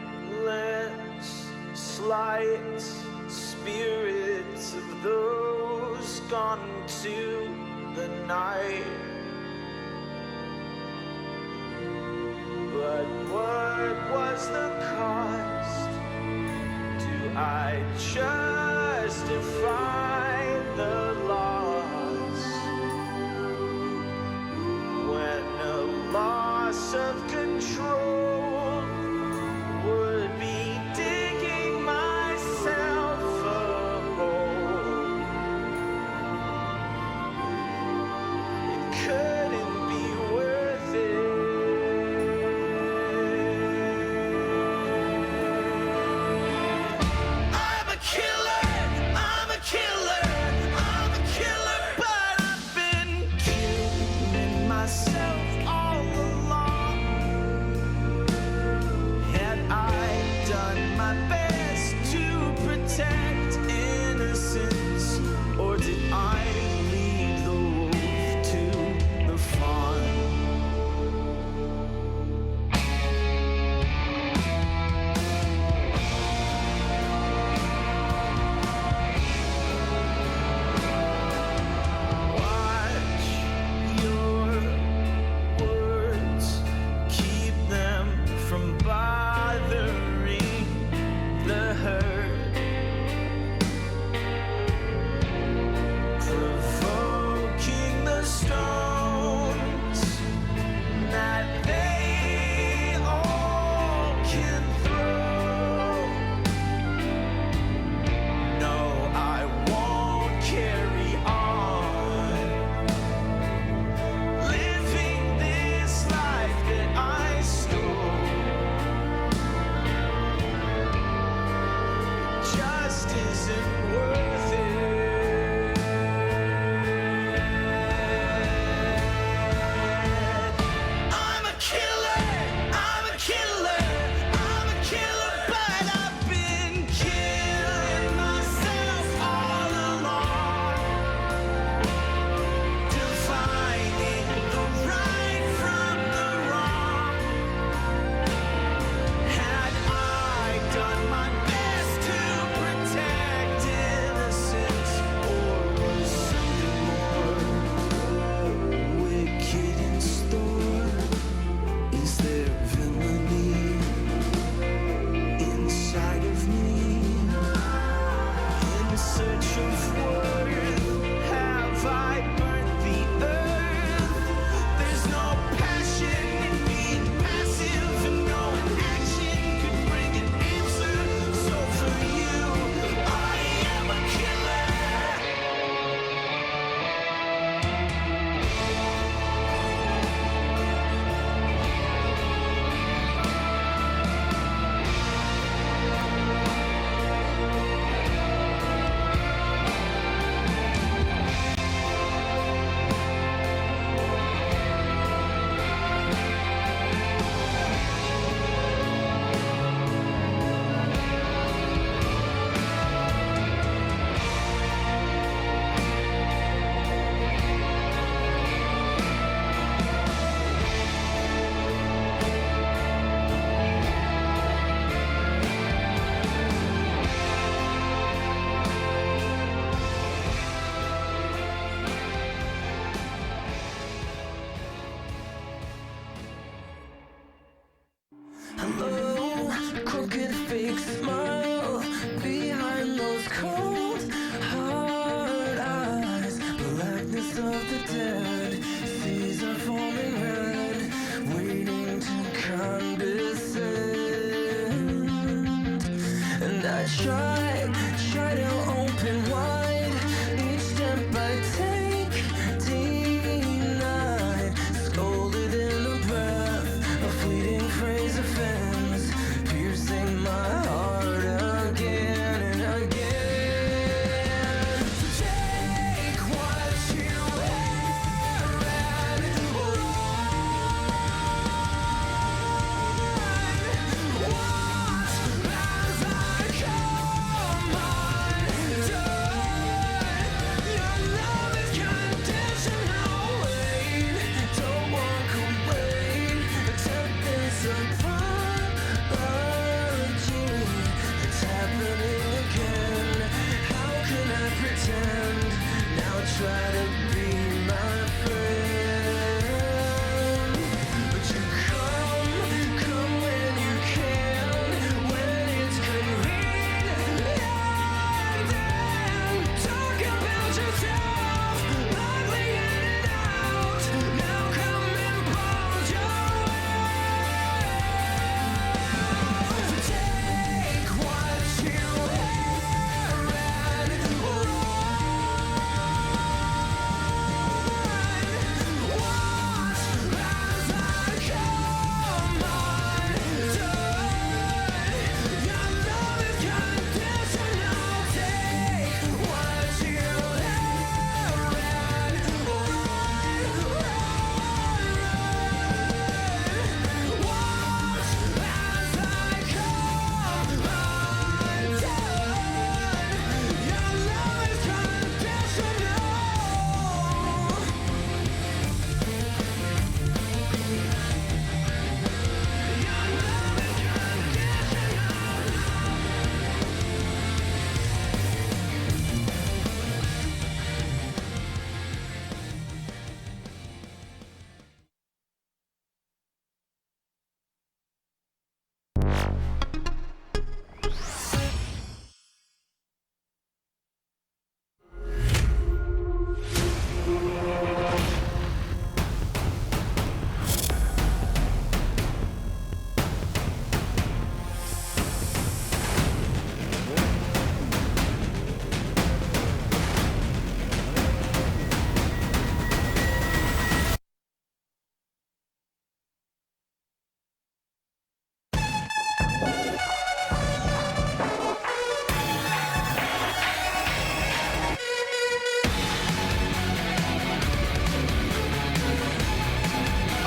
Silence, slight spirits of those gone into the night. But what was the cost? Do I justify the loss when a loss of control would be digging myself a hole? It couldn't be worth it. I'm a killer, I'm a killer, I'm a killer, but I've been killing myself all along. Had I done my best to protect innocence, or did I lead the wolf to the fawn? Watch your words, keep them from bothering the herd, provoking the stones that they all can throw. No, I won't carry on living this life that I stole. Just isn't worth it. I'm a killer, I'm a killer, I'm a killer, but I've been killing myself all along, defining the right from the wrong. Had I done my best to protect innocence, or was something more wicked in store? Is there villainy inside of me? In search of worth, have I burnt the earth? There's no passion in being passive, and no action could bring an answer. So for you, I am a killer. Hello, crooked fake smile behind those cold hard eyes. Blackness of the dead, seas are forming red, waiting to condescend. And I try to open wide each step I take, denied, scolded in the breath, a fleeting phrase offends, piercing my heart again and again. Take what you have and run. Watch as I come undone.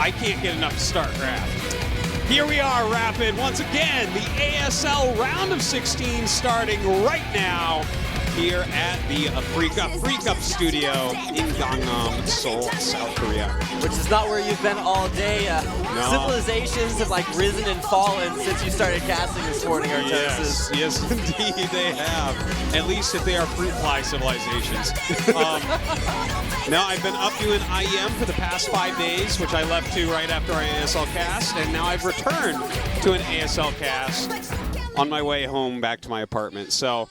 I can't get enough of StarCraft. Here we are, Rapid. Once again, the ASL round of 16 starting right now here at the AfreecaTV studio in Gangnam, Seoul, South Korea. Which is not where you've been all day. No. Civilizations have like risen and fallen since you started casting this morning, Artosis. Yes, indeed they have. At least if they are fruit fly civilizations. Now I've been up doing IEM for the past 5 days, which I left to right after our ASL cast, and now I've returned to an ASL cast on my way home back to my apartment. So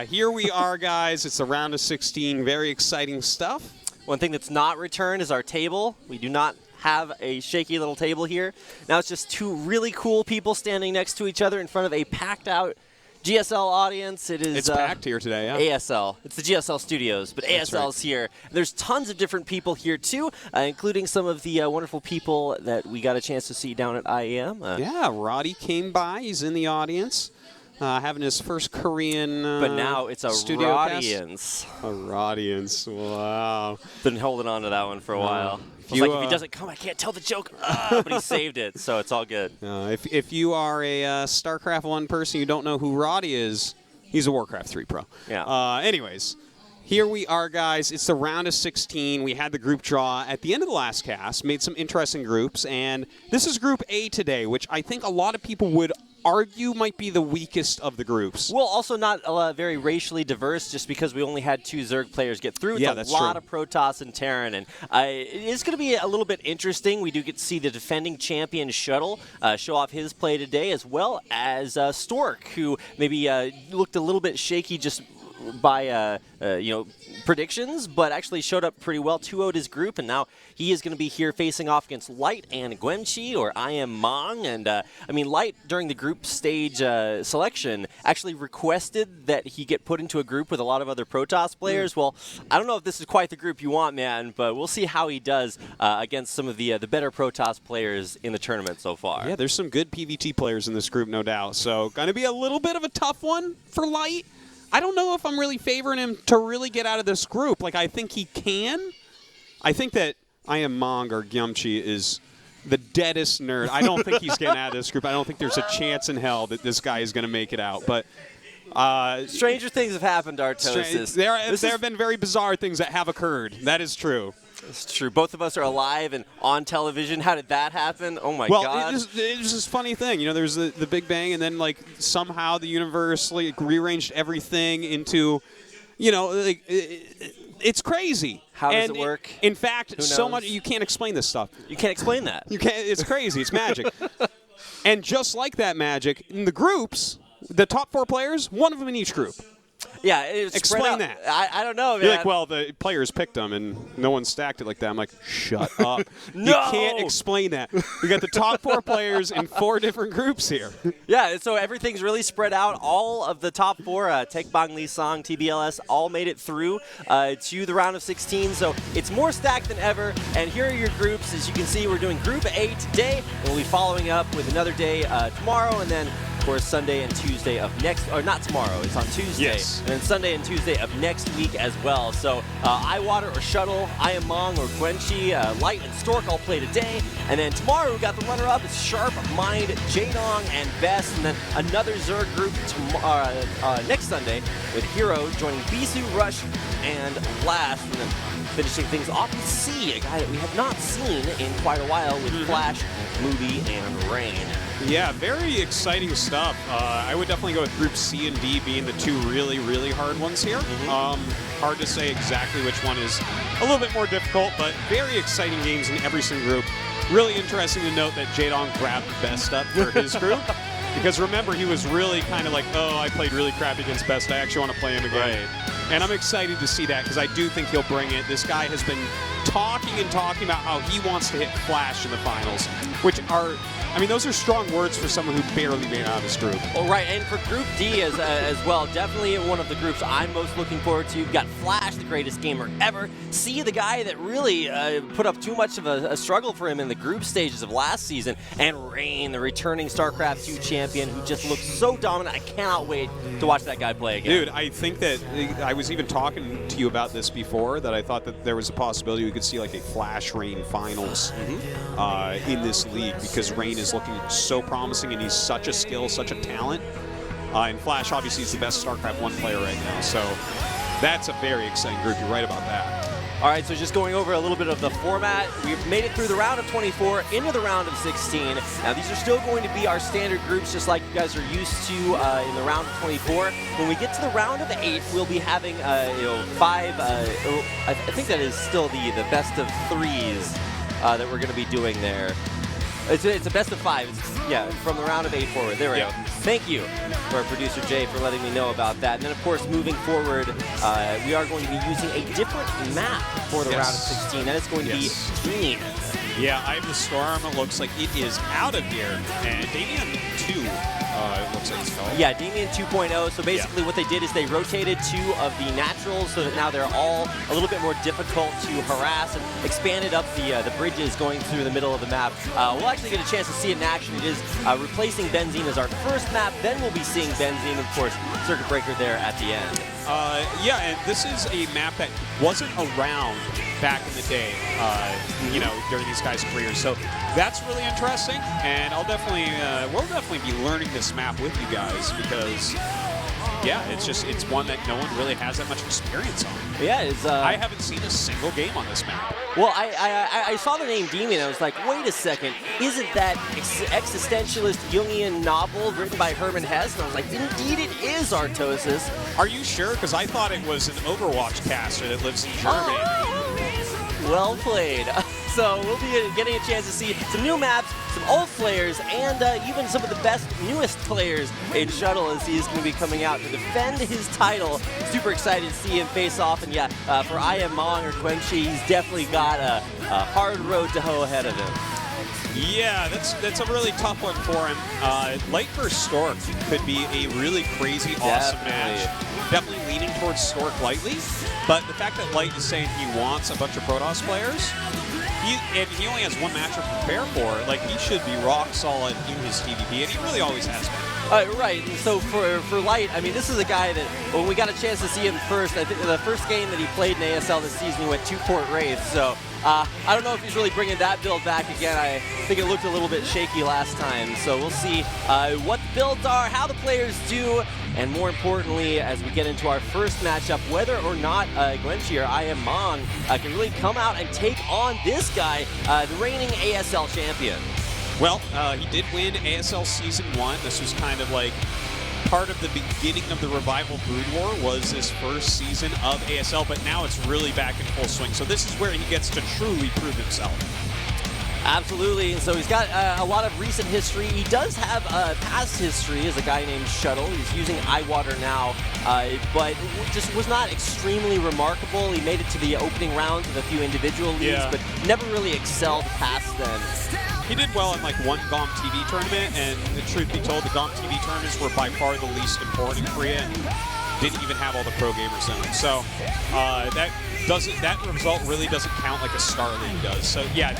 here we are, guys. It's a round of 16. Very exciting stuff. One thing that's not returned is our table. We do not have a shaky little table here. Now it's just two really cool people standing next to each other in front of a packed out GSL audience. It's packed here today, yeah. ASL. It's the GSL studios, but That's ASL's here. There's tons of different people here, too, including some of the wonderful people that we got a chance to see down at IEM. Yeah, Roddy came by. He's in the audience. Having his first Korean but now it's a studio Rodians. A Rodians, wow. Been holding on to that one for a while. If he doesn't come, I can't tell the joke. But he saved it, so it's all good. If you are a StarCraft 1 person, you don't know who Roddy is, he's a Warcraft 3 pro. Yeah. Anyways, here we are, guys. It's the round of 16. We had the group draw at the end of the last cast, made some interesting groups, and this is Group A today, which I think a lot of people would argue might be the weakest of the groups. Well, also not very racially diverse, just because we only had 2 Zerg players get through. Yeah, it's that's a lot true. of Protoss and Terran, and it is going to be a little bit interesting. We do get to see the defending champion Shuttle show off his play today, as well as Stork, who maybe looked a little bit shaky just by predictions, but actually showed up pretty well, 2-0'd his group, and now he is going to be here facing off against Light and Gwenchi, or I Am Mong. And Light, during the group stage selection, actually requested that he get put into a group with a lot of other Protoss players. Well, I don't know if this is quite the group you want, man, but we'll see how he does against some of the better Protoss players in the tournament so far. Yeah, there's some good PvT players in this group, no doubt. So going to be a little bit of a tough one for Light. I don't know if I'm really favoring him to really get out of this group. Like, I think he can. I think that I Am Mong or Gyumchi is the deadest nerd. I don't think he's getting out of this group. I don't think there's a chance in hell that this guy is going to make it out. But stranger things have happened, Artosis. There have been very bizarre things that have occurred. That is true. It's true. Both of us are alive and on television. How did that happen? Oh, my God. Well, it was this funny thing. You know, there's the Big Bang, and then, like, somehow the universe rearranged everything into, it's crazy. How does it work? In fact, so much you can't explain this stuff. You can't explain that. You can't. It's crazy. It's magic. And just like that magic, in the groups, the top 4 players, one of them in each group. Yeah, it's explain that. I don't know, man. You're like, well, the players picked them, and no one stacked it like that. I'm like, shut up. No! You can't explain that. We got the top 4 players in 4 different groups here. Yeah, so everything's really spread out. All of the top 4, Taekbang, Lee Song, TBLS, all made it through to the round of 16. So it's more stacked than ever. And here are your groups. As you can see, we're doing Group A today, and we'll be following up with another day tomorrow, and then of course, Sunday and Tuesday of next, or not tomorrow, it's on Tuesday. Yes. And then Sunday and Tuesday of next week as well. So Iwater or Shuttle, I Am Mong or Gwenchi, Light and Stork all play today. And then tomorrow we got the runner-up. It's Sharp, Mind, Jadong, and Best. And then another Zerg group next Sunday with Hero joining Bisu, Rush, and Last. And then finishing things off with C, a guy that we have not seen in quite a while with Flash, Movie, and Rain. Yeah, very exciting stuff. I would definitely go with Group C and D being the 2 really, really hard ones here. Hard to say exactly which one is a little bit more difficult, but very exciting games in every single group. Really interesting to note that Jadong grabbed Best up for his group. Because remember, he was really kind of like, oh, I played really crappy against Best. I actually want to play him again. Right. And I'm excited to see that because I do think he'll bring it. This guy has been talking about how he wants to hit Flash in the finals. which are, I mean, those are strong words for someone who barely made it out of this group. Well, right, and for Group D as well, definitely one of the groups I'm most looking forward to. You've got Flash, the greatest gamer ever. See the guy that really put up too much of a struggle for him in the group stages of last season, and Rain, the returning StarCraft 2 champion, who just looks so dominant. I cannot wait to watch that guy play again. Dude, I think that I was even talking to you about this before, that I thought that there was a possibility we could see like a Flash Rain finals in this league, because Rain is looking so promising and he's such a skill, such a talent. And Flash obviously is the best StarCraft 1 player right now, so that's a very exciting group. You're right about that. All right, so just going over a little bit of the format. We've made it through the round of 24 into the round of 16. Now, these are still going to be our standard groups, just like you guys are used to in the round of 24. When we get to the round of 8, we'll be having 5. I think that is still the best of 3s that we're going to be doing there. It's a best of 5. Yeah, from the round of 8 forward. There we go. Thank you to our producer Jay for letting me know about that. And then, of course, moving forward, we are going to be using a different map for the round of 16. That is going to be Team. Yeah, I have the Storm. It looks like it is out of here. And Damien 2, it looks like it's called. Yeah, Damien 2.0. So basically what they did is they rotated 2 of the naturals so that now they're all a little bit more difficult to harass, and expanded up the bridges going through the middle of the map. We'll actually get a chance to see it in action. It is replacing Benzene as our first map. Then we'll be seeing Benzene, of course, Circuit Breaker there at the end. Yeah, and this is a map that wasn't around back in the day, you know, during these guys' careers. So that's really interesting, and I'll definitely, we'll definitely be learning this map with you guys, because, yeah, it's one that no one really has that much experience on. Yeah, it's, I haven't seen a single game on this map. Well, I saw the name Demon, and I was like, wait a second, isn't that existentialist Jungian novel written by Hermann Hesse? And I was like, indeed it is, Artosis. Are you sure? Because I thought it was an Overwatch caster that lives in Germany. Well played. So we'll be getting a chance to see some new maps, some old players, and even some of the best, newest players in Shuttle, as he's going to be coming out to defend his title. Super excited to see him face off. And yeah, for I Am Mong or Quenchi, he's definitely got a hard road to hoe ahead of him. Yeah, that's a really tough one for him. Light vs. Stork could be a really crazy, awesome match. Definitely leaning towards Stork lightly, but the fact that Light is saying he wants a bunch of Protoss players, he only has one match to prepare for. Like, he should be rock solid in his PvP, and he really always has been. Right, and so for Light, I mean, this is a guy that, when we got a chance to see him first, I think the first game that he played in ASL this season, he went 2-port Wraith, so I don't know if he's really bringing that build back again. I think it looked a little bit shaky last time, so we'll see what the builds are, how the players do, and more importantly, as we get into our first matchup, whether or not Gwenchi or I Am Mong can really come out and take on this guy, the reigning ASL champion. Well, he did win ASL Season 1. This was kind of like part of the beginning of the Revival Brood War, was this first season of ASL, but now it's really back in full swing. So this is where he gets to truly prove himself. Absolutely, and so he's got a lot of recent history. He does have past history as a guy named Shuttle. He's using Eyewater now, but just was not extremely remarkable. He made it to the opening rounds of a few individual leagues, but never really excelled past them. He did well in like one GOM TV tournament, and the truth be told, the GOM TV tournaments were by far the least important in Korea, and didn't even have all the pro gamers in them. So that result really doesn't count like a StarLeague does. So yeah,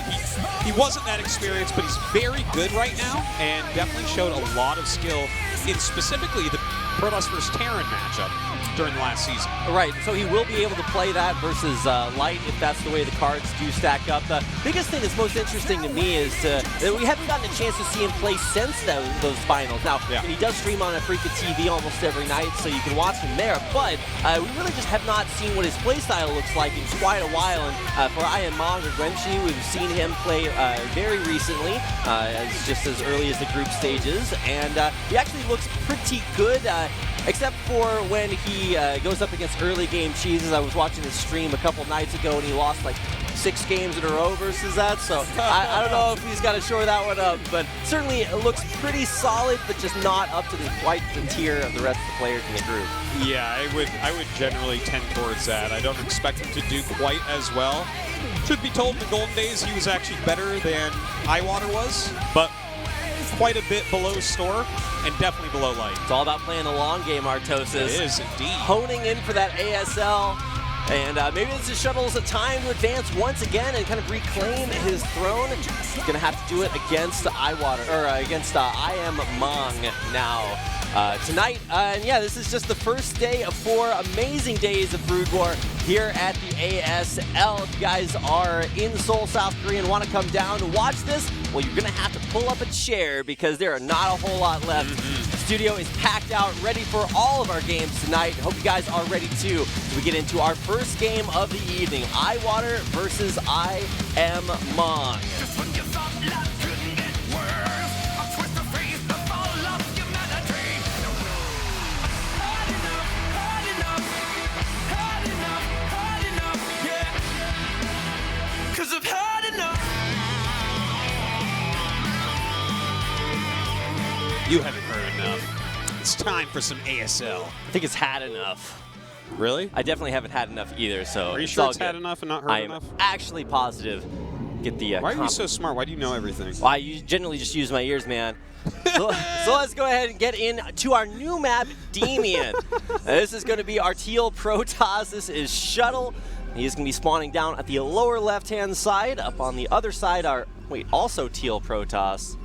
he wasn't that experienced, but he's very good right now, and definitely showed a lot of skill in specifically the Protoss vs. Terran matchup during the last season. Right, so he will be able to play that versus Light if that's the way the cards do stack up. The biggest thing that's most interesting to me is that we haven't gotten a chance to see him play since those finals. Now, he does stream on AfreecaTV almost every night, so you can watch him there, but we really just have not seen what his playstyle looks like in quite a while. And for I Am Mong or Gwenchi, we've seen him play very recently, just as early as the group stages, and he actually looks pretty good. Except for when he goes up against early game cheeses. I was watching his stream a couple nights ago, and he lost like 6 games in a row versus that. So I don't know if he's got to shore that one up, but certainly it looks pretty solid, but just not up to quite the tier of the rest of the players in the group. Yeah, I would generally tend towards that. I don't expect him to do quite as well. Truth be told, in the Golden Days, he was actually better than Iwater was, but quite a bit below Store and definitely below Light. It's all about playing the long game, Artosis. It is indeed. Honing in for that ASL. And maybe this is Shuttle's a time to advance once again and kind of reclaim his throne. He's going to have to do it against Iwater, or against I Am Mong now. Tonight, and yeah, this is just the first day of 4 amazing days of Brood War here at the ASL. If you guys are in Seoul, South Korea and want to come down to watch this, well, you're going to have to pull up a chair because there are not a whole lot left. The studio is packed out, ready for all of our games tonight. Hope you guys are ready too. So we get into our first game of the evening, Iwater versus I Am Mong. Just when you thought life couldn't get worse, a twist of fate, the fall of humanity. Had enough, had enough, had enough, had enough, yeah. 'Cause I've had enough. You haven't heard enough. It's time for some ASL. I think it's had enough. Really? I definitely haven't had enough either, so Are you it's sure all it's had good. enough and not heard I am enough? actually positive. Get the Why are you so smart? Why do you know everything? Well, I generally just use my ears, man. So let's go ahead and get into our new map, Demian. This is going to be our Teal Protoss. This is Shuttle. He's going to be spawning down at the lower left-hand side. Up on the other side are, also Teal Protoss.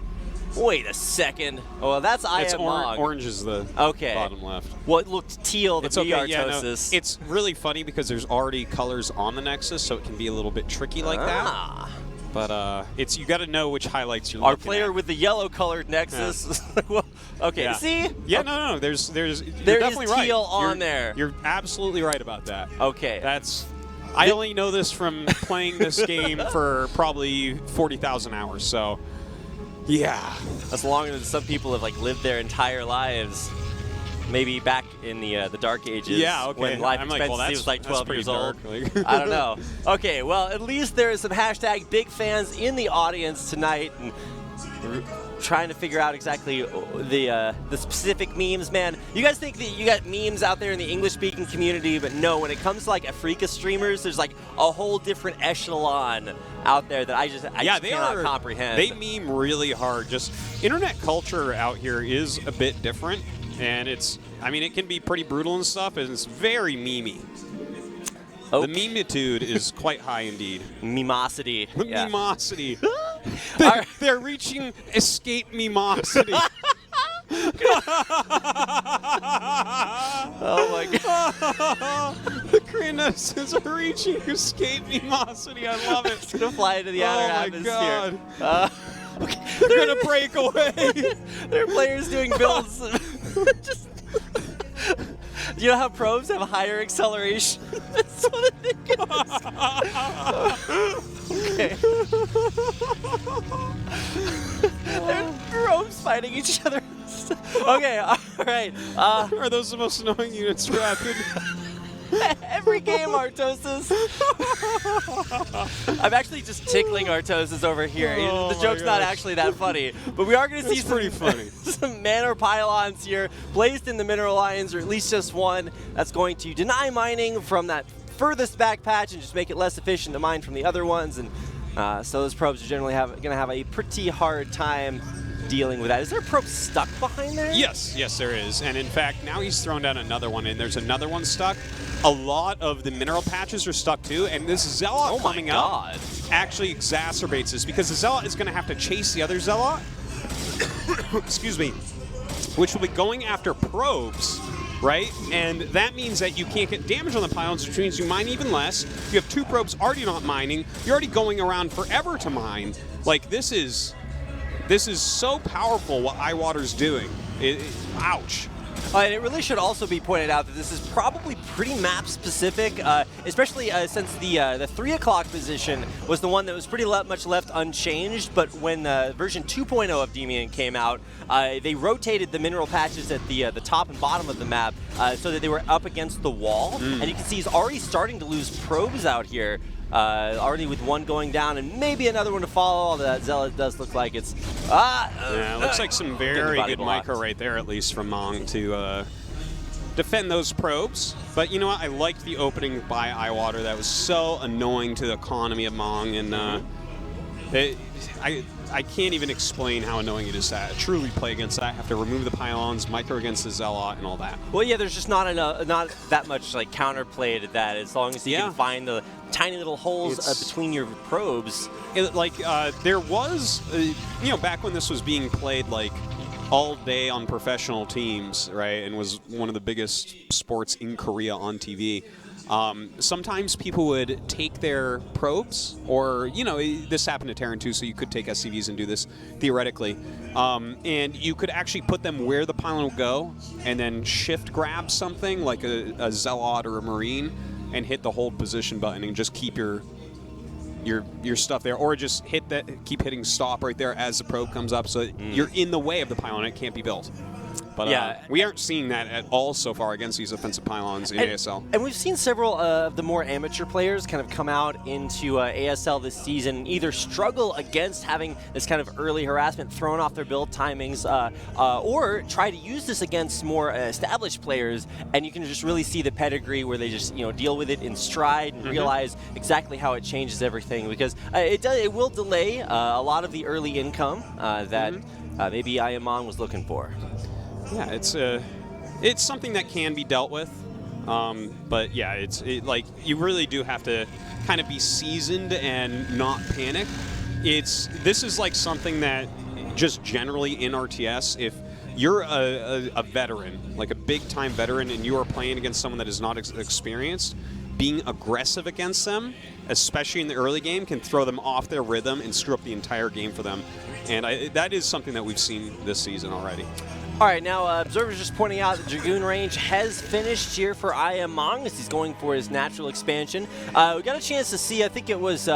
Wait a second. Oh, well, that's I Am Mong. Orange is the Okay. bottom left. What looked teal to It's be okay, yeah, no, Artosis. it's really funny because there's already colors on the Nexus, so it can be a little bit tricky like that. But you got to know which highlights you're Our looking player at. with the yellow-colored Nexus. Well, okay, Yeah. see? Yeah, no, there's There you're is definitely right. teal on You're- there. You're absolutely right about that. Okay. I only know this from playing this game for probably 40,000 hours, so yeah. That's longer than some people have lived their entire lives. Maybe back in the Dark Ages. Yeah, okay. When life I'm like, well, expectancy was like that's 12 pretty years old. dark. I don't know. Okay, well, at least there is some hashtag big fans in the audience tonight, and trying to figure out exactly the specific memes, man. You guys think that you got memes out there in the English-speaking community, but no, when it comes to Africa streamers, there's a whole different echelon out there that I just cannot comprehend. They meme really hard. Just internet culture out here is a bit different, and it can be pretty brutal and stuff, and it's very memey. Okay. The memeitude is quite high indeed. Memosity. The Yeah. memosity. Our- They're reaching escape memosity. Oh my god. The Kratos are reaching escape memosity. I love it. It's gonna fly into the outer Oh my atmosphere. God. Okay. They're gonna break away. There are players doing builds. Just, do you know how probes have higher acceleration? That's what I think it is. Okay. They're probes fighting each other. Okay, all right. Are those the most annoying units drafted? Every game, Artosis. I'm actually just tickling Artosis over here. Oh The my joke's not gosh. actually that funny, but we are going to see That's pretty funny. some manor pylons here placed in the mineral lines, or at least just one. That's going to deny mining from that furthest back patch and just make it less efficient to mine from the other ones. And so those probes are generally going to have a pretty hard time dealing with that. Is there a probe stuck behind there? Yes, there is. And in fact, now he's thrown down another one, and there's another one stuck. A lot of the mineral patches are stuck too, and this Zealot coming up actually exacerbates this because the Zealot is going to have to chase the other Zealot, excuse me, which will be going after probes, right? And that means that you can't get damage on the pylons, which means you mine even less. You have 2 probes already not mining. You're already going around forever to mine. This is so powerful what Iwater's doing. Ouch. And it really should also be pointed out that this is probably pretty map specific, especially since the 3 o'clock position was the one that was pretty much left unchanged. But when version 2.0 of Demian came out, they rotated the mineral patches at the top and bottom of the map so that they were up against the wall. And you can see he's already starting to lose probes out here. already with one going down and maybe another one to follow. Although that Zealot does look like it's yeah, it looks like some very good blocked. micro right there, at least from Mong to defend those probes. But you know what? I liked the opening by Eyewater. That was so annoying to the economy of Mong, and I can't even explain how annoying it is to truly play against that. Have to remove the pylons, micro against the Zealot, and all that. Well, yeah, there's just not that much like counterplay to that. As long as you can find the tiny little holes between your probes. There was, you know, back when this was being played like all day on professional teams, right, and was one of the biggest sports in Korea on TV. Sometimes people would take their probes, or, you know, this happened to Terran too, so you could take SCVs and do this theoretically. And you could actually put them where the pylon will go and then shift grab something like a Zealot or a Marine and hit the hold position button and just keep your stuff there, or just keep hitting stop right there as the probe comes up, so you're in the way of the pylon. It can't be built. But yeah, we aren't seeing that at all so far against these offensive pylons in ASL. And we've seen several of the more amateur players kind of come out into ASL this season and either struggle against having this kind of early harassment thrown off their build timings, or try to use this against more established players, and you can just really see the pedigree where they just, you know, deal with it in stride and realize exactly how it changes everything, because it will delay a lot of the early income that maybe Ayamon was looking for. Yeah, it's something that can be dealt with, but yeah, like you really do have to kind of be seasoned and not panic. This is like something that just generally in RTS, if you're a veteran, like a big-time veteran, and you are playing against someone that is not experienced, being aggressive against them, especially in the early game, can throw them off their rhythm and screw up the entire game for them. And that is something that we've seen this season already. All right, now Observer's just pointing out that Dragoon range has finished here for Ayamong as he's going for his natural expansion. We got a chance to see, I think it was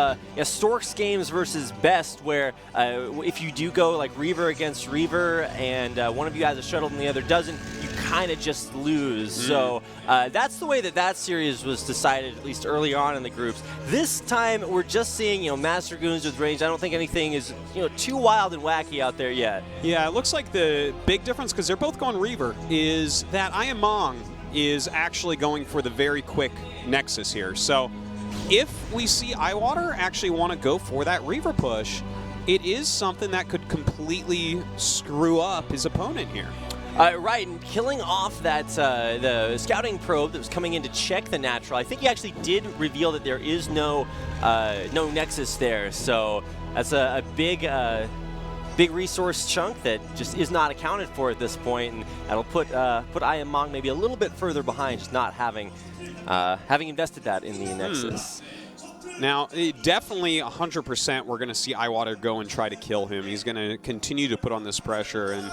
Stork's games versus Best, where if you do go like Reaver against Reaver and one of you has a shuttle and the other doesn't, you kind of just lose. So that's the way that series was decided, at least early on in the groups. This time we're just seeing, you know, Master Dragoons with range. I don't think anything is, you know, too wild and wacky out there yet. Yeah, it looks like the big difference, because they're both going Reaver, is that Ayamong is actually going for the very quick Nexus here. So if we see Eyewater actually want to go for that Reaver push, it is something that could completely screw up his opponent here. Right, and killing off that the scouting probe that was coming in to check the natural, I think he actually did reveal that there is no Nexus there. So that's a big resource chunk that just is not accounted for at this point, and that'll put Ayamong maybe a little bit further behind, just not having invested that in the Nexus. Now, definitely 100% we're going to see Eyewater go and try to kill him. He's going to continue to put on this pressure, and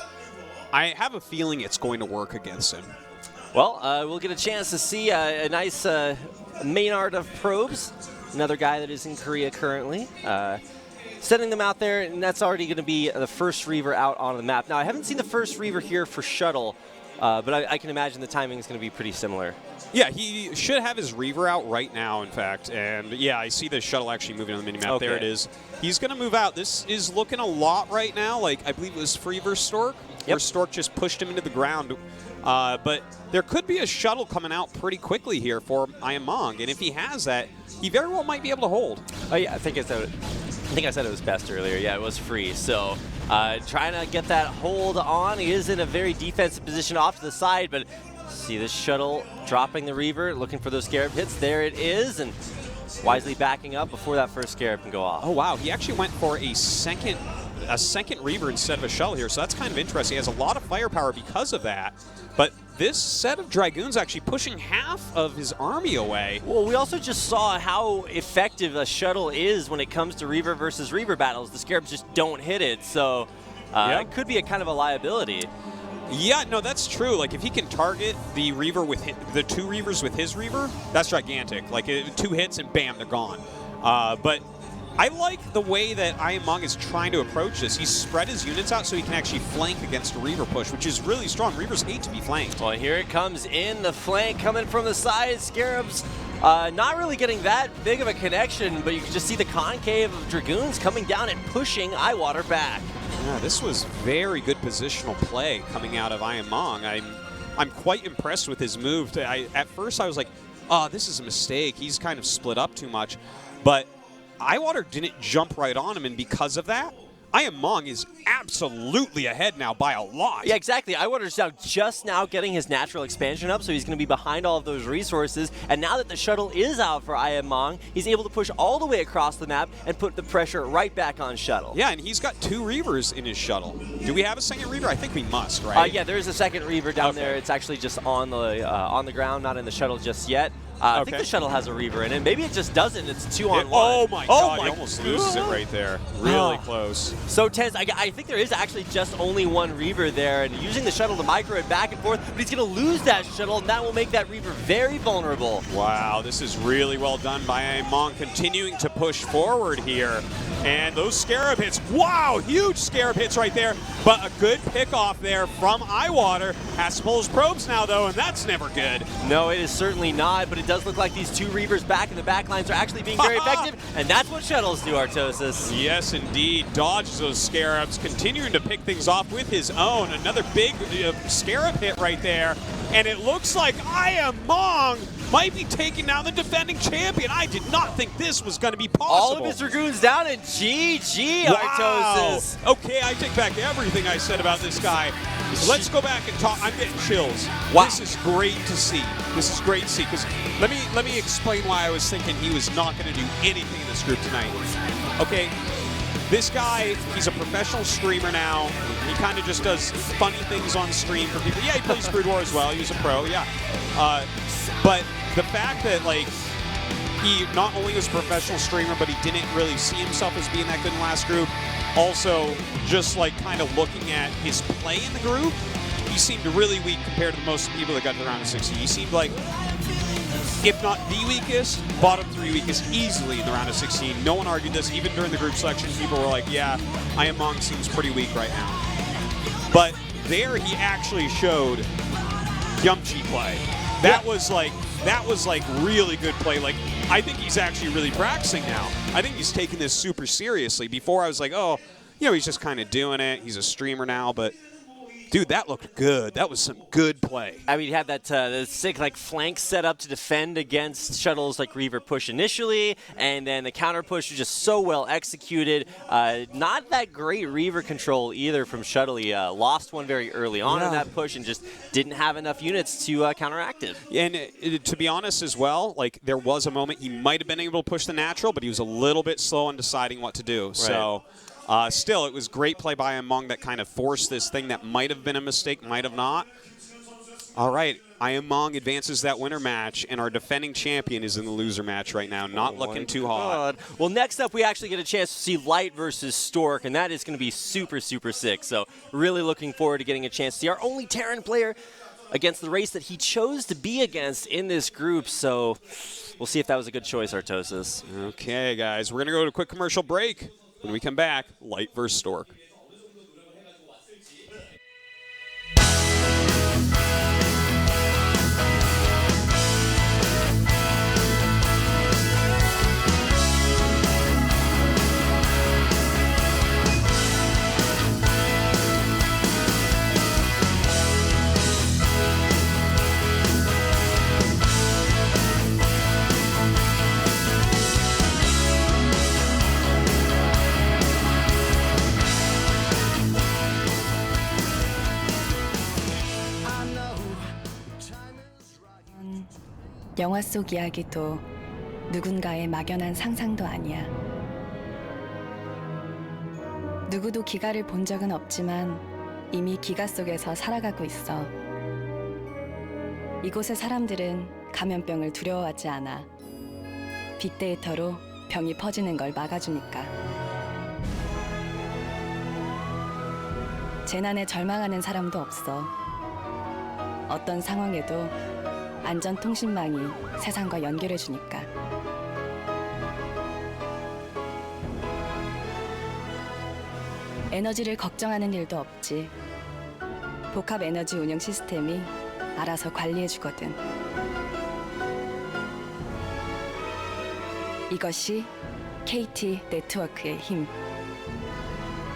I have a feeling it's going to work against him. Well, we'll get a chance to see a nice Maynard of probes, another guy that is in Korea currently. Sending them out there, and that's already going to be the first Reaver out on the map. Now, I haven't seen the first Reaver here for Shuttle, but I can imagine the timing is going to be pretty similar. Yeah, he should have his Reaver out right now, in fact. And yeah, I see the Shuttle actually moving on the minimap. Okay. There it is. He's going to move out. This is looking a lot right now, like I believe it was Free vs. Stork, where Stork just pushed him into the ground. But there could be a Shuttle coming out pretty quickly here for Ayamong, and if he has that, he very well might be able to hold. Oh yeah, I think I said it was Best earlier. Yeah, it was Free. So trying to get that hold on. He is in a very defensive position off to the side, but see this Shuttle dropping the Reaver, looking for those Scarab hits. There it is, and wisely backing up before that first Scarab can go off. Oh wow, he actually went for a second Reaver instead of a Shuttle here, so that's kind of interesting. He has a lot of firepower because of that, but this set of Dragoons actually pushing half of his army away. Well, we also just saw how effective a Shuttle is when it comes to Reaver versus Reaver battles. The Scarabs just don't hit it, so it could be a kind of a liability. Yeah, no, that's true. Like, if he can target the Reaver with the two Reavers with his Reaver, that's gigantic. Like, 2 hits and bam, they're gone. But I like the way that Ayamong is trying to approach this. He's spread his units out so he can actually flank against a Reaver push, which is really strong. Reavers hate to be flanked. Well, here it comes in, the flank coming from the side. Scarabs Not really getting that big of a connection, but you can just see the concave of Dragoons coming down and pushing Eyewater back. Yeah, this was very good positional play coming out of Ayamong. I'm quite impressed with his move. At first I was like, oh, this is a mistake. He's kind of split up too much. But Eyewater didn't jump right on him, and because of that, Ayamong is absolutely ahead now by a lot. Yeah, exactly. Eyewater's now just now getting his natural expansion up, so he's going to be behind all of those resources. And now that the shuttle is out for Ayamong, he's able to push all the way across the map and put the pressure right back on shuttle. Yeah, and he's got 2 Reavers in his shuttle. Do we have a second Reaver? I think we must, right? Yeah, there is a second Reaver down there. It's actually just on the ground, not in the shuttle just yet. I think the shuttle has a Reaver in it. Maybe it just doesn't. It's 2-on-1. Oh my God, he almost loses it right there. Really close. So Tez, I think there is actually just only 1 Reaver there, and using the shuttle to micro it back and forth, but he's going to lose that shuttle, and that will make that Reaver very vulnerable. Wow, this is really well done by Ayamong, continuing to push forward here. And those Scarab hits, wow, huge Scarab hits right there, but a good pick off there from Eyewater. Has to pull his probes now, though, and that's never good. No, it is certainly not, but it does look like these 2 Reavers back in the back lines are actually being very effective, and that's what shuttles do, Artosis. Yes, indeed. Dodges those Scarabs, continuing to pick things off with his own. Another big Scarab hit right there, and it looks like Ayamong might be taking down the defending champion. I did not think this was going to be possible. All of his Dragoons down, and GG, Artosis. Okay, I take back everything I said about this guy. Let's go back and talk. I'm getting chills. Wow. This is great to see. This is great to see, because let me explain why I was thinking he was not going to do anything in this group tonight. Okay, this guy, he's a professional streamer now. He kind of just does funny things on stream for people. Yeah, he plays Brood War as well. He was a pro, yeah. But the fact that, like, he not only was a professional streamer, but he didn't really see himself as being that good in the last group. Also, just like kind of looking at his play in the group, he seemed really weak compared to most people that got to the round of 16. He seemed like, if not the weakest, bottom 3 weakest easily in the round of 16. No one argued this. Even during the group selection, people were like, yeah, Ayamong seems pretty weak right now. But there he actually showed Yumchi play. That was like really good play. Like, I think he's actually really practicing now. I think he's taking this super seriously. Before I was like, oh, you know, he's just kind of doing it. He's a streamer now, but dude, that looked good. That was some good play. I mean, he had that the sick flank set up to defend against shuttles like Reaver push initially, and then the counter push was just so well executed. Not that great Reaver control either from Shuttle. He lost one very early on in that push and just didn't have enough units to counteract it. And to be honest as well, like, there was a moment he might have been able to push the natural, but he was a little bit slow on deciding what to do. Right. So. Still, it was great play by Ayamong that kind of forced this thing that might have been a mistake, might have not. All right, Ayamong advances that winner match, and our defending champion is in the loser match right now, not looking too hot. Well, next up, we actually get a chance to see Light versus Stork, and that is going to be super, super sick. So really looking forward to getting a chance to see our only Terran player against the race that he chose to be against in this group. So we'll see if that was a good choice, Artosis. Okay, guys, we're going to go to a quick commercial break. When we come back, Light versus Stork. 영화 속 이야기도 누군가의 막연한 상상도 아니야. 누구도 기가를 본 적은 없지만 이미 기가 속에서 살아가고 있어. 이곳의 사람들은 감염병을 두려워하지 않아. 빅데이터로 병이 퍼지는 걸 막아주니까. 재난에 절망하는 사람도 없어. 어떤 상황에도 안전통신망이 세상과 연결해주니까. 에너지를 걱정하는 일도 없지. 복합 에너지 운영 시스템이 알아서 관리해주거든. 이것이 KT 네트워크의 힘.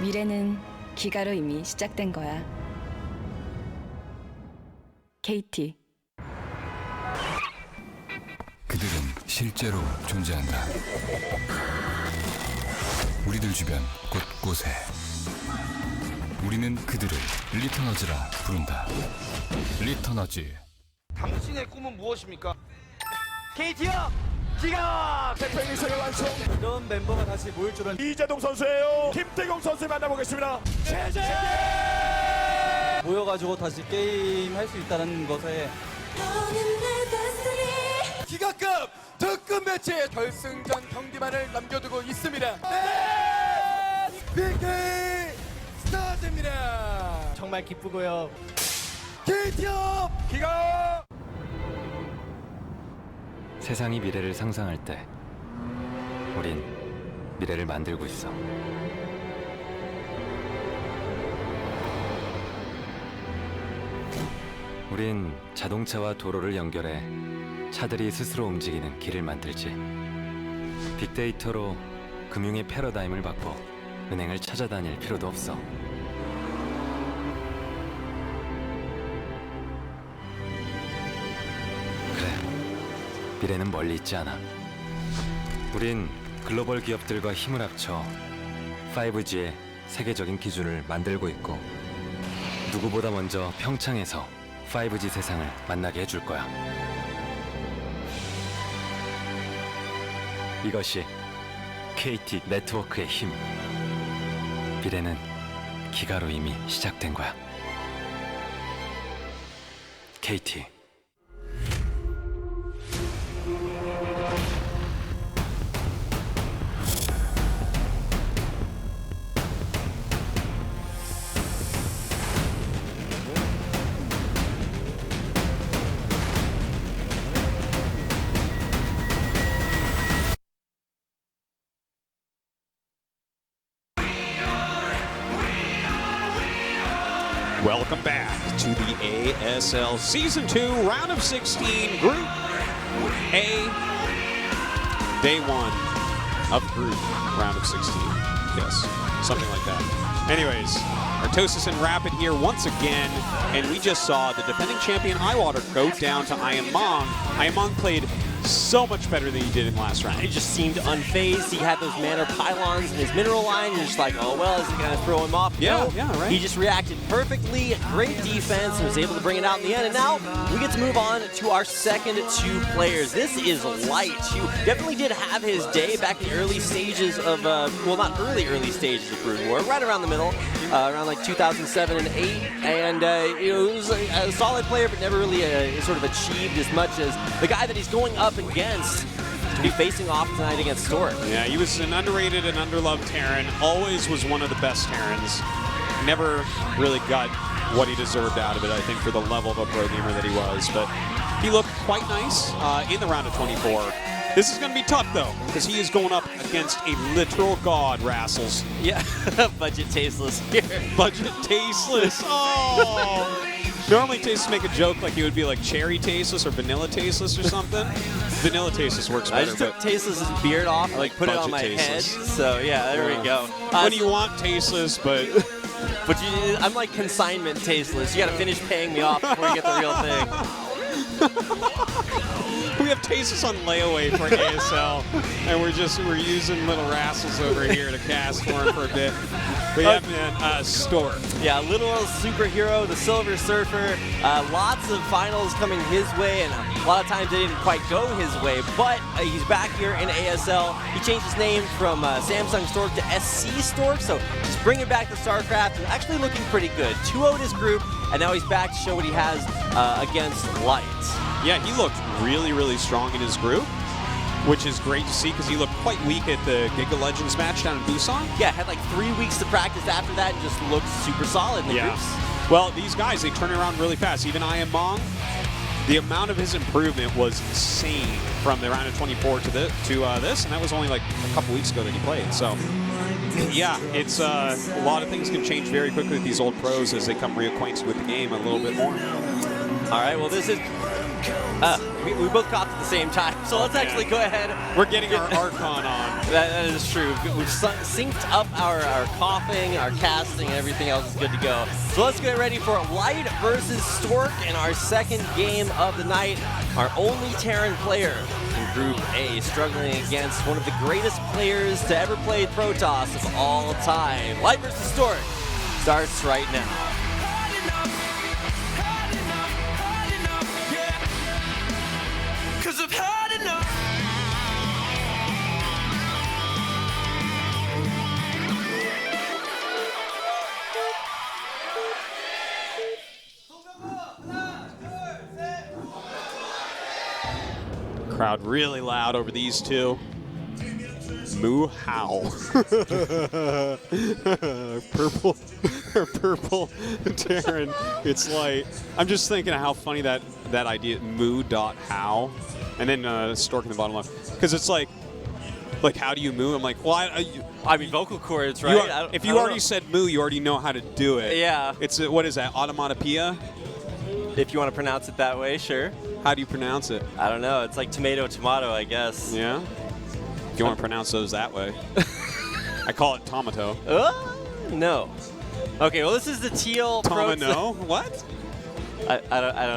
미래는 기가로 이미 시작된 거야. KT. 그들은 실제로 존재한다. 우리들 주변 곳곳에. 우리는 그들을 리터너즈라 부른다. 리터너즈. 당신의 꿈은 무엇입니까? KT요! 기가! 대표 미션의 완성. 이런 멤버가 다시 모일 줄은 이재동 선수예요. 김태경 선수 만나보겠습니다. 모여가지고 다시 게임 할 수 있다는 것에 기가급 특급 매치 결승전 경기만을 남겨두고 있습니다. 네! BK 스타즈입니다. 정말 기쁘고요. KT업 기가. 세상이 미래를 상상할 때 우린 미래를 만들고 있어. 우린 자동차와 도로를 연결해 차들이 스스로 움직이는 길을 만들지. 빅데이터로 금융의 패러다임을 바꿔 은행을 찾아다닐 필요도 없어. 그래, 미래는 멀리 있지 않아. 우린 글로벌 기업들과 힘을 합쳐 5G의 세계적인 기준을 만들고 있고 누구보다 먼저 평창에서 5G 세상을 만나게 해줄 거야. 이것이 KT 네트워크의 힘. 미래는 기가로 이미 시작된 거야. KT. Welcome back to the ASL Season 2 Round of 16 Group A, Day 1 of Group Round of 16. Yes, something like that. Anyways, Artosis and Rapid here once again, and we just saw the defending champion Highwater go down to Iamong. Iamong played so much better than he did in last round. He just seemed unfazed. He had those mana pylons in his mineral line. You're just like, oh, well, is it going to throw him off? Yeah, No. yeah, right. He just reacted perfectly. Great defense and was able to bring it out in the end. And now we get to move on to our second two players. This is Light, who definitely did have his day back in the early stages of, well, not early stages of Brood War, right around the middle, around like 2007 and 8. And, you know, he was a solid player, but never really sort of achieved as much as the guy that he's going up against to be facing off tonight against Stork. Yeah, he was an underrated and underloved Terran. Always was one of the best Terrans. Never really got what he deserved out of it, I think, for the level of a pro gamer that he was. But he looked quite nice in the round of 24. This is going to be tough, though, because he is going up against a literal god, Rassels. Yeah, budget tasteless here. Budget tasteless. Oh! Normally Tasteless make a joke like he would be like cherry tasteless or vanilla tasteless or something. Vanilla tasteless works I better. just took But Tasteless's beard off and like put it on my budget head. tasteless. So yeah, there we go. when you want tasteless, but But I'm like consignment tasteless. You gotta finish paying me off before you get the real thing. we have tasteless on layaway for ASL, and we're using little Rassels over here to cast for him for a bit. But yeah, man, Stork. Yeah, little superhero, the Silver Surfer. Lots of finals coming his way, and a lot of times they didn't quite go his way. But he's back here in ASL. He changed his name from Samsung Stork to SC Stork, so just bringing back the StarCraft and actually looking pretty good. 2-0'd his group, and now he's back to show what he has against Light. Yeah, he looked really, really strong in his group, which is great to see because he looked quite weak at the Giga Legends match down in Busan. Yeah, had like 3 weeks to practice after that and just looked super solid in the groups. Well, these guys, they turn around really fast. Even Iamong, the amount of his improvement was insane from the round of 24 to this, and that was only like a couple weeks ago that he played. So, yeah, it's a lot of things can change very quickly with these old pros as they come reacquainted with the game a little bit more. All right, well, this is We both coughed at the same time, so let's actually go ahead. We're getting our Archon on. That is true. We've synced up our coughing, our casting, and everything else is good to go. So let's get ready for Light versus Stork in our second game of the night. Our only Terran player in Group A, struggling against one of the greatest players to ever play Protoss of all time. Light versus Stork starts right now. Cause I've had enough. Crowd really loud over these two. Moo how. purple Terran. It's like, I'm just thinking of how funny that idea, moo.how. And then Stork in the bottom left. Because it's like how do you moo? I'm like, well, I mean, vocal cords, right? If you already said moo, you already know how to do it. Yeah. It's, what is that, automatopoeia? If you want to pronounce it that way, sure. How do you pronounce it? I don't know. It's like tomato, I guess. Yeah? If you want to pronounce those that way. I call it tomato. No. Okay, well, this is the teal. Tomano? What? I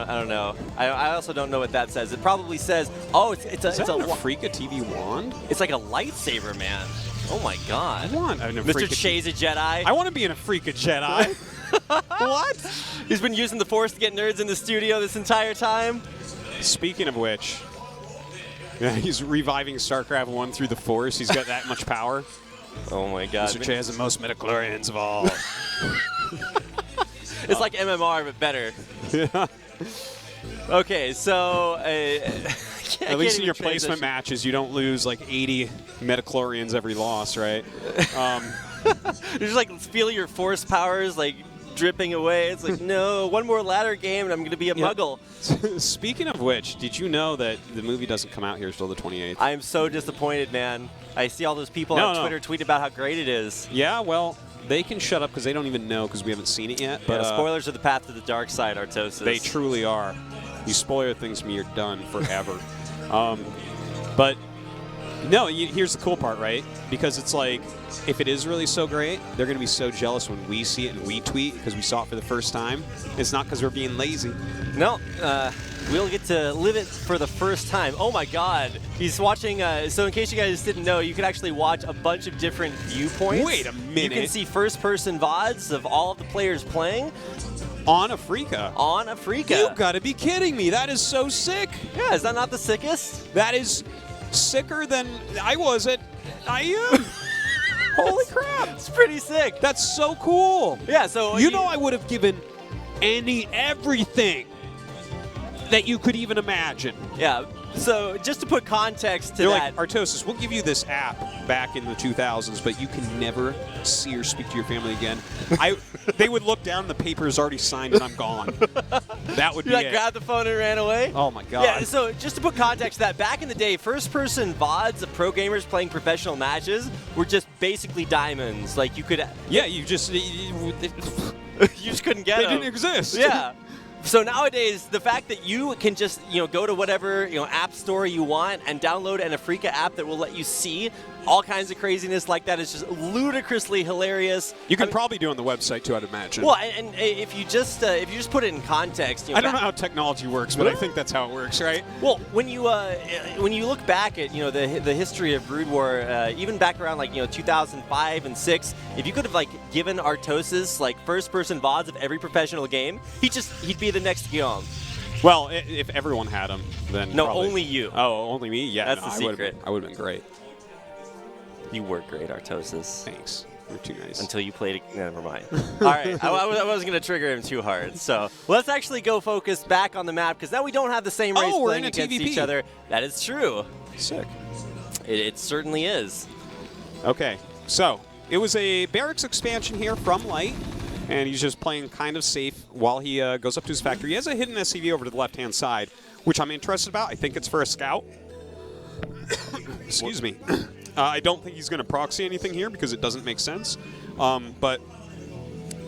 don't know. I also don't know what that says. It probably says, oh, it's Is that a an AfreecaTV wand? it's like a lightsaber, man. Oh my God. I want an Mr. Africa Che's a Jedi. I want to be an Africa Jedi. What? He's been using the Force to get nerds in the studio this entire time. Speaking of which, yeah, he's reviving StarCraft 1 through the Force. He's got that much power. Oh my God. Mr. Che has the most midichlorians of all. It's like MMR, but better. Yeah. Okay, so At least in your placement matches, you don't lose like 80 midichlorians every loss, right? You just like feel your Force powers like dripping away. It's like, no, one more ladder game and I'm going to be a muggle. Speaking of which, did you know that the movie doesn't come out here till the 28th? I am so disappointed, man. I see all those people on Twitter tweet about how great it is. Yeah, well, they can shut up because they don't even know because we haven't seen it yet. But spoilers are the path to the dark side, Artosis. They truly are. You spoil things to me, you're done forever. But no, here's the cool part, right? Because it's like, if it is really so great, they're going to be so jealous when we see it and we tweet because we saw it for the first time. It's not because we're being lazy. No, we'll get to live it for the first time. Oh my God. He's watching, so in case you guys didn't know, you could actually watch a bunch of different viewpoints. Wait a minute. You can see first-person VODs of all of the players playing. On Africa. On Africa. You gotta be kidding me. That is so sick. Yeah, is that not the sickest? That is sicker than I was at IU. Holy crap. It's pretty sick. That's so cool. Yeah, so you know I would have given everything that you could even imagine. Yeah, so just to put context to They're that. like, Artosis, we'll give you this app back in the 2000s, but you can never see or speak to your family again. They would look down, the paper is already signed, and I'm gone. That would be like it. grabbed the phone and ran away? Oh my God. Yeah, so just to put context to that, back in the day, first-person VODs of pro gamers playing professional matches were just basically diamonds. Like you could... Yeah, you just... you just couldn't get them. They didn't exist. Yeah. So nowadays, the fact that you can just go to whatever app store you want and download an Africa app that will let you see all kinds of craziness like that is just ludicrously hilarious. You can probably do it on the website too, I'd imagine. Well, and if you just put it in context, I don't know how technology works, but I think that's how it works, right? Well, when you look back at the history of Brood War, even back around 2005 and 6, if you could have given Artosis first-person VODs of every professional game, he'd be the next Guillaume. Well, if everyone had them, then no, probably. only you. Oh, only me? Yeah, that's the secret. I would have been great. You were great, Artosis. Thanks. You're too nice. Until you played. Never mind. All right, I wasn't going to trigger him too hard. So let's actually go focus back on the map because now we don't have the same race we're playing in a against TVP. each other. That is true. Sick. It certainly is. Okay, so it was a barracks expansion here from Light, and he's just playing kind of safe while he goes up to his factory. He has a hidden SCV over to the left-hand side, which I'm interested about. I think it's for a scout. Excuse me. I don't think he's going to proxy anything here because it doesn't make sense. But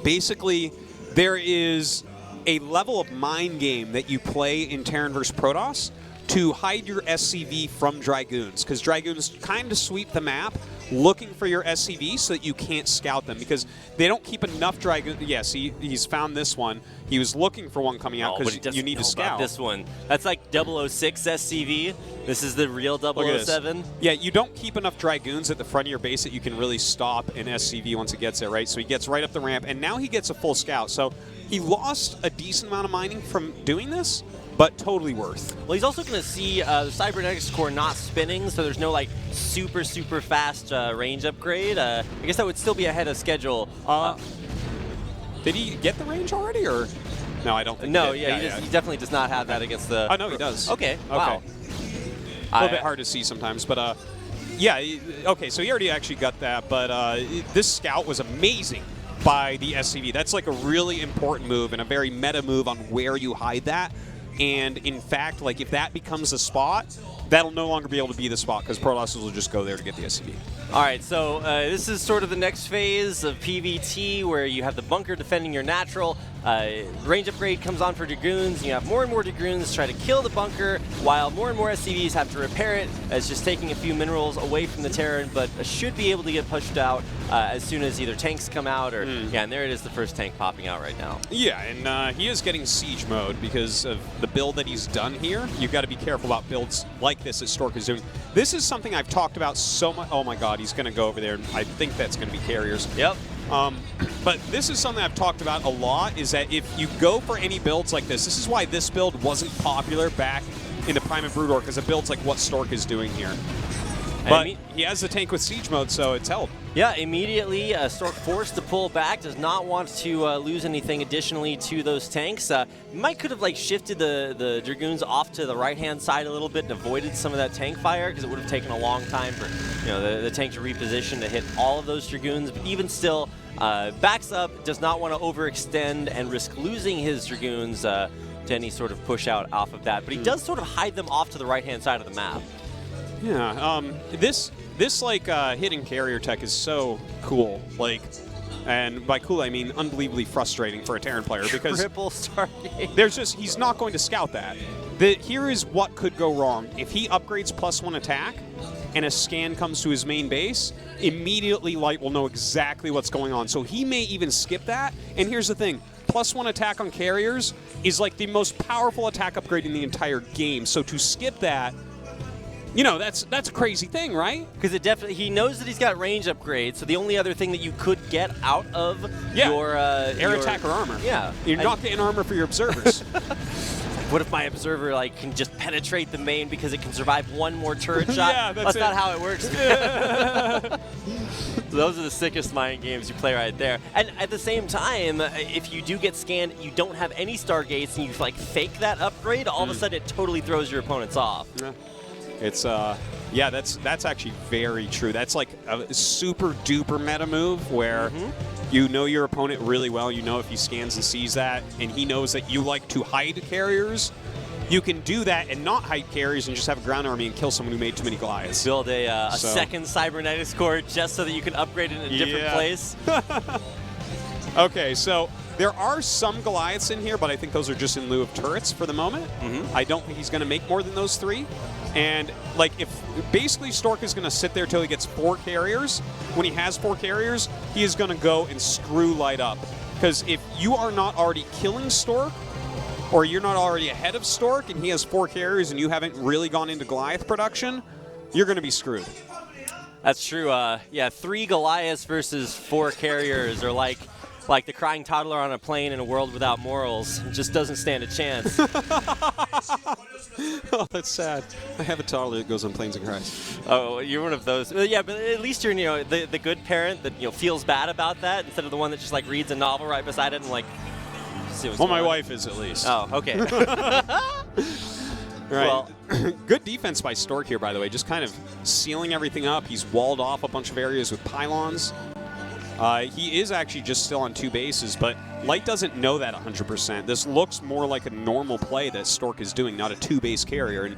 basically, there is a level of mind game that you play in Terran vs. Protoss to hide your SCV from Dragoons, because Dragoons kind of sweep the map looking for your SCV so that you can't scout them, because they don't keep enough Dragoons. Yes, he's found this one. He was looking for one coming out because you need to scout. This one. That's like 006 SCV. This is the real 007. Yeah, you don't keep enough Dragoons at the front of your base that you can really stop an SCV once it gets there, right? So he gets right up the ramp, and now he gets a full scout. So he lost a decent amount of mining from doing this, but totally worth. Well, he's also going to see the Cybernetics core not spinning, so there's no like super fast range upgrade. I guess that would still be ahead of schedule. Did he get the range already, or no? I don't think. No, he he definitely does not have that against the. Oh no, he does. Okay. Wow. A little bit hard to see sometimes, but yeah. Okay, so he already actually got that, but this scout was amazing by the SCV. That's like a really important move and a very meta move on where you hide that. And in fact, like if that becomes a spot, that'll no longer be able to be the spot because Protoss will just go there to get the SCV. All right, so this is sort of the next phase of PvT where you have the bunker defending your natural. Range upgrade comes on for Dragoons. You have more and more Dragoons try to kill the bunker, while more and more SCVs have to repair it. It's just taking a few minerals away from the Terran, but should be able to get pushed out as soon as either tanks come out or yeah, and there it is, the first tank popping out right now. Yeah, and he is getting siege mode because of the build that he's done here. You've got to be careful about builds like this that Stork is doing. This is something I've talked about so much. Oh my God, he's going to go over there. I think that's going to be carriers. Yep. But this is something I've talked about a lot, is that if you go for any builds like this is why this build wasn't popular back in the Prime and Brood War, because it builds like what Stork is doing here. But he has the tank with siege mode, so it's held. Yeah, immediately Stork forced to pull back, does not want to lose anything additionally to those tanks. Might could have like shifted the Dragoons off to the right-hand side a little bit and avoided some of that tank fire, because it would have taken a long time for the tank to reposition to hit all of those Dragoons. But even still, backs up, does not want to overextend and risk losing his Dragoons to any sort of push out off of that. But he does sort of hide them off to the right-hand side of the map. Yeah, this like hitting carrier tech is so cool. Like, and by cool I mean unbelievably frustrating for a Terran player, because Triple Stargate. there's just, he's not going to scout that. Here is what could go wrong. If he upgrades +1 attack and a scan comes to his main base, immediately Light will know exactly what's going on. So he may even skip that. And here's the thing. +1 attack on carriers is like the most powerful attack upgrade in the entire game. So to skip that, that's a crazy thing, right? Because it definitely, he knows that he's got range upgrades, so the only other thing that you could get out of your air attack or armor. Yeah. You're not getting armor for your observers. What if my observer can just penetrate the main because it can survive one more turret shot? Yeah, that's not how it works. So those are the sickest mind games you play right there. And at the same time, if you do get scanned, you don't have any Stargates, and you fake that upgrade, all of a sudden it totally throws your opponents off. Yeah. It's yeah, that's actually very true. That's like a super duper meta move where you know your opponent really well. You know if he scans and sees that, and he knows that you like to hide carriers. You can do that and not hide carriers and just have a ground army and kill someone who made too many Goliaths. Build a second Cybernetics core just so that you can upgrade it in a different place. Okay, so there are some Goliaths in here, but I think those are just in lieu of turrets for the moment. I don't think he's going to make more than those 3. And if basically Stork is going to sit there till he gets 4 carriers, when he has 4 carriers, he is going to go and screw Light up. Because if you are not already killing Stork, or you're not already ahead of Stork and he has 4 carriers and you haven't really gone into Goliath production, you're going to be screwed. That's true. Yeah, 3 Goliaths versus 4 carriers are like the crying toddler on a plane in a world without morals. It just doesn't stand a chance. Oh, that's sad. I have a toddler that goes on planes and cries. Oh, you're one of those. Yeah, but at least you're the good parent that feels bad about that, instead of the one that just reads a novel right beside it and see what's well, going my on. wife is at least. Oh, okay. Right. Well, good defense by Stork here, by the way. Just kind of sealing everything up. He's walled off a bunch of areas with pylons. He is actually just still on 2 bases, but Light doesn't know that 100%. This looks more like a normal play that Stork is doing, not a 2-base carrier. And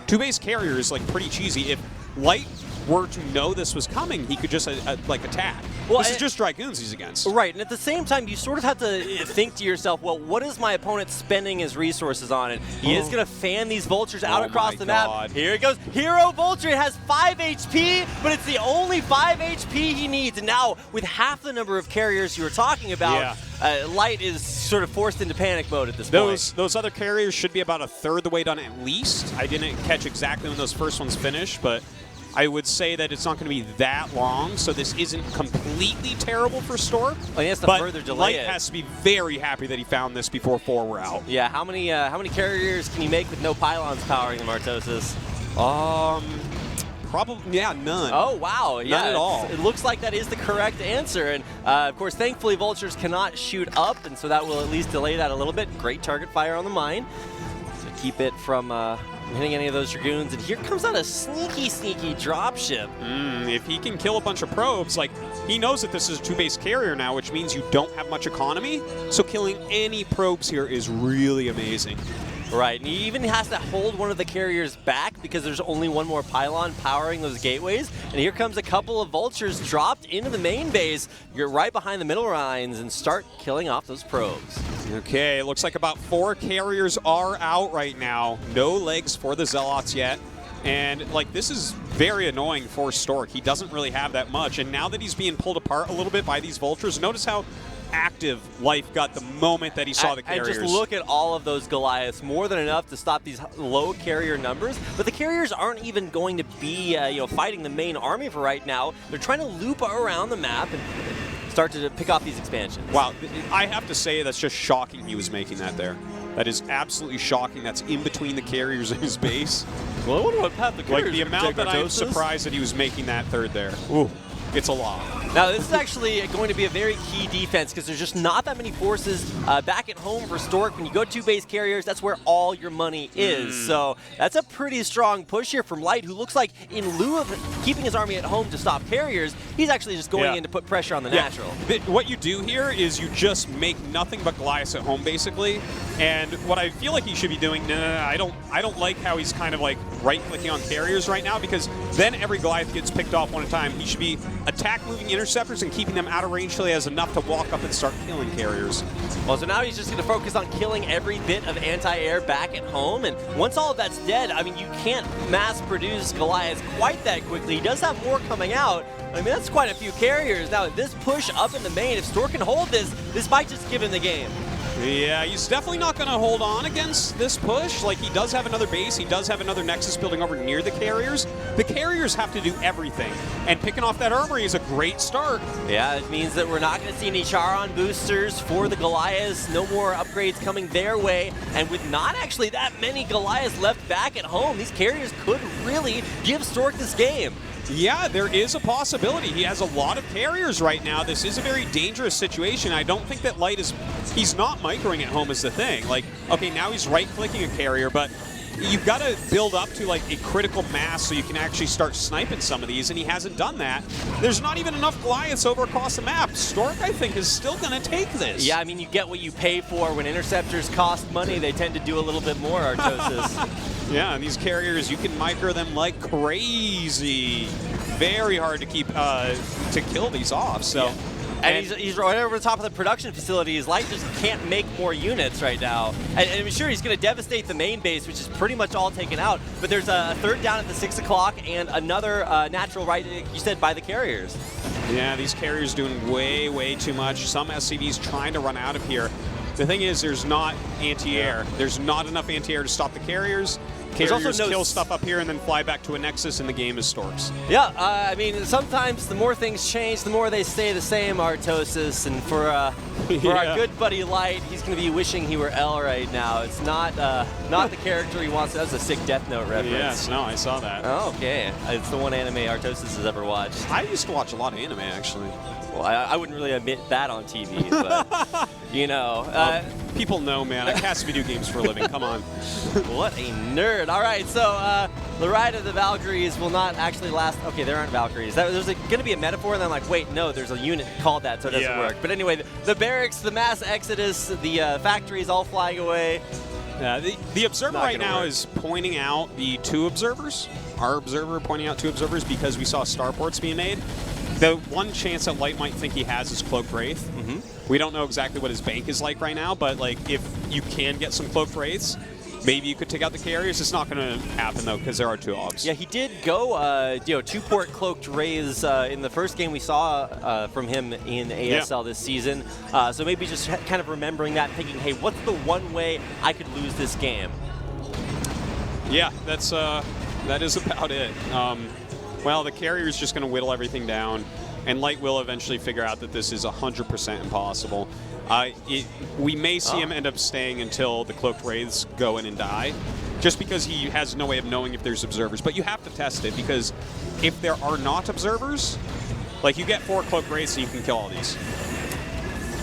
2-base carrier is pretty cheesy. Light were to know this was coming, he could just like attack. Well, this is just Dragoons he's against. Right, and at the same time, you sort of have to think to yourself, well, what is my opponent spending his resources on? And he is going to fan these vultures out across the map. Here it goes. Hero Vulture has 5 HP, but it's the only 5 HP he needs. And now, with half the number of carriers you were talking about, Light is sort of forced into panic mode at this point. Those other carriers should be about a third the way done at least. I didn't catch exactly when those first ones finished, but I would say that it's not going to be that long, so this isn't completely terrible for Stork. Well, he has to but further delay Light it. has to be very happy that he found this before 4 were out. Yeah, how many carriers can you make with no pylons powering them, Artosis? Probably, none. Oh, wow. Yeah, None at all. It looks like that is the correct answer. And, of course, thankfully, Vultures cannot shoot up, and so that will at least delay that a little bit. Great target fire on the mine to keep it from hitting any of those Dragoons. And here comes out a sneaky, sneaky dropship. If he can kill a bunch of probes, like, he knows that this is a 2-base carrier now, which means you don't have much economy. So killing any probes here is really amazing. Right, and he even has to hold one of the carriers back because there's only one more pylon powering those gateways. And here comes a couple of Vultures dropped into the main base. You're right behind the middle lines and start killing off those probes. Okay, it looks like about 4 carriers are out right now. No legs for the Zealots yet. And, like, this is very annoying for Stork. He doesn't really have that much. And now that he's being pulled apart a little bit by these Vultures, notice how active Life got the moment that he saw the carriers. And just look at all of those Goliaths, more than enough to stop these low carrier numbers. But the carriers aren't even going to be fighting the main army for right now. They're trying to loop around the map and start to pick off these expansions. Wow, I have to say that's just shocking he was making that there. That is absolutely shocking. That's in between the carriers in his base. Well, I wonder what path the carriers like the amount that I'm surprised that he was making that third there. Ooh, it's a lot. Now, this is actually going to be a very key defense because there's just not that many forces back at home for Stork. When you go 2-base carriers, that's where all your money is. So that's a pretty strong push here from Light, who looks like in lieu of keeping his army at home to stop carriers, he's actually just going in to put pressure on the natural. What you do here is you just make nothing but Goliaths at home, basically. And what I feel like he should be doing, I don't like how he's kind of like right-clicking on carriers right now, because then every Goliath gets picked off one at a time. He should be attack-moving interceptors and keeping them out of range till he has enough to walk up and start killing carriers. Well, so now he's just going to focus on killing every bit of anti-air back at home, and once all of that's dead, I mean, you can't mass-produce Goliaths quite that quickly. He does have more coming out. I mean, that's quite a few carriers. Now, this push up in the main, if Stork can hold this might just give him the game. Yeah, he's definitely not going to hold on against this push. Like, he does have another base. He does have another Nexus building over near the carriers. The carriers have to do everything. And picking off that armory is a great start. Yeah, it means that we're not going to see any Charon boosters for the Goliaths. No more upgrades coming their way. And with not actually that many Goliaths left back at home, these carriers could really give Stork this game. Yeah, there is a possibility. He has a lot of carriers right now. This is a very dangerous situation. I don't think that Light he's not microing at home is the thing. Like, okay, now he's right-clicking a carrier, but you've got to build up to like a critical mass so you can actually start sniping some of these, and he hasn't done that. There's not even enough Goliaths over across the map. Stork, I think, is still going to take this. Yeah, I mean, you get what you pay for. When interceptors cost money, they tend to do a little bit more, Artosis. Yeah, and these carriers, you can micro them like crazy. Very hard to keep to kill these off. So, and he's right over the top of the production facility. His Light just can't make more units right now. And I'm sure he's going to devastate the main base, which is pretty much all taken out. But there's a third down at the 6 o'clock and another natural right, you said, by the carriers. Yeah, these carriers doing way, way too much. Some SCVs trying to run out of here. The thing is, there's not anti-air. There's not enough anti-air to stop the carriers. Carriers kill stuff up here and then fly back to a Nexus, and the game is Storks. Yeah, I mean, sometimes the more things change, the more they stay the same, Artosis. And for our good buddy Light, he's going to be wishing he were L right now. It's not the character he wants. That was a sick Death Note reference. Yes, no, I saw that. Oh, okay. It's the one anime Artosis has ever watched. I used to watch a lot of anime, actually. Well, I wouldn't really admit that on TV, but, you know. People know, man. I cast video games for a living. Come on. What a nerd. All right, so the ride of the Valkyries will not actually last. Okay, there aren't Valkyries. There's going to be a metaphor, and then I'm like, wait, no, there's a unit called that, so it doesn't work. But anyway, the barracks, the mass exodus, the factories all flying away. The observer Not right gonna now work. is pointing out the 2 observers. Our observer pointing out 2 observers because we saw starports being made. The one chance that Light might think he has is Cloaked Wraith. We don't know exactly what his bank is like right now, but like if you can get some Cloaked Wraiths, maybe you could take out the carriers. It's not going to happen though because there are 2 obs. Yeah, he did go 2-port Cloaked Wraiths in the first game we saw from him in ASL this season. So maybe just kind of remembering that, thinking, hey, what's the one way I could lose this game? Yeah, that is about it. Well, the carrier's just going to whittle everything down, and Light will eventually figure out that this is 100% impossible. We may see him end up staying until the Cloaked Wraiths go in and die, just because he has no way of knowing if there's observers. But you have to test it, because if there are not observers, like you get 4 Cloaked Wraiths and you can kill all these.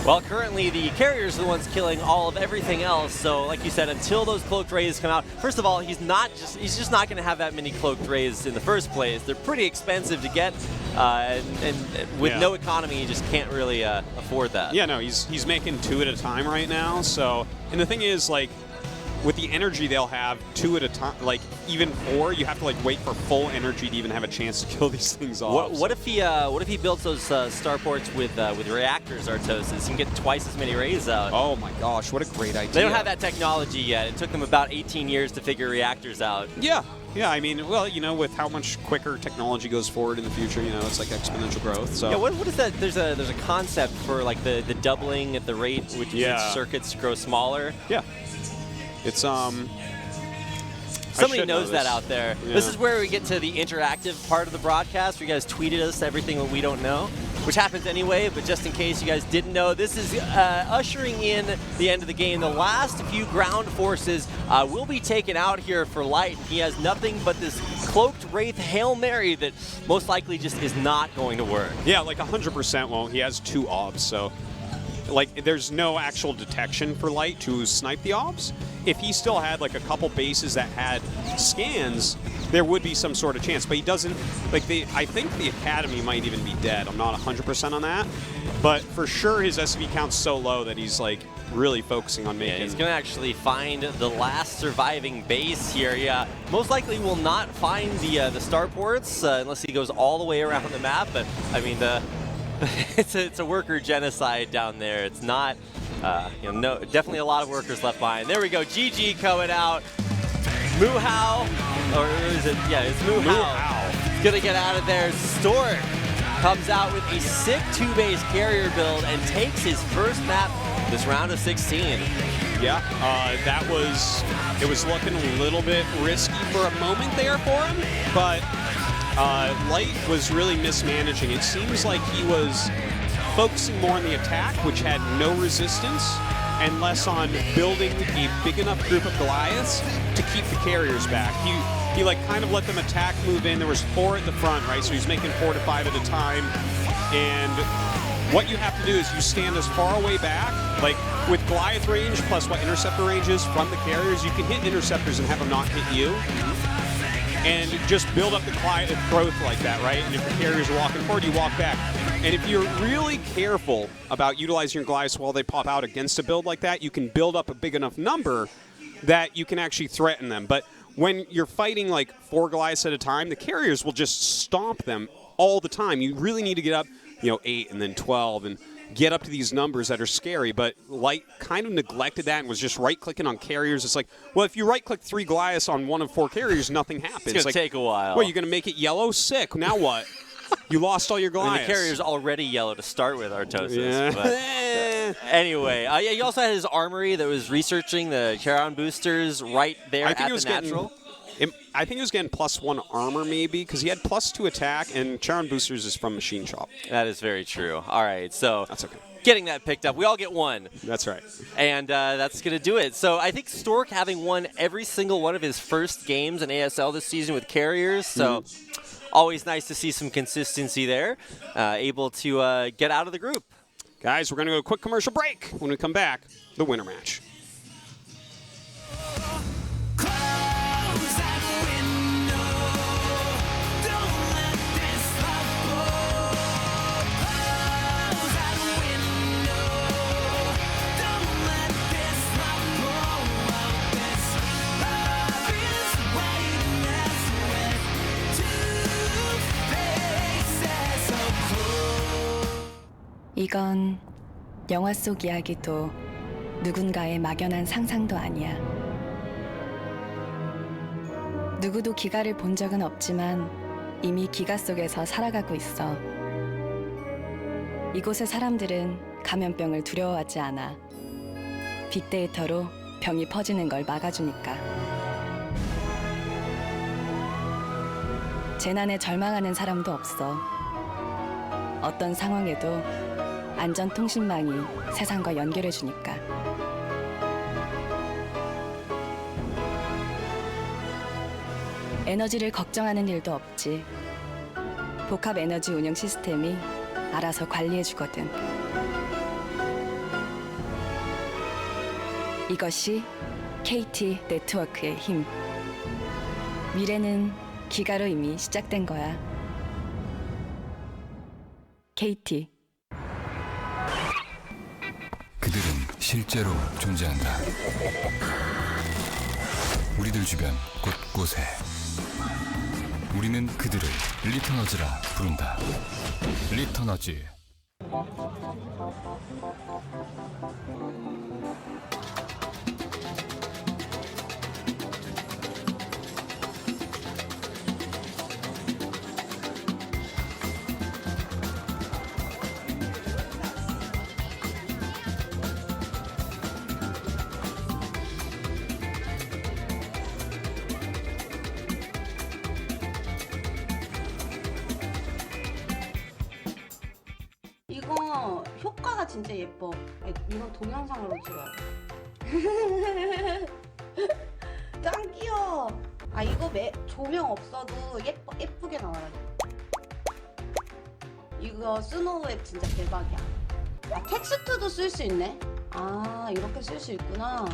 Well, currently the carriers are the ones killing all of everything else. So, like you said, until those Cloaked Wraiths come out, first of all, he's just not going to have that many Cloaked Wraiths in the first place. They're pretty expensive to get, and with no economy, he just can't really afford that. Yeah, no, he's making 2 at a time right now. So, and the thing is, like, with the energy they'll have 2 at a time, like even 4, you have to like wait for full energy to even have a chance to kill these things off. What if he builds those starports with reactors, Artosis? He can get twice as many rays out. Oh my gosh, what a great idea. They don't have that technology yet. It took them about 18 years to figure reactors out. Yeah, I mean, well, you know, with how much quicker technology goes forward in the future, you know, it's like exponential growth. So yeah, what is that? There's a concept for like the doubling at the rate which circuits grow smaller. Yeah. It's Somebody knows that out there. Yeah. This is where we get to the interactive part of the broadcast, where you guys tweeted us everything that we don't know, which happens anyway, but just in case you guys didn't know, this is ushering in the end of the game. The last few ground forces will be taken out here for Light. He has nothing but this Cloaked Wraith Hail Mary that most likely just is not going to work. Yeah, like 100% won't. He has 2 obs, so like there's no actual detection for Light to snipe the obs. If he still had like a couple bases that had scans, there would be some sort of chance, but he doesn't. Like I think the Academy might even be dead. I'm not 100% on that, but for sure his SV count's so low that he's like really focusing on making. Yeah, he's gonna actually find the last surviving base here. Yeah, most likely will not find the starports unless he goes all the way around the map. But I mean, it's a worker genocide down there. It's not. No, definitely a lot of workers left behind. There we go. GG coming out. Muhao, or is it? Yeah, it's Muhao. He's gonna get out of there. Stork comes out with a sick 2-base carrier build and takes his first map this round of 16. Yeah, it was looking a little bit risky for a moment there for him, but Light was really mismanaging. It seems like he was focusing more on the attack, which had no resistance, and less on building a big enough group of Goliaths to keep the carriers back. He like kind of let them attack, move in. There was 4 at the front, right? So he's making 4 to 5 at a time. And what you have to do is you stand as far away back, like with Goliath range plus what interceptor range is from the carriers, you can hit interceptors and have them not hit you. And just build up the Goliath growth like that, right? And if the carriers are walking forward, you walk back. And if you're really careful about utilizing your Goliaths while they pop out against a build like that, you can build up a big enough number that you can actually threaten them. But when you're fighting like 4 Goliaths at a time, the carriers will just stomp them all the time. You really need to get up, 8 and then 12 and get up to these numbers that are scary. But Light kind of neglected that and was just right-clicking on carriers. It's like, well, if you right-click 3 Goliaths on one of 4 carriers, nothing happens. It's going to take a while. Well, you're going to make it yellow? Sick. Now what? You lost all your Goliaths. I mean, the carrier's already yellow to start with, Artosis. Yeah. But anyway, he also had his armory that was researching the Charon boosters right there at the natural. I think he was getting +1 armor maybe, because he had +2 attack, and Charon boosters is from Machine Shop. That is very true. All right, so that's okay. Getting that picked up. We all get 1. That's right. And that's going to do it. So I think Stork having won every single one of his first games in ASL this season with carriers, so always nice to see some consistency there, able to get out of the group. Guys, we're going to go to a quick commercial break. When we come back, the winner match. 이건 영화 속 이야기도 누군가의 막연한 상상도 아니야. 누구도 기가를 본 적은 없지만 이미 기가 속에서 살아가고 있어. 이곳의 사람들은 감염병을 두려워하지 않아. 빅데이터로 병이 퍼지는 걸 막아주니까. 재난에 절망하는 사람도 없어. 어떤 상황에도 안전통신망이 세상과 연결해주니까. 에너지를 걱정하는 일도 없지. 복합 에너지 운영 시스템이 알아서 관리해주거든. 이것이 KT 네트워크의 힘. 미래는 기가로 이미 시작된 거야. KT. 그들은 실제로 존재한다. 우리들 주변 곳곳에. 우리는 그들을 리터너즈라 부른다. 리터너즈. 이거 효과가 진짜 예뻐. 이건 동영상으로 찍어야 돼. 짱 귀여워. 아 이거 조명 없어도 예쁘게 나와요. 이거 스노우웹 진짜 대박이야. 아 텍스트도 쓸 수 있네. 아 이렇게 쓸 수 있구나.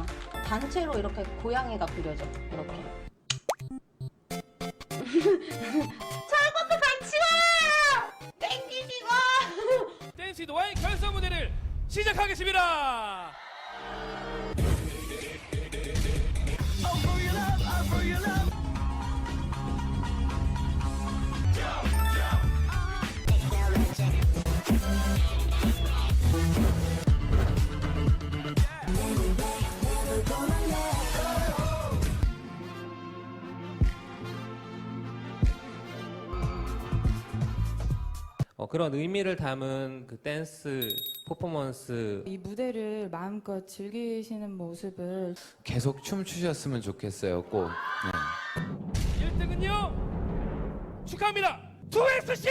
단체로 이렇게 고양이가 그려져. 이렇게. 저것도 같이 와! 땡기지 마! 댄스 도와의 결선 무대를 시작하겠습니다. 그런 의미를 담은 그 댄스 퍼포먼스, 이 무대를 마음껏 즐기시는 모습을 계속 춤추셨으면 좋겠어요. 꼭. 1등은요 축하합니다. 2SC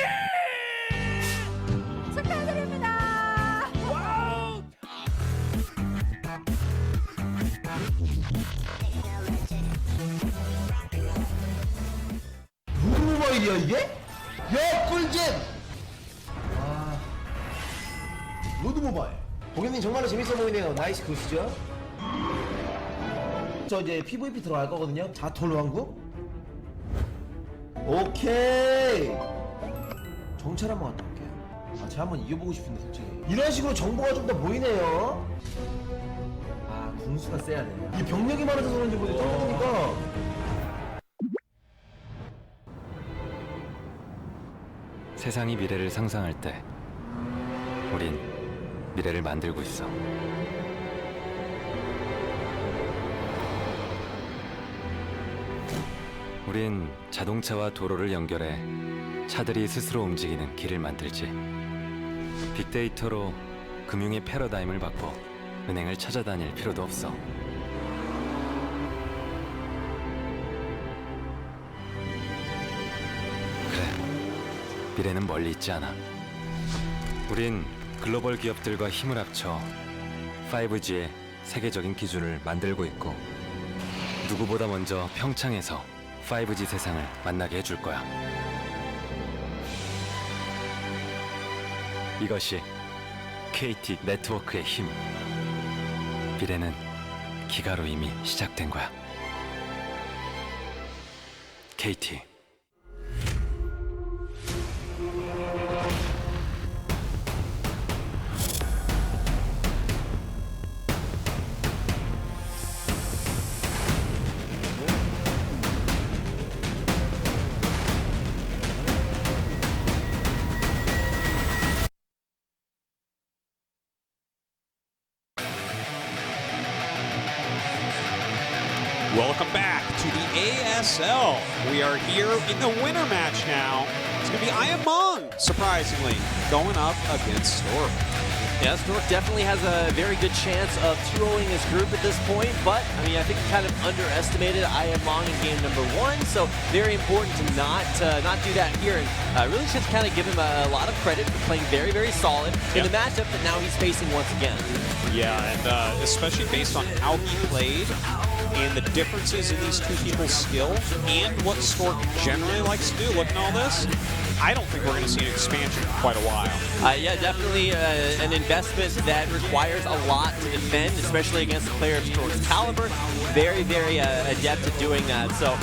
축하드립니다. 와우. 누구 모바일이야 이게? 야 꿀잼! 와 로드 모바일 고객님 정말로 재밌어 보이네요. 나이스 굿이죠? 저 이제 PVP 들어갈 거거든요. 자톨 왕국? 오케이 정찰 한번 갔다 올게요. 아 제가 한번 이겨보고 싶은데 솔직히 이런 식으로 정보가 좀 더 보이네요. 아 궁수가 세야 돼. 이 병력이 많아서 그런지 모르겠어. 보니까 세상이 미래를 상상할 때 우린 미래를 만들고 있어. 우린 자동차와 도로를 연결해 차들이 스스로 움직이는 길을 만들지. 빅데이터로 금융의 패러다임을 바꿔 은행을 찾아다닐 필요도 없어. 그래, 미래는 멀리 있지 않아. 우린 글로벌 기업들과 힘을 합쳐 5G의 세계적인 기준을 만들고 있고 누구보다 먼저 평창에서 5G 세상을 만나게 해줄 거야. 이것이 KT 네트워크의 힘. 미래는 기가로 이미 시작된 거야. KT ASL. We are here in the winner match now. It's going to be Ayamong, surprisingly, going up against Stork. Yeah, Stork definitely has a very good chance of 2-0ing his group at this point, but I mean, I think he kind of underestimated Ayamong in game number 1, so very important to not do that here, and really should kind of give him a lot of credit for playing very, very solid in the matchup that now he's facing once again. Yeah, and especially based on how he played and the differences in these two people's skill and what Stork generally likes to do, looking at all this, I don't think we're going to see an expansion in quite a while. Yeah, definitely an investment that requires a lot to defend, especially against a player of Stork's caliber. Very, very adept at doing that. So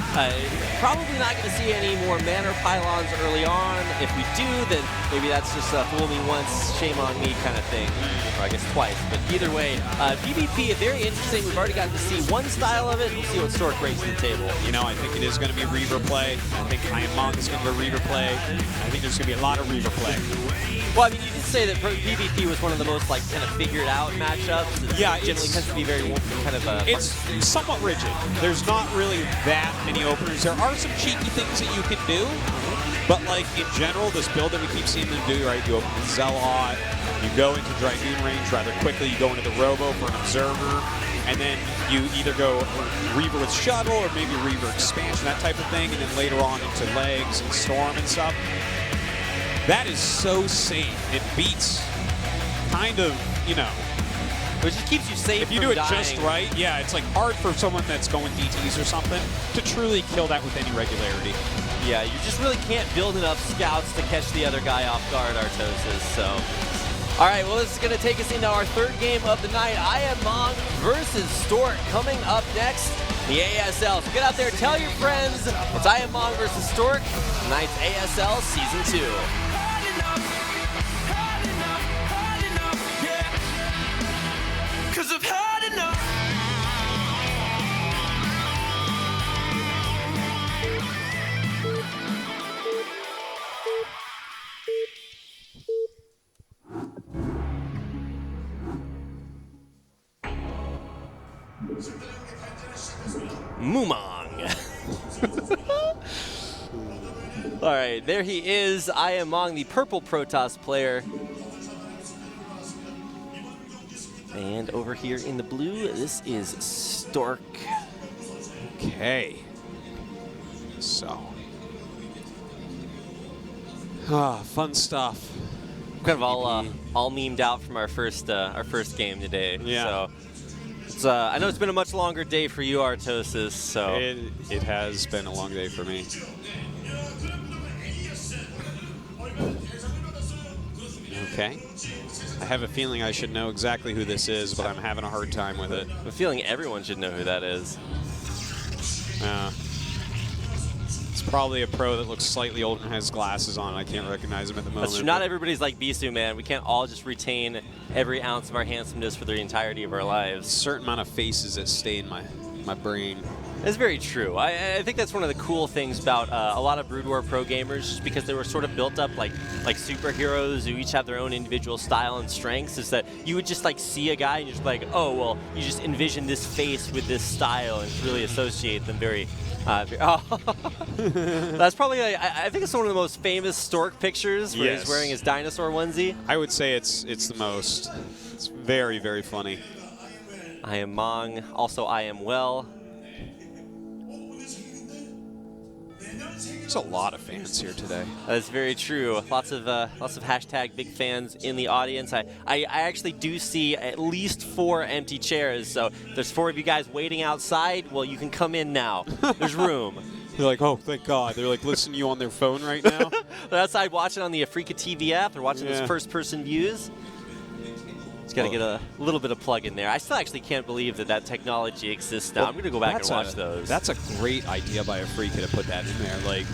probably not going to see any more mana pylons early on. If we do, then maybe that's just a fool me once, shame on me kind of thing. Or I guess twice. But either way, PvP, very interesting. We've already gotten to see one style of it. We'll see what Stork brings to the table. You know, I think it is going to be Reaver play. I think Ayamong is going to go Reaver play. I think there's going to be a lot of Reaver play. Well, I mean, you did say that PvP was one of the most like kind of figured out matchups. Yeah, it generally tends to be very kind of. It's somewhat rigid. There's not really that many openers. There are some cheeky things that you can do, but like in general, this build that we keep seeing them do, right? You open the Zealot, you go into Dragoon range rather quickly. You go into the Robo for an Observer, and then you either go Reaver with Shuttle or maybe Reaver expansion, that type of thing, and then later on into Legs and Storm and stuff. That is so safe. It beats kind of, you know. It just keeps you safe. If you from do it dying. just right, yeah, it's like hard for someone that's going DTs or something to truly kill that with any regularity. Yeah, you just really can't build enough scouts to catch the other guy off guard, Artosis, so. All right, well, this is going to take us into our third game of the night. Ayamong versus Stork coming up next, the ASL. So get out there, tell your friends. It's Ayamong versus Stork, tonight's ASL Season 2. Cause I've had enough. Mumong. All right, there he is, Ayamong, the purple Protoss player. And over here in the blue, this is Stork. Okay. So. Fun stuff. Kind of all memed out from our first game today. Yeah. So it's, I know it's been a much longer day for you, Artosis. So it has been a long day for me. Okay. I have a feeling I should know exactly who this is, but I'm having a hard time with it. I have a feeling everyone should know who that is. It's probably a pro that looks slightly older and has glasses on. I can't recognize him at the moment. That's true. Not everybody's like Bisu, man. We can't all just retain every ounce of our handsomeness for the entirety of our lives. A certain amount of faces that stay in my brain. That's very true. I think that's one of the cool things about a lot of Brood War pro gamers, just because they were sort of built up like superheroes who each have their own individual style and strengths, is that you would just like see a guy and you're just like, oh, well, you just envision this face with this style and really associate them very That's probably, I think it's one of the most famous Stork pictures where he's wearing his dinosaur onesie. I would say it's the most. It's very, very funny. Ayamong, also I am well. There's a lot of fans here today. That's very true. Lots of hashtag big fans in the audience. I actually do see at least 4 empty chairs. So there's 4 of you guys waiting outside. Well, you can come in now. There's room. They're like, oh, thank God. They're like listening to you on their phone right now. They're outside watching on the AfreecaTV app. They're watching this first-person views. Just got to get a little bit of plug in there. I still actually can't believe that technology exists now. I'm going to go back and watch those. That's a great idea by Afreeca to put that in there. Like,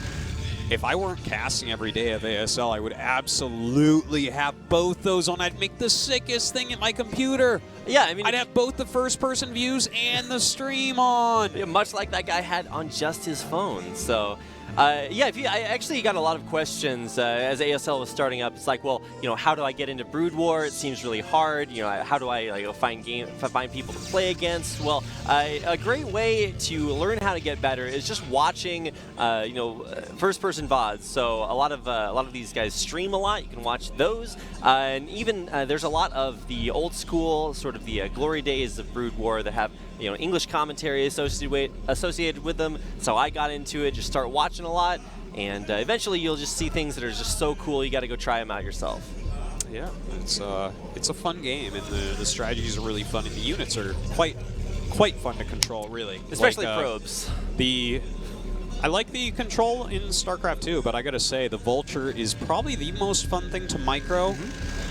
if I weren't casting every day of ASL, I would absolutely have both those on. I'd make the sickest thing at my computer. Yeah, I mean, I'd have both the first-person views and the stream on. Yeah, much like that guy had on just his phone. So, yeah, I actually got a lot of questions as ASL was starting up. It's like, well, you know, how do I get into Brood War? It seems really hard. You know, how do I find people to play against? Well, a great way to learn how to get better is just watching, first-person VODs. So a lot of these guys stream a lot. You can watch those, and even there's a lot of the old school, sort of the glory days of Brood War that have English commentary associated with them. So I got into it, just start watching a lot, and eventually you'll just see things that are just so cool. You got to go try them out yourself. Yeah, it's a fun game, and the strategies are really fun, and the units are quite fun to control, really. Especially probes. I like the control in StarCraft 2, but I gotta say, the Vulture is probably the most fun thing to micro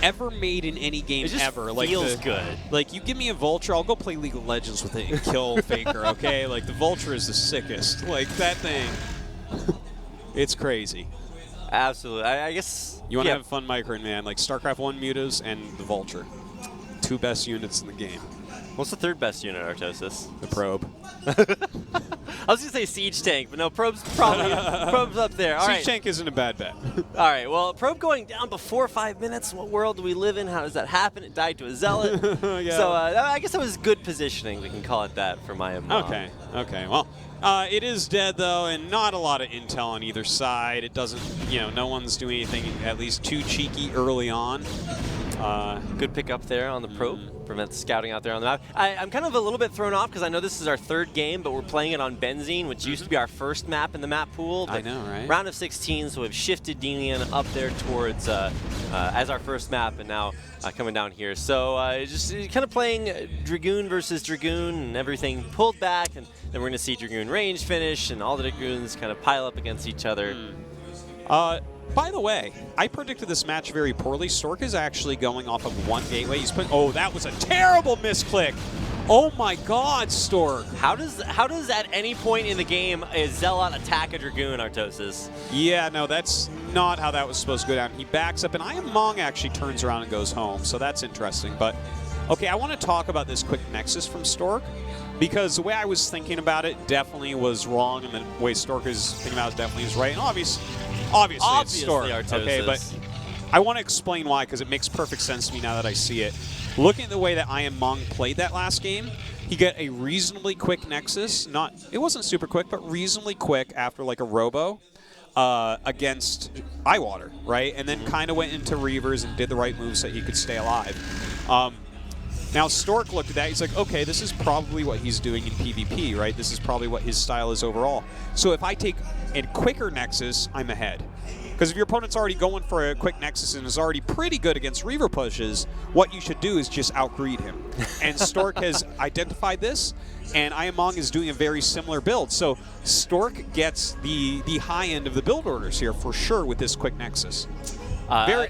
ever made in any game ever. It feels good. Like, you give me a Vulture, I'll go play League of Legends with it and kill Faker, okay? Like, the Vulture is the sickest. Like, that thing, it's crazy. Absolutely. I guess... You want to have fun microing, man. Like, StarCraft 1 Mutas and the Vulture. 2 best units in the game. What's the 3rd best unit, Artosis? The Probe. I was going to say Siege Tank, but no, Probe's probably Probe's up there. All Siege Tank isn't a bad bet. All right, well, Probe going down before 5 minutes. What world do we live in? How does that happen? It died to a Zealot. Yeah. So I guess that was good positioning. We can call it that for my mom. Okay. Well, it is dead, though, and not a lot of intel on either side. It doesn't, no one's doing anything at least too cheeky early on. Good pick up there on the Probe. Prevent scouting out there on the map. I'm kind of a little bit thrown off because I know this is our 3rd game, but we're playing it on Benzene, which used to be our first map in the map pool. I know, right? Round of 16, so we've shifted Delian up there towards as our first map, and now coming down here. So just kind of playing Dragoon versus Dragoon, and everything pulled back, and then we're going to see Dragoon range finish, and all the Dragoons kind of pile up against each other. By the way, I predicted this match very poorly. Stork is actually going off of 1 gateway. He's putting. Oh, that was a terrible misclick. Oh my God, Stork. How does at any point in the game a Zealot attack a Dragoon, Artosis? Yeah, no, that's not how that was supposed to go down. He backs up, and Mong actually turns around and goes home, so that's interesting. But, okay, I want to talk about this quick Nexus from Stork, because the way I was thinking about it definitely was wrong, and the way Stork is thinking about it definitely is right. And obviously it's Stork. Artosis. Okay, but I want to explain why, because it makes perfect sense to me now that I see it. Looking at the way that Mong played that last game, he got a reasonably quick Nexus. It wasn't super quick, but reasonably quick after like a Robo against Eyewater, right? And then kind of went into Reavers and did the right moves so he could stay alive. Now, Stork looked at that. He's like, okay, this is probably what he's doing in PvP, right? This is probably what his style is overall. So if I take a quicker Nexus, I'm ahead. Because if your opponent's already going for a quick Nexus and is already pretty good against Reaver pushes, what you should do is just outgreed him. And Stork has identified this, and Mong is doing a very similar build. So Stork gets the high end of the build orders here for sure with this quick Nexus.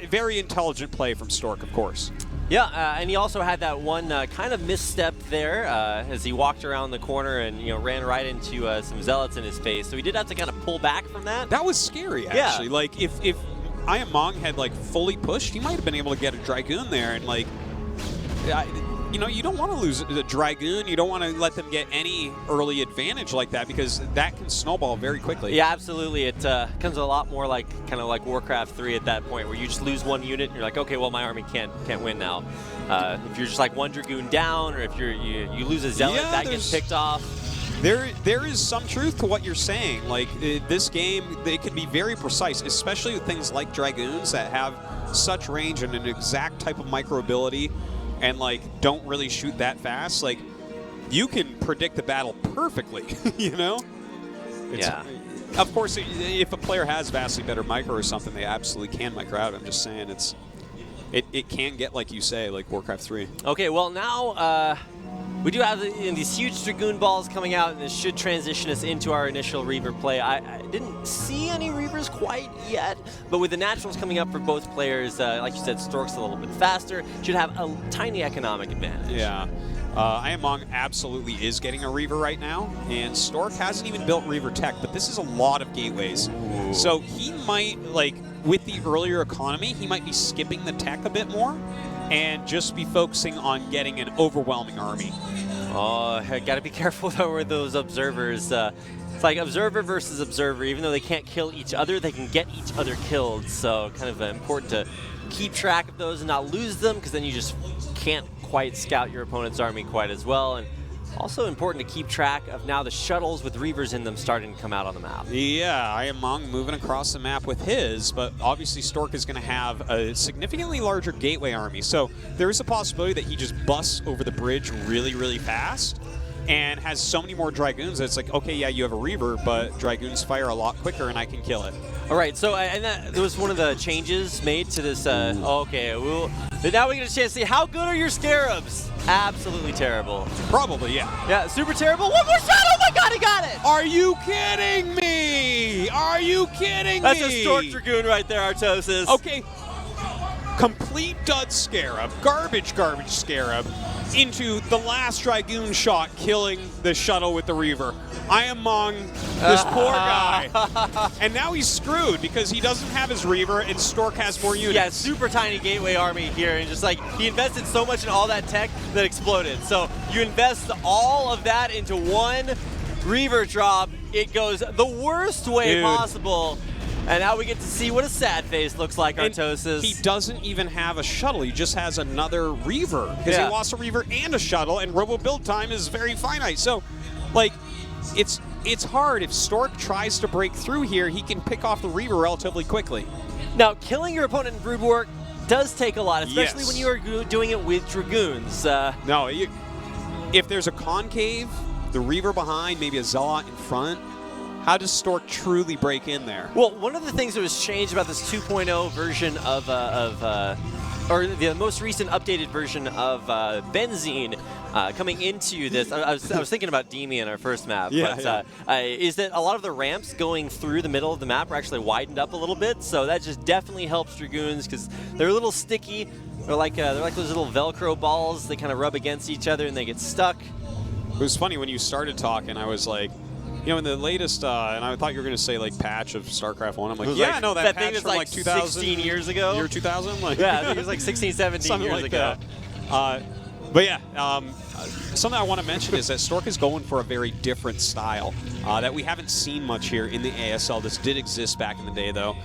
Very intelligent play from Stork, of course. Yeah, and he also had that one kind of misstep there as he walked around the corner and ran right into some Zealots in his face. So he did have to kind of pull back from that. That was scary, actually. Yeah. Like if Mong had like fully pushed, he might have been able to get a Dragoon there, and like, you don't want to lose the Dragoon. You don't want to let them get any early advantage like that, because that can snowball very quickly. Yeah, absolutely. It comes a lot more like kind of like Warcraft 3 at that point, where you just lose one unit and you're like, okay, well, my army can't win now. If you're just like one Dragoon down, or if you lose a Zealot, that gets picked off. There is some truth to what you're saying. Like, this game, it can be very precise, especially with things like Dragoons that have such range and an exact type of micro ability, and like don't really shoot that fast. Like, you can predict the battle perfectly, Yeah. Of course, if a player has vastly better micro or something, they absolutely can micro out. I'm just saying it can get, like you say, like Warcraft 3. Okay, well now we do have these huge Dragoon balls coming out, and this should transition us into our initial Reaver play. I didn't see any Reavers quite yet, but with the naturals coming up for both players, like you said, Stork's a little bit faster, should have a tiny economic advantage. Yeah. Mong absolutely is getting a Reaver right now, and Stork hasn't even built Reaver tech, but this is a lot of gateways. Ooh. So he might, like, with the earlier economy, he might be skipping the tech a bit more and just be focusing on getting an overwhelming army. Oh, I gotta be careful though with those observers. It's like observer versus observer. Even though they can't kill each other, they can get each other killed. So kind of important to keep track of those and not lose them, because then you just can't quite scout your opponent's army quite as well. And Also important to keep track of now the shuttles with Reavers in them starting to come out on the map. Yeah, I am Mong moving across the map with his, but obviously Stork is going to have a significantly larger gateway army. So there is a possibility that he just busts over the bridge really, really fast and has so many more Dragoons that it's like, okay, yeah, you have a Reaver, but Dragoons fire a lot quicker and I can kill it. All right, so and that was one of the changes made to this. Okay, now we get a chance to see how good are your Scarabs. Absolutely terrible. Probably, yeah. Yeah, super terrible. One more shot! Oh my god, he got it! Are you kidding me? Are you kidding That's me? a Stork Dragoon right there, Artosis. Okay. Complete dud Scarab, garbage Scarab, into the last Dragoon shot, killing the shuttle with the Reaver. I am Mong, this poor guy. And now he's screwed because he doesn't have his Reaver and Stork has more units. Yeah, super tiny gateway army here, and just like he invested so much in all that tech that exploded. So you invest all of that into one Reaver drop, it goes the worst way possible. And now we get to see what a sad face looks like, Artosis. He doesn't even have a shuttle. He just has another Reaver because he lost a Reaver and a shuttle, and Robo build time is very finite. So, like, it's hard. If Stork tries to break through here, he can pick off the Reaver relatively quickly. Now, killing your opponent in brood work does take a lot, especially when you are doing it with Dragoons. No, if there's a concave, the Reaver behind, maybe a Zealot in front, how does Stork truly break in there? Well, one of the things that was changed about this 2.0 version or the most recent updated version of Benzene coming into this, I was thinking about Demi in our first map, is that a lot of the ramps going through the middle of the map are actually widened up a little bit, so that just definitely helps Dragoons because they're a little sticky. They're like those little Velcro balls. They kind of rub against each other and they get stuck. It was funny when you started talking, I was like, you know, in the latest, and I thought you were going to say, like, patch of StarCraft 1. I'm like, yeah, no, that patch thing from, like, 2000. 16 years ago. Year 2000? Like, yeah, I think it was like 16, 17 years ago. But yeah, something I want to mention is that Stork is going for a very different style that we haven't seen much here in the ASL. This did exist back in the day, though.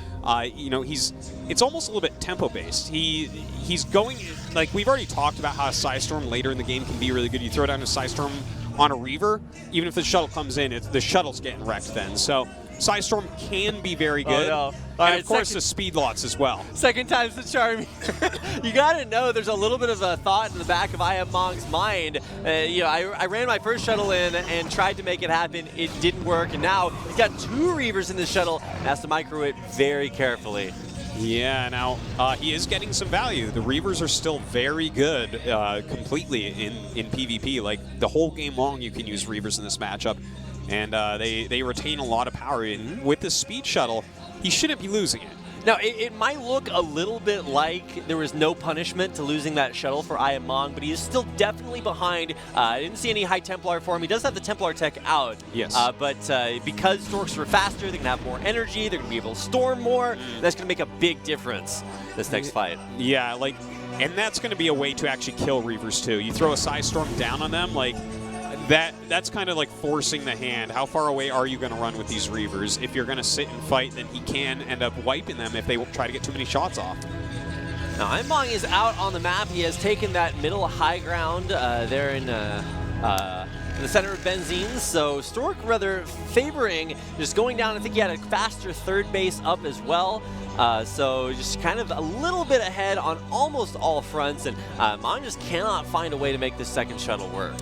You know, it's almost a little bit tempo-based. He's going, like, we've already talked about how a Psystorm later in the game can be really good. You throw down a Psystorm on a Reaver, even if the shuttle comes in, the shuttle's getting wrecked then. So Psystorm can be very good. Oh, no. And of course the speed lots as well. Second time's the charm. You gotta know there's a little bit of a thought in the back of I Am Mong's mind. You know, I ran my first shuttle in and tried to make it happen. It didn't work, and now he's got 2 Reavers in the shuttle and has to micro it very carefully. Yeah, now he is getting some value. The Reavers are still very good completely in PvP. Like, the whole game long you can use Reavers in this matchup, and they retain a lot of power. And with the speed shuttle, he shouldn't be losing it. Now, it might look a little bit like there was no punishment to losing that shuttle for I Am Mong, but he is still definitely behind. I didn't see any high Templar for him. He does have the Templar tech out. Yes. But because Storks are faster, they're going to have more energy, they're going to be able to storm more. That's going to make a big difference this next fight. Yeah, like, and that's going to be a way to actually kill Reavers, too. You throw a Psystorm down on them, like, that's kind of like forcing the hand. How far away are you going to run with these Reavers? If you're going to sit and fight, then he can end up wiping them if they try to get too many shots off. Now, I Am Mong is out on the map. He has taken that middle high ground there in the center of Benzene. So Stork rather favoring just going down. I think he had a faster third base up as well. So just kind of a little bit ahead on almost all fronts. And Mong just cannot find a way to make this second shuttle work.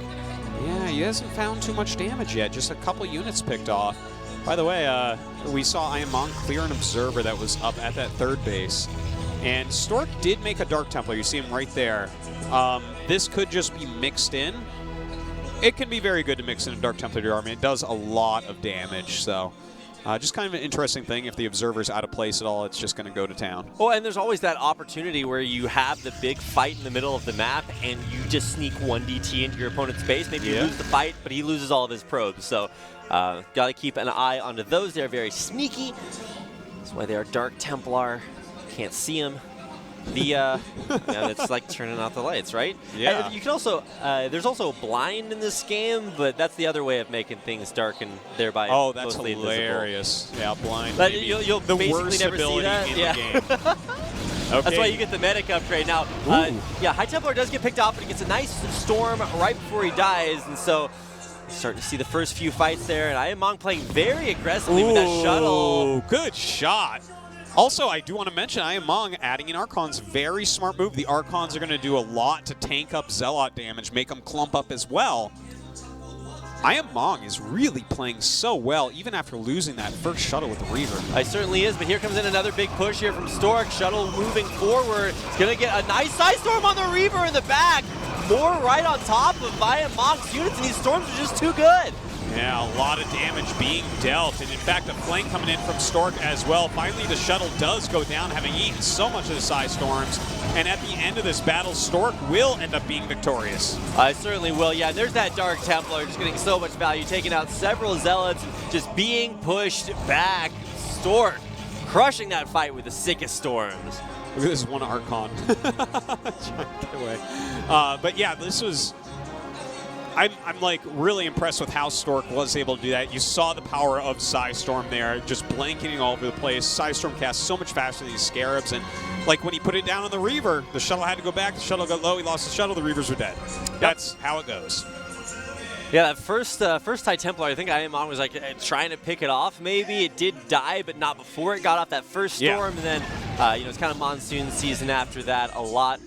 Yeah, he hasn't found too much damage yet. Just a couple units picked off. By the way, we saw I Am Mong clear an Observer that was up at that third base. And Stork did make a Dark Templar. You see him right there. This could just be mixed in. It can be very good to mix in a Dark Templar to your army. It does a lot of damage, so just kind of an interesting thing. If the Observer's out of place at all, it's just going to go to town. Oh, and there's always that opportunity where you have the big fight in the middle of the map and you just sneak 1 DT into your opponent's base. Maybe you lose the fight, but he loses all of his probes. So got to keep an eye onto those. They're very sneaky. That's why they are Dark Templar. Can't see them. It's like turning out the lights, right? Yeah. And you can also, there's also blind in this game, but that's the other way of making things dark and thereby that's mostly hilarious. invisible. Yeah, blind. But you'll the basically worst never see ability that. in the game. That's why you get the medic upgrade. Now, yeah, High Templar does get picked off, but he gets a nice storm right before he dies, and so starting to see the first few fights there, and Ayamong playing very aggressively with that shuttle. Good shot. Also, I do want to mention Ayamong adding in Archons, very smart move. The Archons are going to do a lot to tank up Zealot damage, make them clump up as well. Ayamong is really playing so well, even after losing that first shuttle with the Reaver. It certainly is, but here comes in another big push here from Stork. Shuttle moving forward. It's going to get a nice side storm on the Reaver in the back. More right on top of Ayamong's units, and these storms are just too good. Yeah, a lot of damage being dealt, and in fact, a flank coming in from Stork as well. Finally, the shuttle does go down, having eaten so much of the Psy Storms, and at the end of this battle, Stork will end up being victorious. I certainly will, yeah. There's that Dark Templar just getting so much value, taking out several Zealots, and just being pushed back. Stork crushing that fight with the sickest storms. Look at this one Archon. Trying to get away. But yeah, this was... I'm like really impressed with how Stork was able to do that. You saw the power of Psystorm there, just blanketing all over the place. Psystorm casts so much faster than these Scarabs, and like when he put it down on the Reaver, the shuttle had to go back, the shuttle got low, he lost the shuttle, the Reavers were dead. That's how it goes. Yeah, that first High Templar, I think Ayamong was like trying to pick it off. Maybe it did die, but not before it got off that first storm. And then, you know, it's kind of monsoon season after that. A lot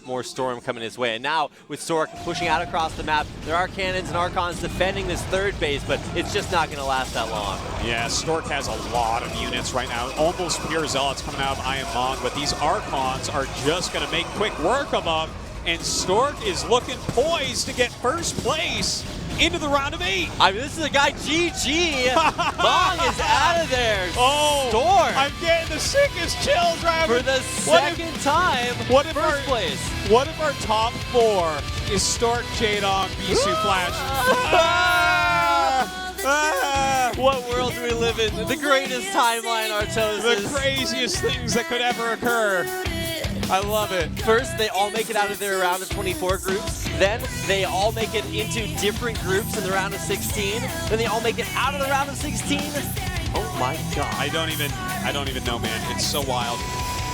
more storm coming his way. And now with Stork pushing out across the map, there are cannons and Archons defending this third base, but it's just not going to last that long. Yeah, Stork has a lot of units right now. Almost pure Zealots coming out of Ayamong, but these Archons are just going to make quick work of them. And Stork is looking poised to get first place into the round of 8. I mean, this is a guy, GG. Mong is out of there. Oh, Stork. I'm getting the sickest chills, Robert. For the second time, first place. What if our top 4 is Stork, Jaedong, Bisu, Flash? What world do we live in? The greatest timeline, Artosis. The craziest things that could ever occur. I love it. First, they all make it out of their round of 24 groups. Then they all make it into different groups in the round of 16. Then they all make it out of the round of 16. Oh my God! I don't even know, man. It's so wild.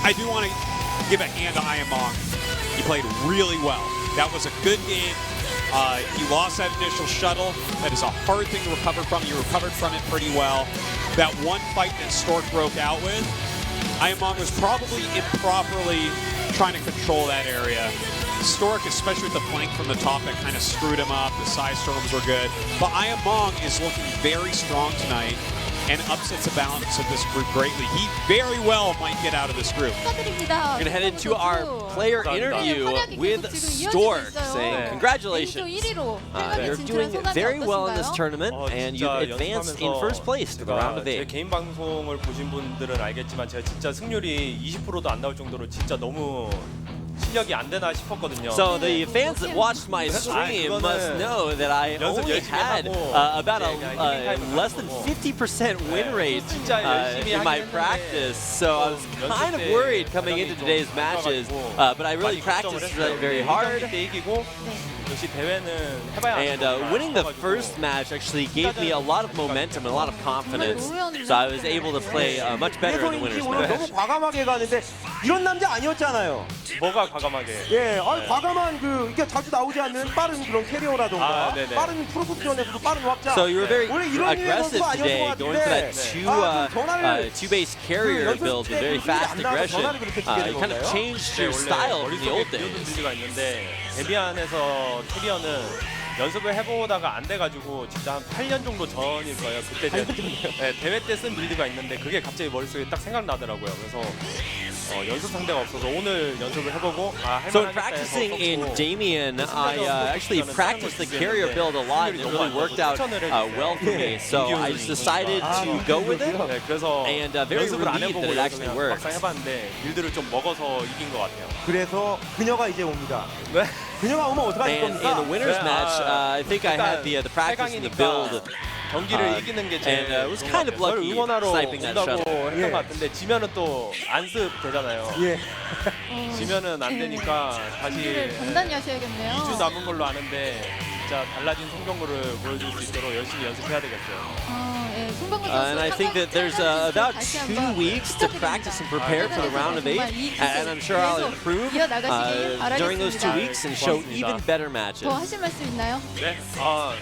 I do want to give a hand to Ayamong. He played really well. That was a good game. He lost that initial shuttle. That is a hard thing to recover from. He recovered from it pretty well. That one fight that Stork broke out with, Ayamong was probably improperly trying to control that area. Stork, especially with the flank from the top, that kind of screwed him up. The Psy Storms were good. But Ayamong is looking very strong tonight and upsets the balance of this group greatly. He very well might get out of this group. We're going to head into our player interview with Stork, saying congratulations. You're doing very well in this tournament, and you advanced in first place to the round of 8. 제 개인 방송을 보신 분들은 알겠지만 제가 진짜 승률이 20%도 안 나올 정도로 진짜 너무 실력이 안 되나 싶었거든요. So the fans that watched my stream must know that I only had about a less than 50% win rate in my practice. So I was kind of worried coming into today's matches, but I really practiced very hard. And winning the first match actually gave me a lot of momentum and a lot of confidence. So I was able to play much better in the winner's match. 너무 과감하게 가는데 이런 남자 아니었잖아요. 뭐가 과감하게? 예, 과감한 이게 자주 나오지 않는 빠른 그런 캐리어라던가 빠른 프로포션에서도 빠른 확장. So you were very aggressive today, going for that two-base carrier build with very fast aggression. You kind of changed your style from the old days. 데비안에서 캐리어는 연습을 해보다가 안 돼가지고 진짜 한 8년 정도 전일 거예요. 그때 대회 때 쓴 빌드가 있는데 그게 갑자기 머릿속에 딱 생각나더라고요. 그래서 연습 상대가 없어서 오늘 연습을 해보고 So in practicing in Damien, I actually practiced the carrier build a lot, and it really worked out well for me. So I just decided to go with it, and very relieved that it actually worked. 막상 해봤는데 빌드를 좀 먹어서 이긴 것 같아요. 그래서 그녀가 이제 옵니다. 그녀가 오면 어떡할 겁니까? And in the winner's match, I think I had the practice and the build. 경기를 이기는 게 제일 and was kind of lucky sniping that shuttle. 했던 것 같은데 지면은 또 안습 되잖아요. 지면은 안 되니까 다시 단단히 하셔야겠네요. 2주 남은 걸로 아는데 진짜 달라진 송병구를 보여줄 수 있도록 열심히 연습해야 되겠어요. And I think that there's about 2 weeks to practice and prepare for the round of 8, and I'm sure I'll improve during those 2 weeks and show even better matches. 더 하실 말씀 있나요? 네,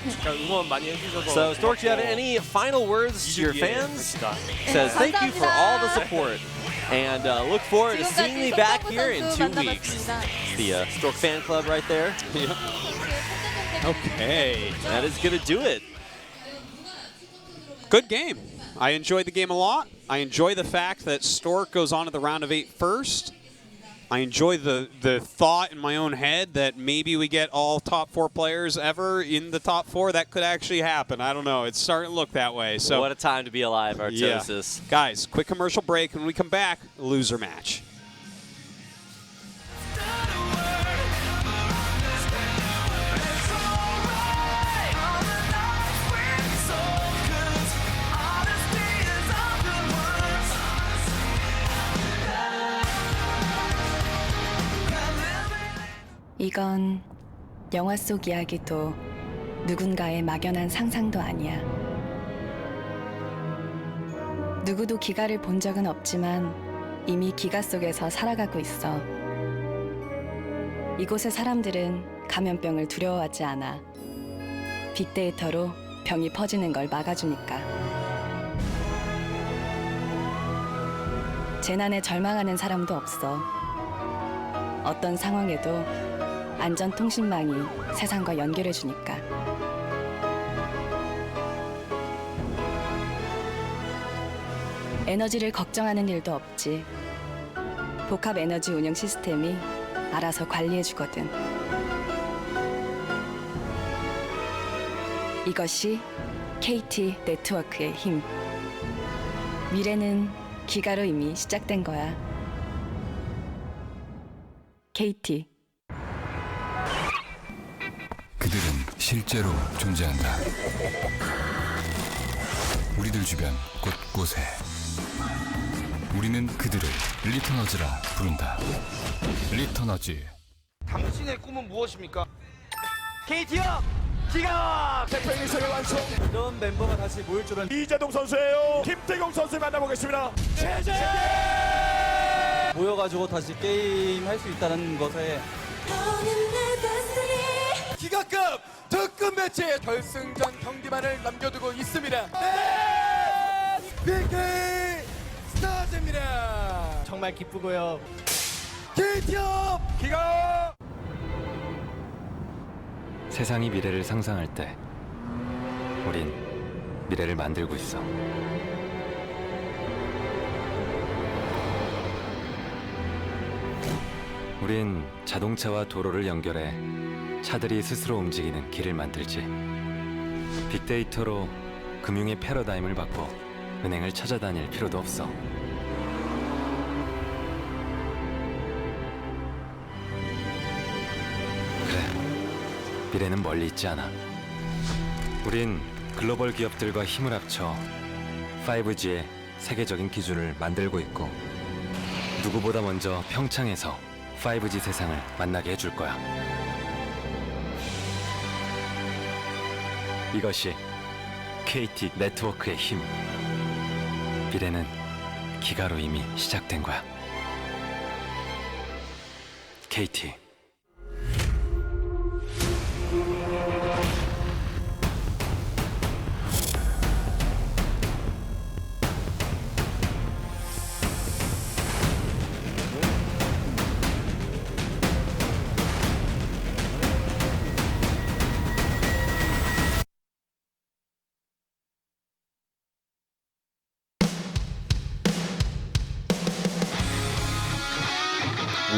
진짜 응원 많이 해주셔서. So, Stork, do you have any final words to your fans? Says thank you for all the support, and look forward to seeing me back here in 2 weeks. The Stork fan club right there. Okay. That is going to do it. Good game. I enjoyed the game a lot. I enjoy the fact that Stork goes on to the round of 8 first. I enjoy the thought in my own head that maybe we get all top 4 players ever in the top 4. That could actually happen. I don't know. It's starting to look that way. So what a time to be alive, Artosis. Yeah. Guys, quick commercial break. When we come back, loser match. 이건 영화 속 이야기도 누군가의 막연한 상상도 아니야. 누구도 기가를 본 적은 없지만 이미 기가 속에서 살아가고 있어. 이곳의 사람들은 감염병을 두려워하지 않아. 빅데이터로 병이 퍼지는 걸 막아주니까. 재난에 절망하는 사람도 없어. 어떤 상황에도 안전통신망이 세상과 연결해주니까. 에너지를 걱정하는 일도 없지. 복합 에너지 운영 시스템이 알아서 관리해주거든. 이것이 KT 네트워크의 힘. 미래는 기가로 이미 시작된 거야. KT. 그들은 실제로 존재한다. 우리들 주변 곳곳에. 우리는 그들을 리터너즈라 부른다. 리터너즈. 당신의 꿈은 무엇입니까? KT요! 기가! 대표 인사의 완성. 이런 멤버가 다시 모일 줄은. 이재동 선수예요. 김태경 선수 만나보겠습니다. 제재! 모여가지고 다시 게임 할 수 있다는 것에 기가급 특급 매치 결승전 경기만을 남겨두고 있습니다. BK 스타즈입니다. 정말 기쁘고요. KT업 기가! 세상이 미래를 상상할 때 우린 미래를 만들고 있어. 우린 자동차와 도로를 연결해 차들이 스스로 움직이는 길을 만들지. 빅데이터로 금융의 패러다임을 바꿔 은행을 찾아다닐 필요도 없어. 그래, 미래는 멀리 있지 않아. 우린 글로벌 기업들과 힘을 합쳐 5G의 세계적인 기준을 만들고 있고, 누구보다 먼저 평창에서 5G 세상을 만나게 해줄 거야. 이것이 KT 네트워크의 힘. 미래는 기가로 이미 시작된 거야. KT.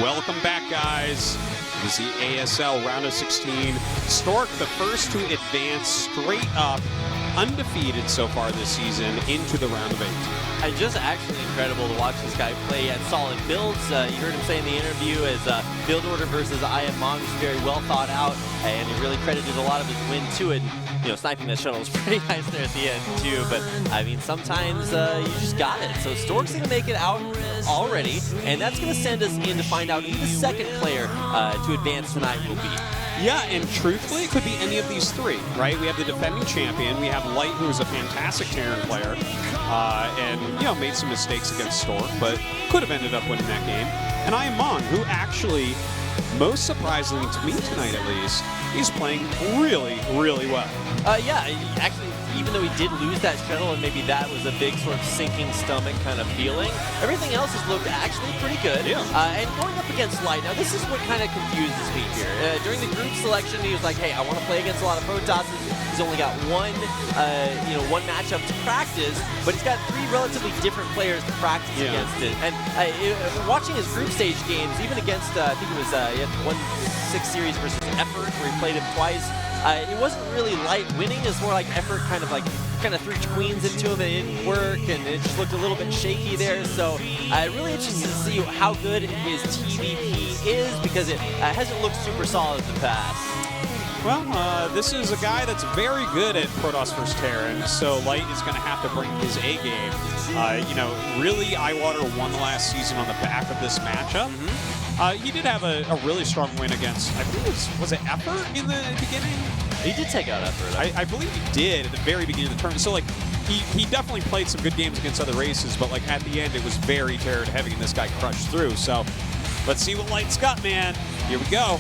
Welcome back, guys. This is the ASL round of 16. Stork, the first to advance straight up, undefeated so far this season, into the round of 8. And just actually incredible to watch this guy play at solid builds. You heard him say in the interview as build order versus I Am Mongoose, very well thought out, and he really credited a lot of his win to it. You know, sniping that shuttle was pretty nice there at the end too, but I mean, sometimes you just got it. So Stork's gonna make it out already, and that's gonna send us in to find out who the second player to advance tonight will be. Yeah, and truthfully, it could be any of these three, right? We have the defending champion. We have Light, who is a fantastic Terran player, and made some mistakes against Stork, but could have ended up winning that game. And I am Mon, who actually, most surprisingly to me tonight at least, is playing really, really well. Yeah, actually, even though he did lose that shuttle, and maybe that was a big sort of sinking stomach kind of feeling, everything else has looked actually pretty good. Yeah. And going up against Light, now this is what kind of confuses me here. During the group selection, he was like, hey, I want to play against a lot of Protosses. He's only got one matchup to practice, but he's got three relatively different players to practice against it. And watching his group stage games, even against, I think it was, he had 1-6 series versus Effort, where he played him twice. It wasn't really Light winning. It's more like Effort kind of threw queens into him and it didn't work, and it just looked a little bit shaky there. So really interested to see how good his TVP is, because it hasn't looked super solid in the past. Well, this is a guy that's very good at Protoss vs. Terran, so Light is going to have to bring his A game. Really, Eyewater won the last season on the back of this matchup. He did have a really strong win against, I believe was it Effort in the beginning? He did take out Effort. I believe he did at the very beginning of the tournament. So, he definitely played some good games against other races, but, at the end, it was very Terran heavy, and this guy crushed through. So, let's see what Light's got, man. Here we go.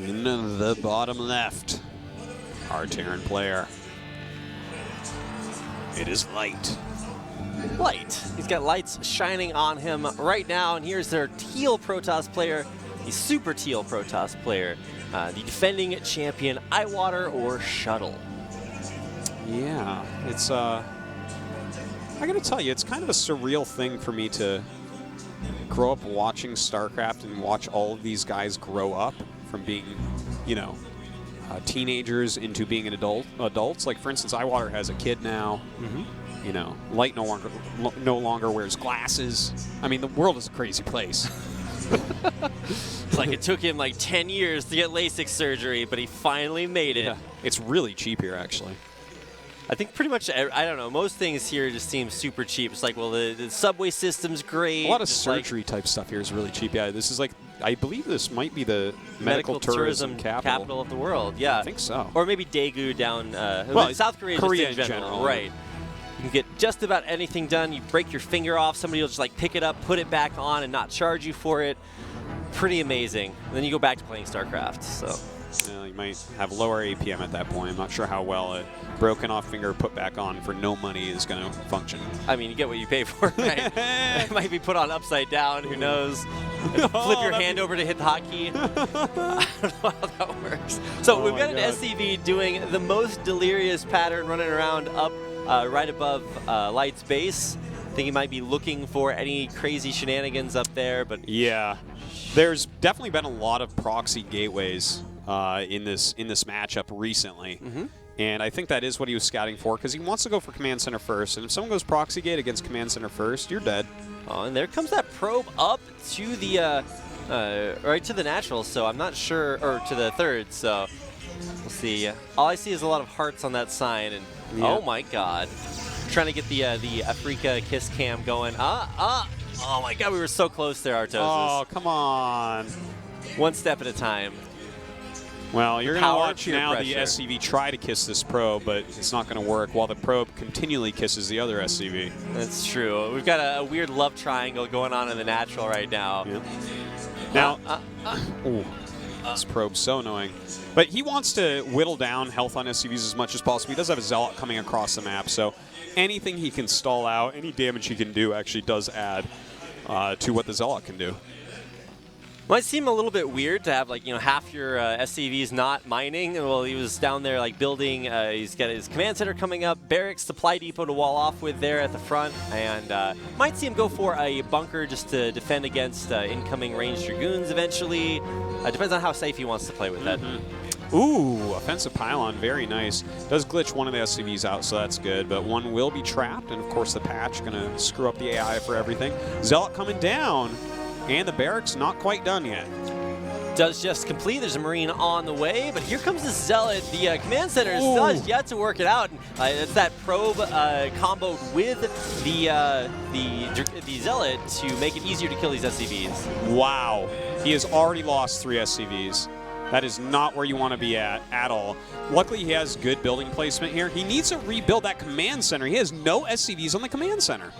In the bottom left, our Terran player. It is Light. Light. He's got lights shining on him right now, and here's their teal Protoss player, the super teal Protoss player, the defending champion Eyewater or Shuttle. Yeah, it's I gotta tell you, it's kind of a surreal thing for me to grow up watching StarCraft and watch all of these guys grow up from being, teenagers into being adults. Like, for instance, Eyewater has a kid now. Light no longer wears glasses. I mean, the world is a crazy place. It's like it took him 10 years to get LASIK surgery, but he finally made it. Yeah. It's really cheap here, actually. I think pretty much, I don't know, most things here just seem super cheap. It's like, well, the subway system's great. A lot of surgery type stuff here is really cheap. Yeah, this is I believe this might be the medical tourism capital of the world. Yeah, I think so. Or maybe Daegu down, South Korea, Korea just in general. Right. You can get just about anything done. You break your finger off, somebody will just pick it up, put it back on, and not charge you for it. Pretty amazing. And then you go back to playing StarCraft. So. You might have lower APM at that point. I'm not sure how well a broken off finger put back on for no money is going to function. I mean, you get what you pay for, right? It might be put on upside down. Who knows? Flip your hand over to hit the hotkey. I don't know how that works. So we've got an SCV doing the most delirious pattern, running around up right above Light's base. I think he might be looking for any crazy shenanigans up there, but yeah, there's definitely been a lot of proxy gateways in this matchup recently. And I think that is what he was scouting for, because he wants to go for command center first. And if someone goes proxy gate against command center first, you're dead. Oh, and there comes that probe up to the right to the natural. So I'm not sure, or to the third. So we'll see. All I see is a lot of hearts on that sign, and oh my God, trying to get the Africa kiss cam going. Oh my God, we were so close there, Artosis. Oh, come on. One step at a time. Well, you're going to watch now pressure. the SCV try to kiss this probe, but it's not going to work, while the probe continually kisses the other SCV. That's true. We've got a weird love triangle going on in the natural right now. Yeah. Now, this probe's so annoying. But he wants to whittle down health on SCVs as much as possible. He does have a Zealot coming across the map, so anything he can stall out, any damage he can do actually does add to what the Zealot can do. Might seem a little bit weird to have, like, you know, half your SCVs not mining. Well, he was down there, like, building. He's got his command center coming up, barracks, supply depot to wall off with there at the front, and might see him go for a bunker just to defend against incoming ranged dragoons eventually. Depends on how safe he wants to play with that. Ooh, offensive pylon, very nice. Does glitch one of the SCVs out, so that's good, but one will be trapped, and of course the patch gonna screw up the AI for everything. Zealot coming down, and the barracks not quite done yet. Does just complete. There's a Marine on the way, but here comes the Zealot. The command center does yet to work it out. It's that probe comboed with the Zealot to make it easier to kill these SCVs. Wow, he has already lost 3 SCVs. That is not where you want to be at all. Luckily, he has good building placement here. He needs to rebuild that command center. He has no SCVs on the command center.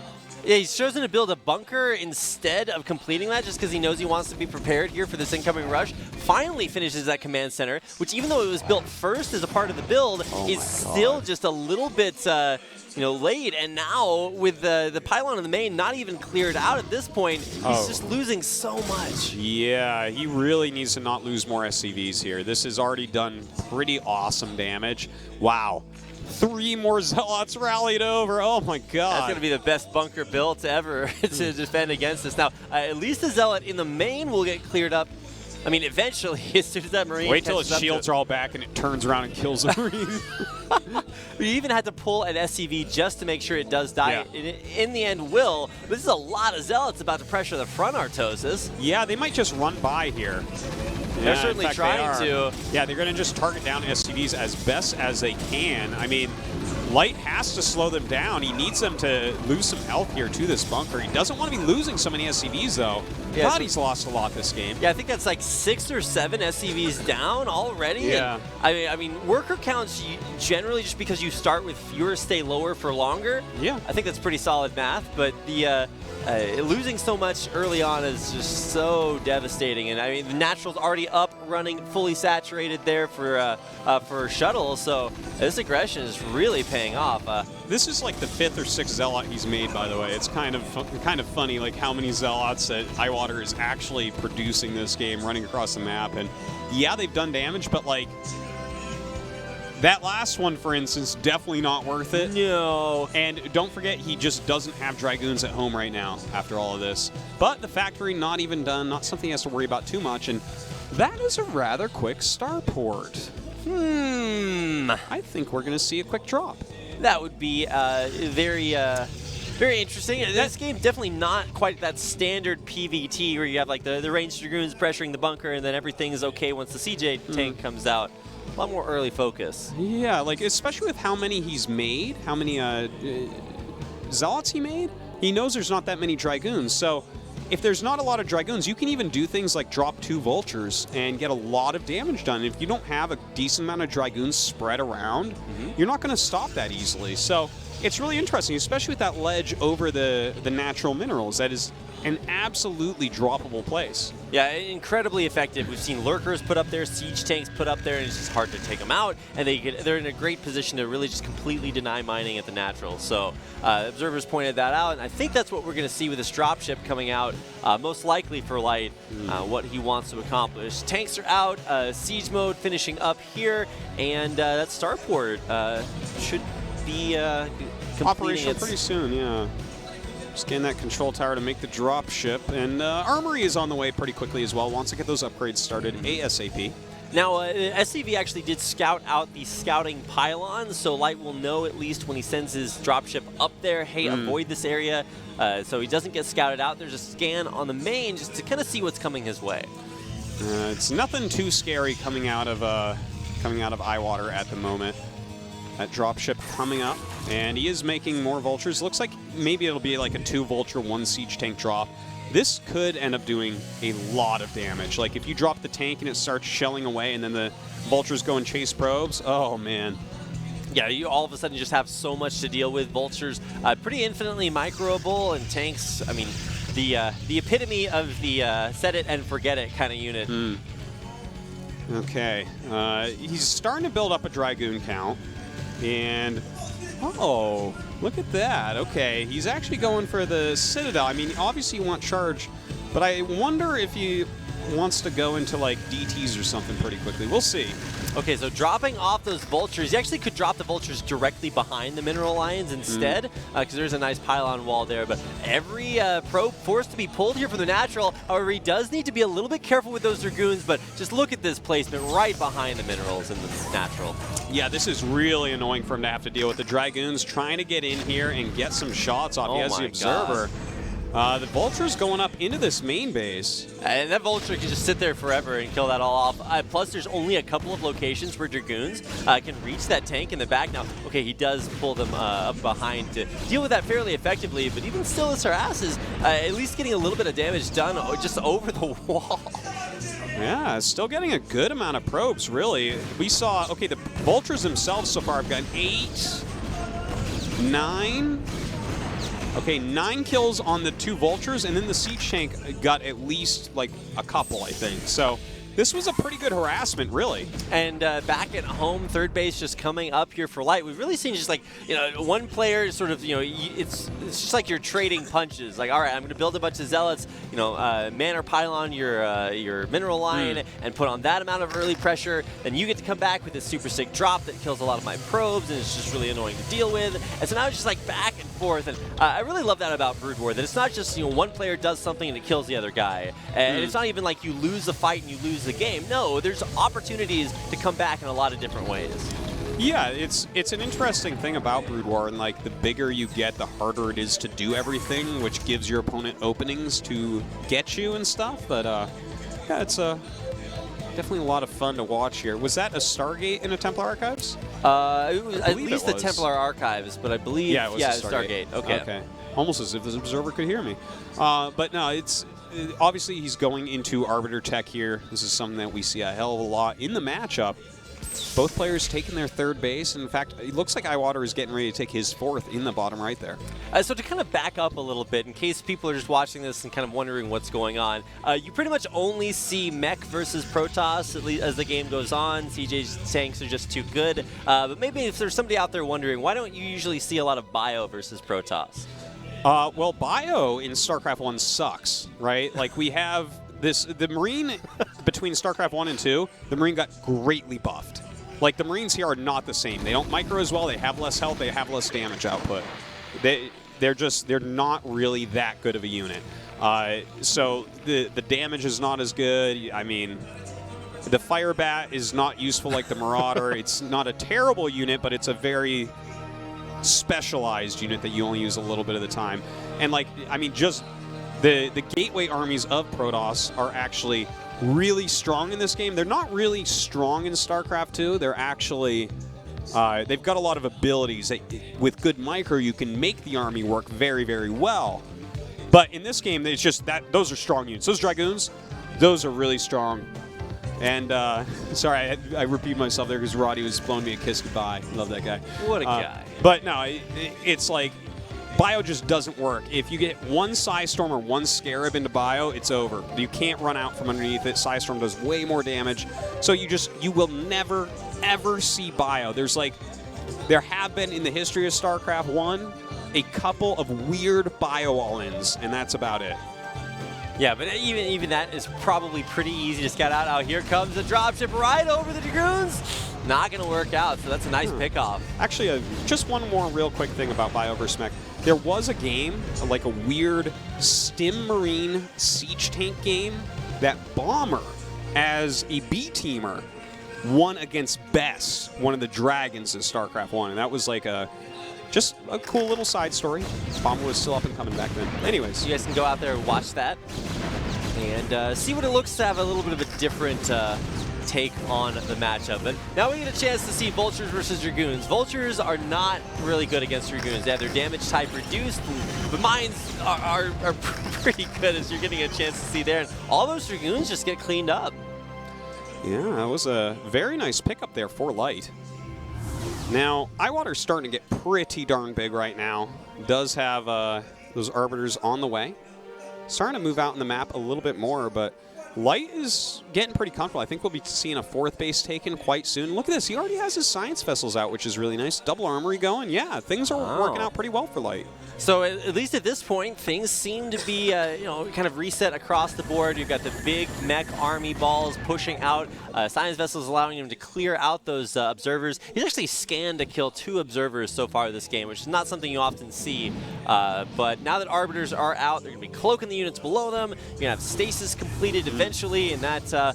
Yeah, he's chosen to build a bunker instead of completing that just because he knows he wants to be prepared here for this incoming rush. Finally finishes that command center, which even though it was built first as a part of the build, is still just a little bit you know, late. And now with the pylon in the main not even cleared out at this point, he's just losing so much. Yeah, he really needs to not lose more SCVs here. This has already done pretty awesome damage. Wow. 3 more Zealots rallied over. Oh my god. That's going to be the best bunker built ever to defend against this. Now, at least the Zealot in the main will get cleared up. I mean, eventually, as soon as that Marine wait till his shields are all back and it turns around and kills the Marine. We even had to pull an SCV just to make sure it does die. Yeah. In the end, will. But this is a lot of Zealots about to pressure the front Artosis. Yeah, they might just run by here. They're certainly trying to. Yeah, they're going to just target down SCVs as best as they can. I mean, Light has to slow them down. He needs them to lose some health here to this bunker. He doesn't want to be losing so many SCVs, though. Yeah, God, he's lost a lot this game. Yeah, I think that's like 6 or 7 SCVs down already. Yeah. And I mean, worker counts generally just because you start with fewer stay lower for longer. Yeah. I think that's pretty solid math, but the losing so much early on is just so devastating. And I mean, the Natural's already up, running, fully saturated there for Shuttle, so this aggression is really paying off. This is like the 5th or 6th Zealot he's made, by the way. It's kind of funny, like how many Zealots that Highwater is actually producing this game, running across the map. And yeah, they've done damage, but like that last one, for instance, definitely not worth it. No. And don't forget, he just doesn't have Dragoons at home right now after all of this. But the factory not even done, not something he has to worry about too much. And that is a rather quick starport. I think we're going to see a quick drop. That would be very interesting. This game definitely not quite that standard PvT where you have like the ranged dragoons pressuring the bunker and then everything is okay once the CJ tank comes out. A lot more early focus. Yeah, like especially with how many he's made, how many Zealots he made, he knows there's not that many Dragoons. So if there's not a lot of Dragoons, you can even do things like drop 2 Vultures and get a lot of damage done. If you don't have a decent amount of Dragoons spread around, you're not going to stop that easily. So it's really interesting, especially with that ledge over the natural minerals. That is an absolutely droppable place. Yeah, incredibly effective. We've seen lurkers put up there, siege tanks put up there, and it's just hard to take them out. And they're in a great position to really just completely deny mining at the natural. So observers pointed that out, and I think that's what we're going to see with this dropship coming out, most likely for Light, what he wants to accomplish. Tanks are out, siege mode finishing up here, and that starport should be operational pretty soon, yeah. Just getting that control tower to make the drop ship, and Armory is on the way pretty quickly as well. Wants to get those upgrades started ASAP. Now, SCV actually did scout out the scouting pylon, so Light will know at least when he sends his dropship up there, hey, avoid this area, so he doesn't get scouted out. There's a scan on the main just to kind of see what's coming his way. It's nothing too scary coming out of Eyewater at the moment. That dropship coming up, and he is making more Vultures. Looks like maybe it'll be like a 2 Vulture, 1 Siege Tank drop. This could end up doing a lot of damage. Like if you drop the tank and it starts shelling away and then the Vultures go and chase probes, oh man. Yeah, you all of a sudden just have so much to deal with. Vultures, pretty infinitely microable, and tanks, I mean, the epitome of the set it and forget it kind of unit. Okay, he's starting to build up a Dragoon count. And, oh, look at that. Okay, he's actually going for the Citadel. I mean, obviously you want charge, but I wonder if you wants to go into like DTs or something pretty quickly. We'll see. Okay, so dropping off those vultures, you actually could drop the vultures directly behind the mineral lions instead, because there's a nice pylon wall there. But every probe forced to be pulled here from the natural. However, he does need to be a little bit careful with those dragoons, but just look at this placement right behind the minerals in the natural. Yeah, this is really annoying for him to have to deal with. The dragoons trying to get in here and get some shots off. He has the observer. The vulture's going up into this main base. And that vulture can just sit there forever and kill that all off. Plus, there's only a couple of locations where dragoons can reach that tank in the back. Now, okay, he does pull them up behind to deal with that fairly effectively, but even still, this harass is at least getting a little bit of damage done just over the wall. Yeah, still getting a good amount of probes, really. We saw, okay, the vultures themselves so far have gotten 8, 9. Okay, 9 kills on the 2 vultures, and then the siege tank got at least like a couple, I think. So this was a pretty good harassment, really. And back at home, third base just coming up here for light. We've really seen just like, one player sort of, it's just like you're trading punches. Like, all right, I'm going to build a bunch of zealots, man or pylon your mineral line and put on that amount of early pressure. Then you get to come back with this super sick drop that kills a lot of my probes, and it's just really annoying to deal with. And so now it's just like back and forth. And I really love that about Brood War, that it's not just, one player does something and it kills the other guy. And it's not even like you lose the fight and you lose the game. No, there's opportunities to come back in a lot of different ways. Yeah, it's an interesting thing about Brood War, and like the bigger you get, the harder it is to do everything, which gives your opponent openings to get you and stuff. But yeah, it's definitely a lot of fun to watch here. Was that a Stargate in a Templar Archives? It was at least the Templar Archives, but I believe it was a Stargate. Okay. Almost as if the observer could hear me. But no, it's obviously he's going into Arbiter Tech here. This is something that we see a hell of a lot in the matchup. Both players taking their third base. In fact, it looks like Iwater is getting ready to take his 4th in the bottom right there. So to kind of back up a little bit, in case people are just watching this and kind of wondering what's going on, you pretty much only see Mech versus Protoss at least as the game goes on. CJ's tanks are just too good. But maybe if there's somebody out there wondering, why don't you usually see a lot of Bio versus Protoss? Well, Bio in StarCraft 1 sucks, right? Like we have the Marine between StarCraft 1 and 2, the Marine got greatly buffed. Like the Marines here are not the same. They don't micro as well. They have less health. They have less damage output. They're not really that good of a unit. So the damage is not as good. I mean, the Fire Bat is not useful like the Marauder. It's not a terrible unit, but it's a very specialized unit that you only use a little bit of the time. And like, I mean, just the gateway armies of Protoss are actually really strong in this game. They're not really strong in StarCraft 2. They're actually, they've got a lot of abilities that with good micro you can make the army work very, very well. But in this game, it's just that those are strong units. Those Dragoons, those are really strong. And sorry, I repeat myself there because Roddy was blowing me a kiss goodbye. Love that guy. What a guy. But no, it's like Bio just doesn't work. If you get one Psystorm or one Scarab into Bio, it's over. You can't run out from underneath it. Psystorm does way more damage. So you will never, ever see Bio. There have been in the history of StarCraft 1 a couple of weird Bio all-ins, and that's about it. Yeah, but even that is probably pretty easy to scout out. Now here comes the dropship right over the Dragoons. Not going to work out, so that's a nice pickoff. Actually, just one more real quick thing about Bio vs. Mech. There was a game, like a weird Stim Marine siege tank game, that Bomber, as a B-teamer, won against Bess, one of the dragons in StarCraft 1. And that was like just a cool little side story. Bomber was still up and coming back then. Anyways. You guys can go out there and watch that and see what it looks to have a little bit of a different take on the matchup. But now we get a chance to see Vultures versus Dragoons. Vultures are not really good against Dragoons. They have their damage type reduced, but mines are pretty good, as you're getting a chance to see there. And all those Dragoons just get cleaned up. Yeah, that was a very nice pickup there for Light. Now, Iwater's starting to get pretty darn big right now. Does have those Arbiters on the way. Starting to move out in the map a little bit more, but Light is getting pretty comfortable. I think we'll be seeing a 4th base taken quite soon. Look at this. He already has his science vessels out, which is really nice. Double armory going. Yeah, things are working out pretty well for Light. So at least at this point, things seem to be, kind of reset across the board. You've got the big mech army balls pushing out. Science vessels allowing him to clear out those observers. He's actually scanned to kill 2 observers so far this game, which is not something you often see. But now that arbiters are out, they're going to be cloaking the units below them. You're going to have stasis completed eventually, and that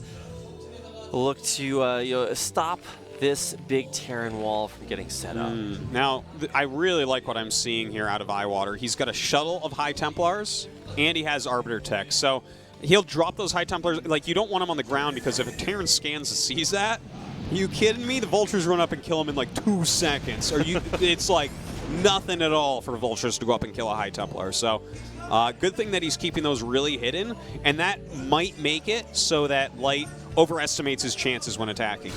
will look to stop this big Terran wall from getting set up. Now, I really like what I'm seeing here out of Eyewater. He's got a shuttle of High Templars, and he has Arbiter Tech. So he'll drop those High Templars. Like, you don't want him on the ground, because if a Terran scans and sees that, are you kidding me? The Vultures run up and kill him in like 2 seconds. It's like nothing at all for Vultures to go up and kill a High Templar. So good thing that he's keeping those really hidden, and that might make it so that Light overestimates his chances when attacking.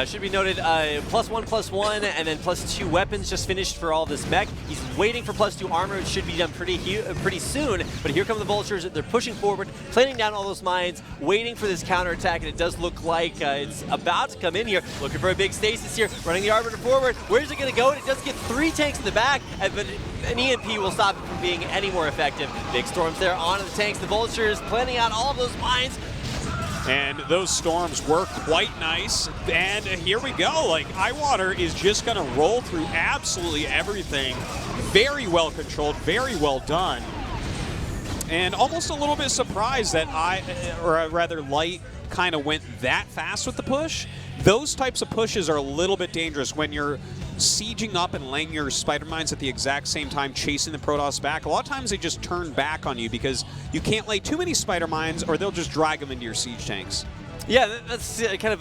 Should be noted, +1/+1, and then +2 weapons just finished for all this mech. He's waiting for +2 armor. It should be done pretty soon, but here come the Vultures. They're pushing forward, planting down all those mines, waiting for this counterattack, and it does look like it's about to come in here. Looking for a big stasis here, running the Arbiter forward. Where's it going to go? And it does get 3 tanks in the back, but an EMP will stop it from being any more effective. Big storms there onto the tanks. The Vultures planting out all of those mines. And those storms were quite nice. And here we go. Like, Eyewater is just going to roll through absolutely everything. Very well controlled, very well done. And almost a little bit surprised that Light kind of went that fast with the push. Those types of pushes are a little bit dangerous when you're sieging up and laying your spider mines at the exact same time, chasing the Protoss back. A lot of times they just turn back on you because you can't lay too many spider mines, or they'll just drag them into your siege tanks. Yeah, that's kind of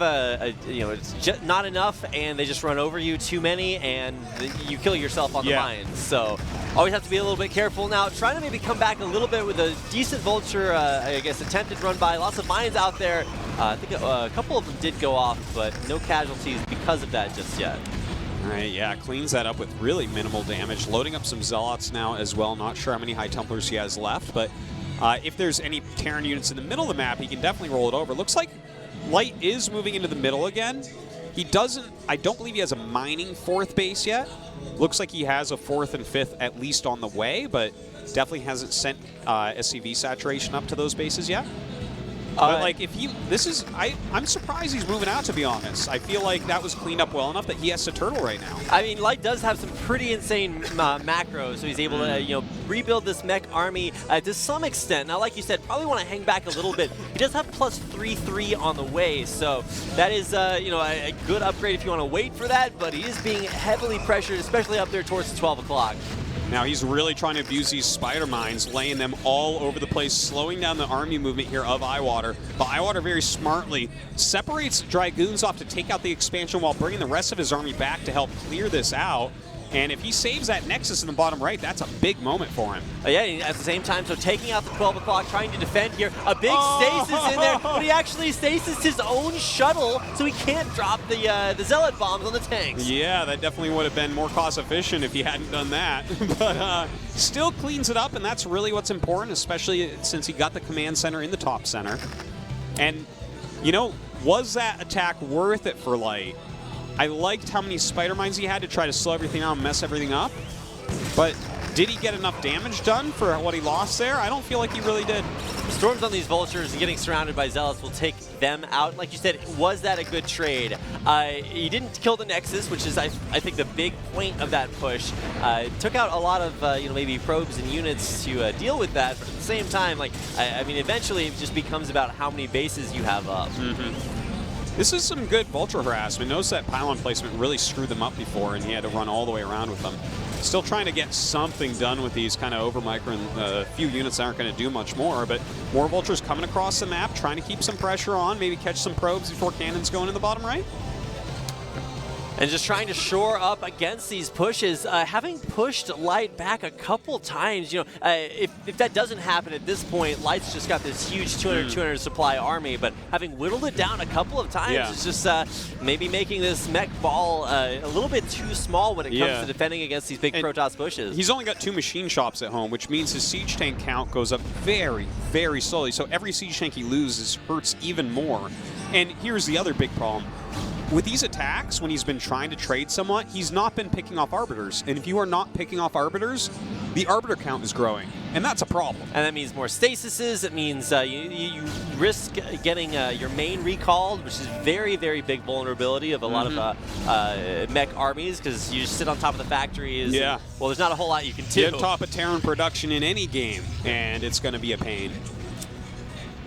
it's just not enough, and they just run over you too many, and you kill yourself on the mines. So always have to be a little bit careful. Now, trying to maybe come back a little bit with a decent Vulture, I guess, attempted run by. Lots of mines out there. I think a couple of them did go off, but no casualties because of that just yet. All right, yeah, cleans that up with really minimal damage. Loading up some Zealots now as well. Not sure how many High Templars he has left, but if there's any Terran units in the middle of the map, he can definitely roll it over. Looks like Light is moving into the middle again. He doesn't, I don't believe he has a mining 4th base yet. Looks like he has a 4th and 5th at least on the way, but definitely hasn't sent SCV saturation up to those bases yet. But like, if he, I'm surprised he's moving out, to be honest. I feel like that was cleaned up well enough that he has to turtle right now. I mean, Light does have some pretty insane macros, so he's able to, rebuild this mech army to some extent. Now, like you said, probably want to hang back a little bit. He does have +3/3 on the way, so that is, a good upgrade if you want to wait for that, but he is being heavily pressured, especially up there towards 12 o'clock. Now he's really trying to abuse these spider mines, laying them all over the place, slowing down the army movement here of Eyewater. But Eyewater very smartly separates Dragoons off to take out the expansion while bringing the rest of his army back to help clear this out. And if he saves that Nexus in the bottom right, that's a big moment for him. Yeah, at the same time, so taking out the 12 o'clock, trying to defend here. A big stasis in there, but he actually stasis his own shuttle, so he can't drop the Zealot bombs on the tanks. Yeah, that definitely would have been more cost efficient if he hadn't done that. But still cleans it up, and that's really what's important, especially since he got the command center in the top center. And, was that attack worth it for Light? I liked how many spider mines he had to try to slow everything down and mess everything up. But did he get enough damage done for what he lost there? I don't feel like he really did. Storms on these Vultures and getting surrounded by Zealots will take them out. Like you said, was that a good trade? He didn't kill the Nexus, which is, I think, the big point of that push. Took out a lot of, maybe probes and units to deal with that, but at the same time, I mean, eventually it just becomes about how many bases you have up. This is some good Vulture harassment. Notice that pylon placement really screwed them up before, and he had to run all the way around with them. Still trying to get something done with these kind of over-micro, and a few units aren't going to do much more, but more Vultures coming across the map, trying to keep some pressure on, maybe catch some probes before cannons go into the bottom right. And just trying to shore up against these pushes, having pushed Light back a couple times. You know, if that doesn't happen at this point, Light's just got this huge 200 supply army, but having whittled it down a couple of times is just maybe making this mech ball a little bit too small when it comes to defending against these big Protoss pushes. He's only got 2 machine shops at home, which means his siege tank count goes up very, very slowly. So every siege tank he loses hurts even more. And here's the other big problem. With these attacks, when he's been trying to trade somewhat, he's not been picking off Arbiters. And if you are not picking off Arbiters, the Arbiter count is growing. And that's a problem. And that means more stasises. It means you risk getting your main recalled, which is very, very big vulnerability of a lot of mech armies, because you just sit on top of the factories. Yeah. And, well, there's not a whole lot you can do. Get on top of Terran production in any game, and it's going to be a pain.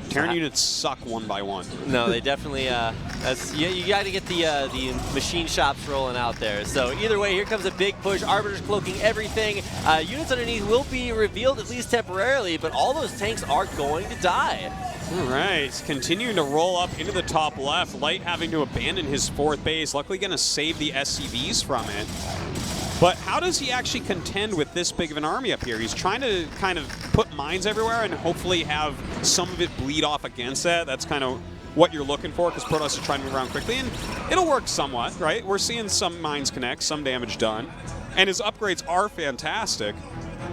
Terran units suck one by one. No, they definitely. You got to get the machine shops rolling out there. So either way, here comes a big push. Arbiters cloaking everything. Units underneath will be revealed at least temporarily, but all those tanks are going to die. All right, continuing to roll up into the top left. Light having to abandon his 4th base. Luckily, going to save the SCVs from it. But how does he actually contend with this big of an army up here? He's trying to kind of put mines everywhere and hopefully have some of it bleed off against that. That's kind of what you're looking for, because Protoss are trying to move around quickly, and it'll work somewhat, right? We're seeing some mines connect, some damage done, and his upgrades are fantastic.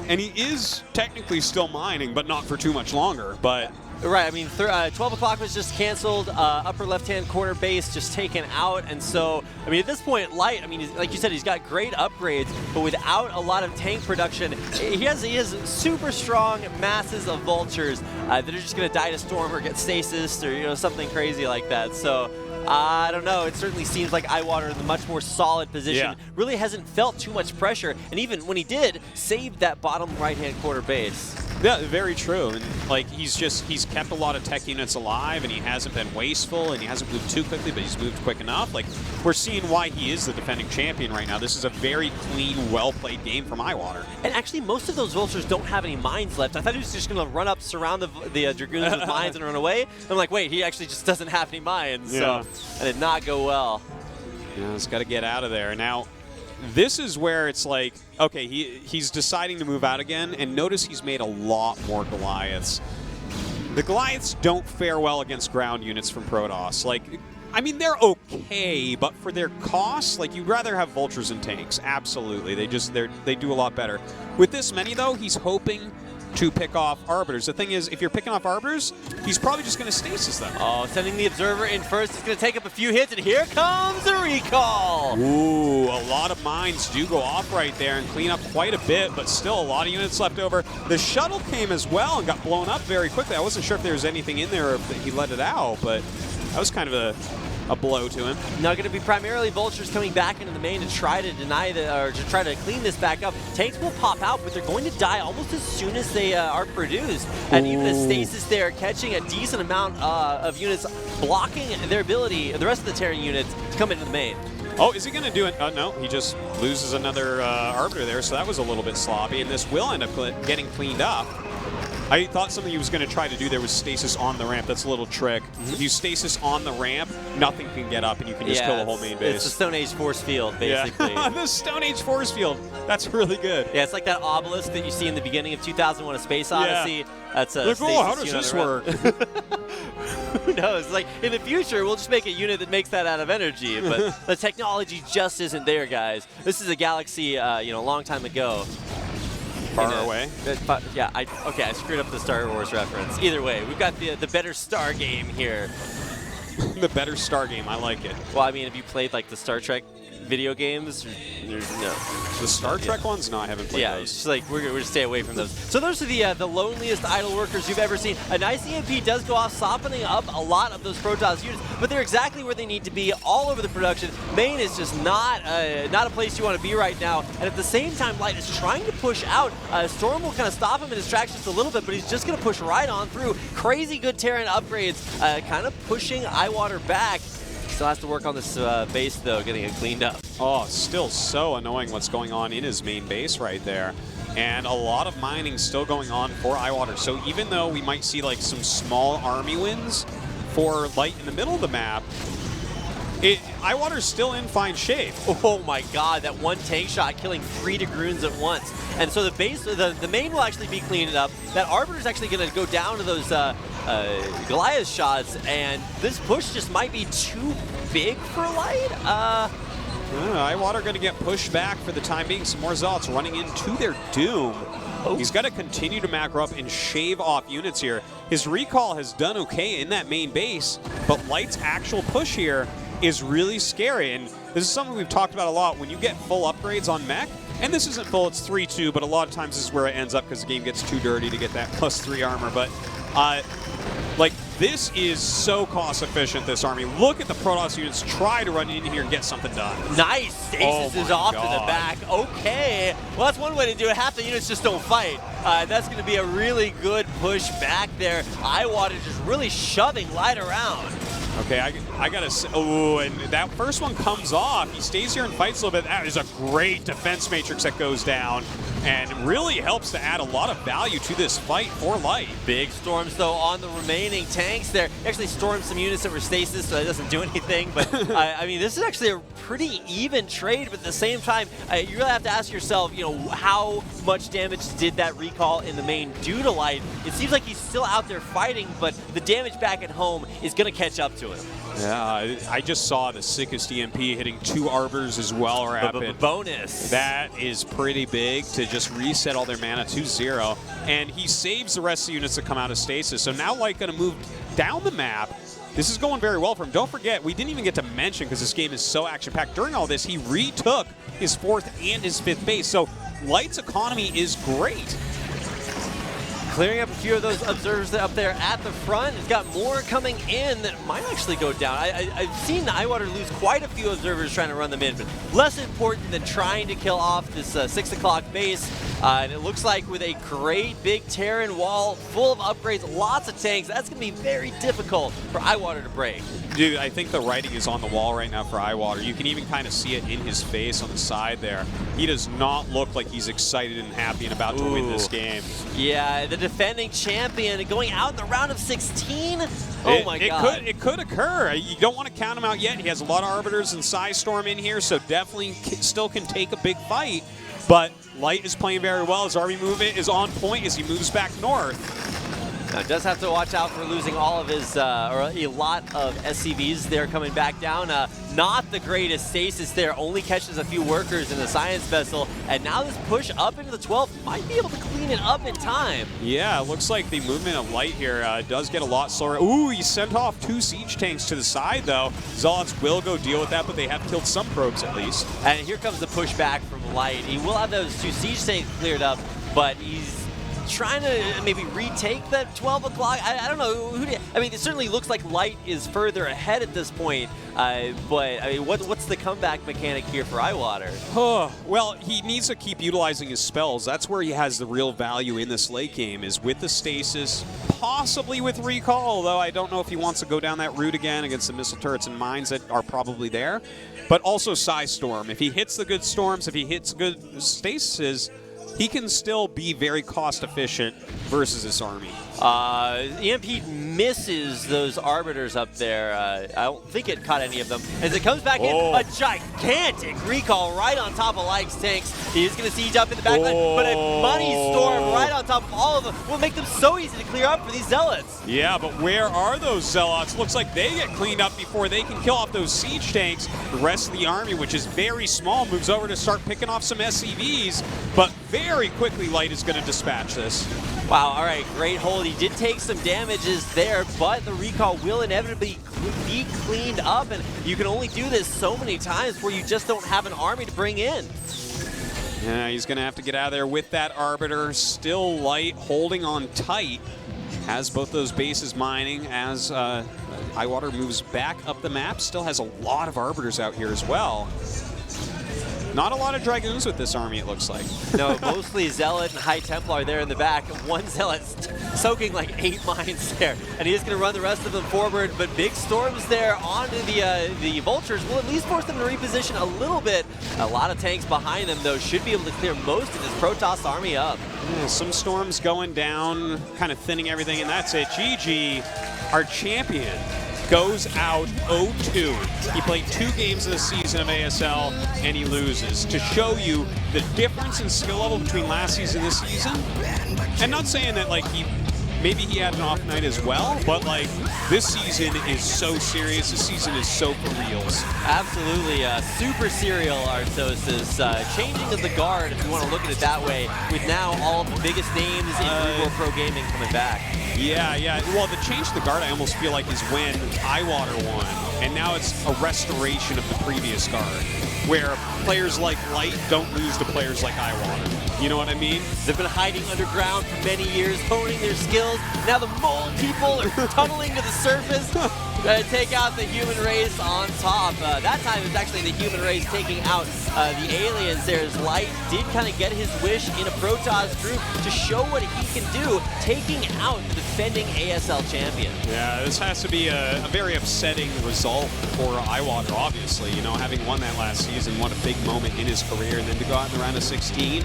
And he is technically still mining, but not for too much longer. But right, I mean, 12 o'clock was just canceled, upper left-hand corner base just taken out, and so, I mean, at this point, Light, I mean, like you said, he's got great upgrades, but without a lot of tank production, he has super strong masses of vultures that are just going to die to storm or get stasis or, something crazy like that. So, I don't know. It certainly seems like Eyewater in a much more solid position. Really hasn't felt too much pressure, and even when he did, saved that bottom right-hand corner base. Yeah, very true. And like he's kept a lot of tech units alive, and he hasn't been wasteful, and he hasn't moved too quickly, but he's moved quick enough. Like, we're seeing why he is the defending champion right now. This is a very clean, well-played game from Eyewater. And actually, most of those vultures don't have any mines left. I thought he was just going to run up, surround the Dragoons with mines and run away. I'm like, wait, he actually just doesn't have any mines. So that did not go well. Yeah, he's got to get out of there. Now, this is where it's like, okay, he's deciding to move out again, and notice he's made a lot more Goliaths. The Goliaths don't fare well against ground units from Protoss. Like, I mean, they're okay, but for their costs, like, you'd rather have vultures and tanks. Absolutely. They do a lot better. With this many, though, he's hoping to pick off Arbiters. The thing is, if you're picking off Arbiters, he's probably just going to stasis them. Oh, sending the Observer in first. It's going to take up a few hits, and here comes a recall. Ooh, a lot of mines do go off right there and clean up quite a bit, but still a lot of units left over. The shuttle came as well and got blown up very quickly. I wasn't sure if there was anything in there or if he let it out, but that was kind of a blow to him. Now going to be primarily vultures coming back into the main to try to to try to clean this back up. Tanks will pop out, but they're going to die almost as soon as they are produced. And even a stasis there, catching a decent amount of units, blocking their ability, the rest of the Terran units, to come into the main. Oh, is he going to do it? No, he just loses another Arbiter there, so that was a little bit sloppy, and this will end up getting cleaned up. I thought something he was going to try to do there was stasis on the ramp. That's a little trick. If you stasis on the ramp, nothing can get up, and you can just kill the whole main base. It's the Stone Age force field, basically. Yeah. The Stone Age force field. That's really good. Yeah, it's like that obelisk that you see in the beginning of 2001: A Space Odyssey. Yeah. That's a like, oh, how does this work? Who knows? Like, in the future, we'll just make a unit that makes that out of energy, but the technology just isn't there, guys. This is a galaxy, a long time ago. Far away? Yeah, I screwed up the Star Wars reference. Either way, we've got the better Star game here. The better Star game, I like it. Well, I mean, have you played like the Star Trek video games? No. The Star Trek ones? No, I haven't played those. It's just like we're going to stay away from those. So those are the loneliest idle workers you've ever seen. A nice EMP does go off, softening up a lot of those Protoss units, but they're exactly where they need to be, all over the production. Main is just not a place you want to be right now. And at the same time, Light is trying to push out. Storm will kind of stop him in his tracks just a little bit, but he's just going to push right on through. Crazy good Terran upgrades, kind of pushing Eyewater back. Still has to work on this base, though, getting it cleaned up. Oh, still so annoying what's going on in his main base right there. And a lot of mining still going on for Eyewater. So even though we might see like some small army wins for Light in the middle of the map, Eyewater's still in fine shape. Oh my god, that one tank shot killing 3 Degroons at once. And so the main will actually be cleaned up. That Arbiter's actually going to go down to those Goliath shots, and this push just might be too big for Light. Eyewater going to get pushed back for the time being. Some more Zealots running into their doom. He's got to continue to macro up and shave off units here. His recall has done okay in that main base, but Light's actual push here is really scary. And this is something we've talked about a lot. When you get full upgrades on mech, and this isn't full, it's 3-2, but a lot of times this is where it ends up because the game gets too dirty to get that +3 armor. But like, this is so cost efficient, this army. Look at the Protoss units try to run in here and get something done. Nice. Stasis is off to the back. Okay. Well, that's one way to do it. Half the units just don't fight. That's going to be a really good push back there. Eyewater just really shoving Light around. Okay, I gotta say, oh, and that first one comes off. He stays here and fights a little bit. That is a great defense matrix that goes down and really helps to add a lot of value to this fight for Light. Big storms, though, on the remaining tanks there. Actually stormed some units that were stasis, so that doesn't do anything. But, I mean, this is actually a pretty even trade, but at the same time, you really have to ask yourself, you know, how much damage did that recall in the main do to Light? It seems like he's still out there fighting, but the damage back at home is going to catch up to him. Yeah, I just saw the sickest EMP hitting 2 Arbors as well, Rapid. Bonus. That is pretty big to just reset all their mana to 0. And he saves the rest of the units that come out of stasis. So now Light going to move down the map. This is going very well for him. Don't forget, we didn't even get to mention, because this game is so action-packed, during all this, he retook his 4th and his 5th base. So Light's economy is great. Clearing up a few of those observers up there at the front. He's got more coming in that might actually go down. I've seen Eyewater lose quite a few observers trying to run them in, but less important than trying to kill off this 6 o'clock base. And it looks like with a great big Terran wall full of upgrades, lots of tanks, that's going to be very difficult for Eyewater to break. Dude, I think the writing is on the wall right now for Eyewater. You can even kind of see it in his face on the side there. He does not look like he's excited and happy and about to win this game. Yeah, the defending champion going out in the round of 16. Oh my god. It could occur. You don't want to count him out yet. He has a lot of Arbiters and Psystorm in here, so definitely still can take a big fight. But Light is playing very well. His army movement is on point as he moves back north. Now, does have to watch out for losing all of his, or a lot of SCVs there coming back down. Not the greatest stasis there, only catches a few workers in the science vessel. And now this push up into the 12 might be able to clean it up in time. Yeah, it looks like the movement of Light here does get a lot slower. Ooh, he sent off 2 siege tanks to the side, though. Zealots will go deal with that, but they have killed some probes at least. And here comes the pushback from Light. He will have those 2 siege tanks cleared up, but he's trying to maybe retake that 12 o'clock. I don't know. I mean, it certainly looks like Light is further ahead at this point. But I mean, what's the comeback mechanic here for Eyewater? Well, he needs to keep utilizing his spells. That's where he has the real value in this late game, is with the stasis, possibly with recall, although I don't know if he wants to go down that route again against the missile turrets and mines that are probably there. But also Psystorm. If he hits the good storms, if he hits good stasises, he can still be very cost efficient versus this army. EMP misses those Arbiters up there. I don't think it caught any of them. As it comes back in, a gigantic recall right on top of Light's tanks. He is going to siege up in the back line, but a money storm right on top of all of them will make them so easy to clear up for these Zealots. Yeah, but where are those Zealots? Looks like they get cleaned up before they can kill off those siege tanks. The rest of the army, which is very small, moves over to start picking off some SCVs, but very quickly Light is going to dispatch this. Wow, all right, great hold. He did take some damages there, but the recall will inevitably be cleaned up, and you can only do this so many times before you just don't have an army to bring in. Yeah, he's going to have to get out of there with that Arbiter. Still Light, holding on tight. Has both those bases mining as Eyewater moves back up the map. Still has a lot of Arbiters out here as well. Not a lot of Dragoons with this army, it looks like. No, mostly Zealot and High Templar there in the back. One Zealot soaking like 8 mines there. And he is going to run the rest of them forward, but big storms there onto the Vultures will at least force them to reposition a little bit. A lot of tanks behind them, though, should be able to clear most of this Protoss army up. Yeah, some storms going down, kind of thinning everything, and that's it. GG, our champion, goes out 0-2. He played 2 games of the season of ASL, and he loses. To show you the difference in skill level between last season and this season, and not saying that like maybe he had an off night as well, but like this season is so serious. This season is so for reals. Absolutely, super serial Arthrosis. Changing of the guard, if you want to look at it that way, with now all of the biggest names in World Pro Gaming coming back. Yeah. Well, the change to the guard I almost feel like is when Iwater won, and now it's a restoration of the previous guard, where players like Light don't lose to players like Iwater. You know what I mean? They've been hiding underground for many years, honing their skills. Now the mole people are tunneling to the surface to take out the human race on top. That time it's actually the human race taking out the aliens. There's Light, did kind of get his wish in a Protoss group to show what he can do, taking out the defending ASL champion. Yeah, this has to be a very upsetting result for Iwater, obviously. You know, having won that last season, what a big moment in his career, and then to go out in the round of 16.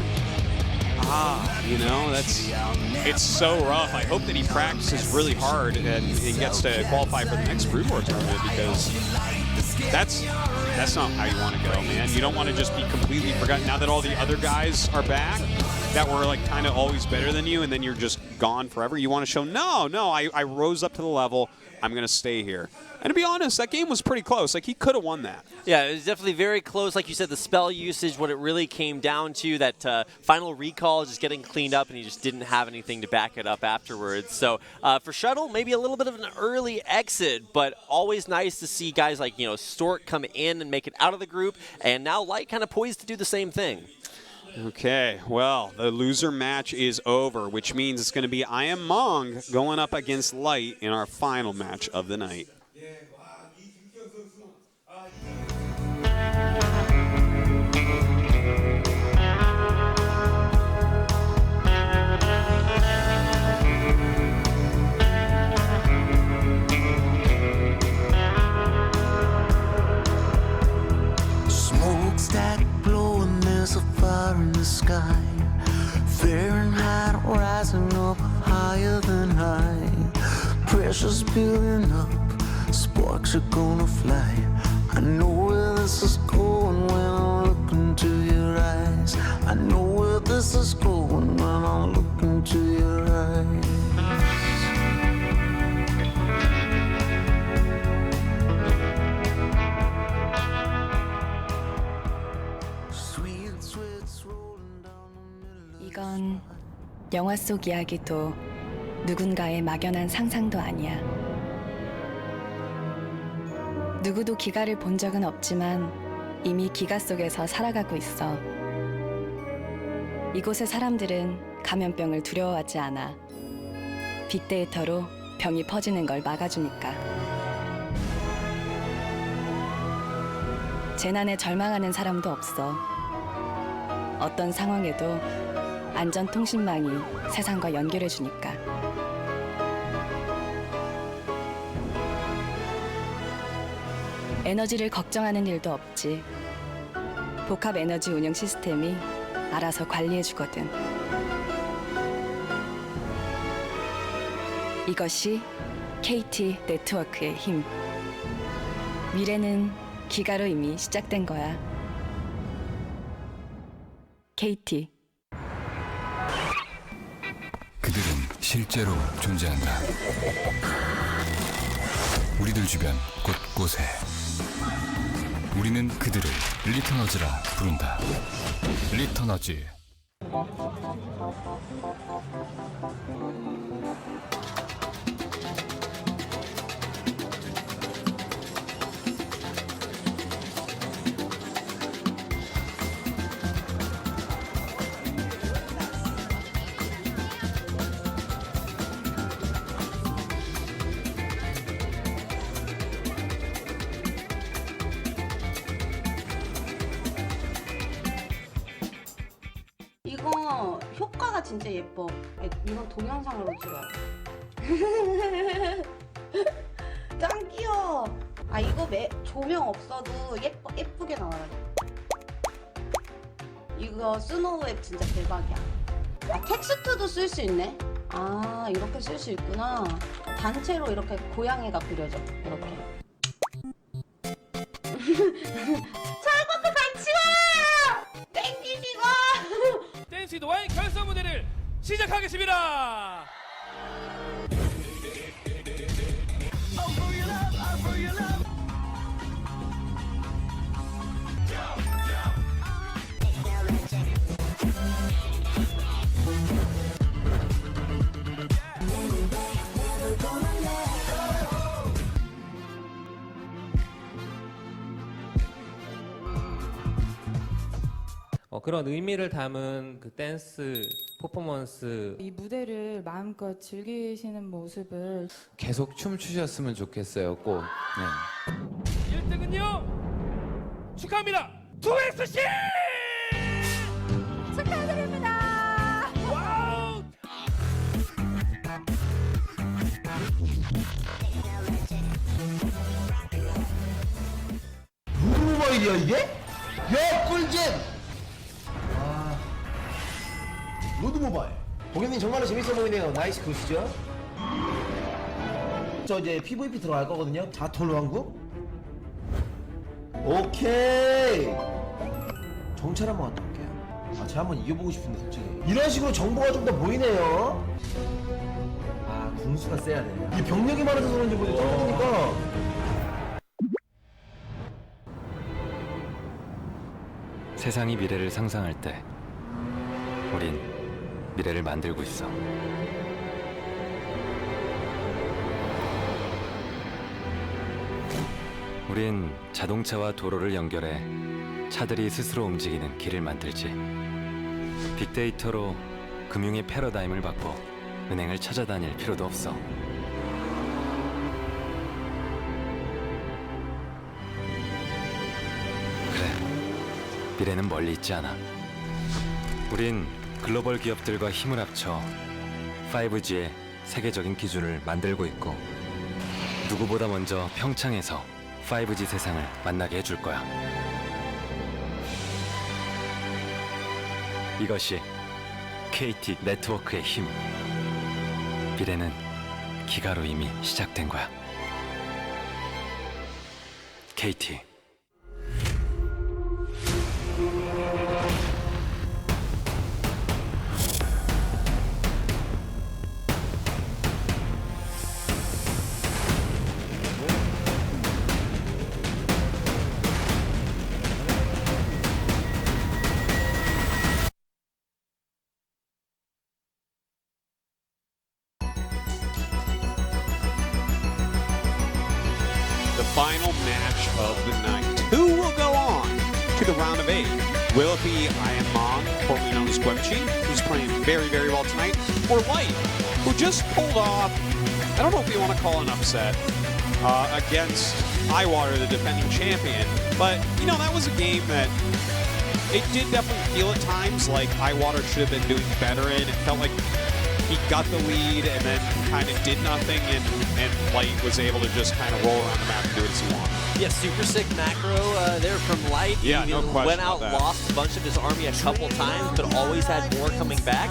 You know, it's so rough. I hope that he practices really hard and he gets to qualify for the next Brood War tournament, because that's not how you want to go, man. You don't want to just be completely forgotten now that all the other guys are back that were like kind of always better than you, and then you're just gone forever. You want to show, no, I rose up to the level. I'm going to stay here. And to be honest, that game was pretty close. Like, he could have won that. Yeah, it was definitely very close. Like you said, the spell usage, what it really came down to, that final recall just getting cleaned up, and he just didn't have anything to back it up afterwards. So for Shuttle, maybe a little bit of an early exit, but always nice to see guys like, you know, Stork come in and make it out of the group, and now Light kind of poised to do the same thing. Okay, well, the loser match is over, which means it's going to be I Am Mong going up against Light in our final match of the night. Smokestack blowing, there's a fire in the sky. Fahrenheit rising up higher than high. Pressure's building up, sparks are gonna fly. I know where this is going when I look into your eyes. I know where this is going when I look into your eyes. 이건 영화 속 이야기도 누군가의 막연한 상상도 아니야. 누구도 기가를 본 적은 없지만 이미 기가 속에서 살아가고 있어. 이곳의 사람들은 감염병을 두려워하지 않아. 빅데이터로 병이 퍼지는 걸 막아주니까. 재난에 절망하는 사람도 없어. 어떤 상황에도 안전통신망이 세상과 연결해주니까. 에너지를 걱정하는 일도 없지. 복합 에너지 운영 시스템이 알아서 관리해주거든. 이것이 KT 네트워크의 힘. 미래는 기가로 이미 시작된 거야. KT. 그들은 실제로 존재한다. 우리들 주변 곳곳에. 우리는 그들을 리터너즈라 부른다. 리터너즈. 이거 효과가 진짜 예뻐. 이건 동영상으로 찍어야 돼. 짱 귀여워. 아 이거 조명 없어도 예쁘게 나와요. 이거 스노우웹 진짜 대박이야. 아 텍스트도 쓸 수 있네. 아, 이렇게 쓸 수 있구나. 단체로 이렇게 고양이가 그려져. 이렇게. 저것도 같이 와! 땡기시고! 댄스 도와의 결선 무대를 시작하겠습니다. 그런 의미를 담은 그 댄스 퍼포먼스 이 무대를 마음껏 즐기시는 모습을 계속 춤추셨으면 좋겠어요. 꼭. 네. 1등은요 축하합니다. 2XC 축하드립니다. 와우. 누구 모바일이야 이게? 야 꿀잼! 아 로드 모바일 고객님 정말로 재밌어 보이네요. 나이스 굿이죠? 저 이제 PVP 들어갈 거거든요. 자톨로 왕국. 오케이 정찰 한번 갔다 올게요. 아 제가 한번 이겨보고 싶은데 솔직히 이런 식으로 정보가 좀 더 보이네요. 아 궁수가 세야 돼. 이 병력이 많아서 그런지 모르겠어. 쫄보니까 세상이 미래를 상상할 때 우린 미래를 만들고 있어. 우린 자동차와 도로를 연결해 차들이 스스로 움직이는 길을 만들지. 빅데이터로 금융의 패러다임을 바꿔 은행을 찾아다닐 필요도 없어. 미래는 멀리 있지 않아. 우린 글로벌 기업들과 힘을 합쳐 5G의 세계적인 기준을 만들고 있고 누구보다 먼저 평창에서 5G 세상을 만나게 해줄 거야. 이것이 KT 네트워크의 힘. 미래는 기가로 이미 시작된 거야. KT. The final match of the night. Who will go on to the round of 8? Will it be Ian Mon, formerly known as Gwemchi, who's playing very, very well tonight, or Light, who just pulled off, I don't know if you want to call it an upset, against Eyewater, the defending champion, but, you know, that was a game that it did definitely feel at times like Eyewater should have been doing better in. It felt like he got the lead and then kind of did nothing, and Light was able to just kind of roll around the map and do it as he wanted. Yeah, super sick macro there from Light. Yeah, he no question went out, about that. lost a bunch of his army a couple times, but always had more coming back.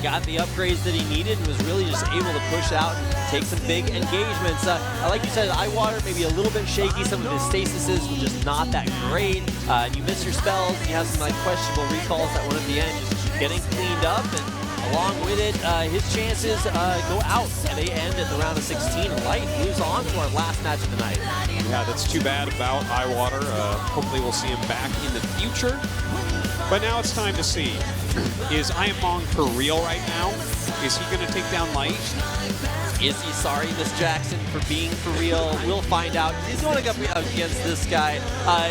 Got the upgrades that he needed and was really just able to push out and take some big engagements. Like you said, Eyewater maybe a little bit shaky. Some of his stasises were just not that great. And you miss your spells. You have some like questionable recalls that one at the end just getting cleaned up, and along with it, his chances go out, and they end at the round of 16. Light moves on to our last match of the night. Yeah, that's too bad about Eyewater. Hopefully we'll see him back in the future. But now it's time to see. Is Ian Mong for real right now? Is he going to take down Light? Is he sorry, Miss Jackson, for being for real? We'll find out. He's going up against this guy.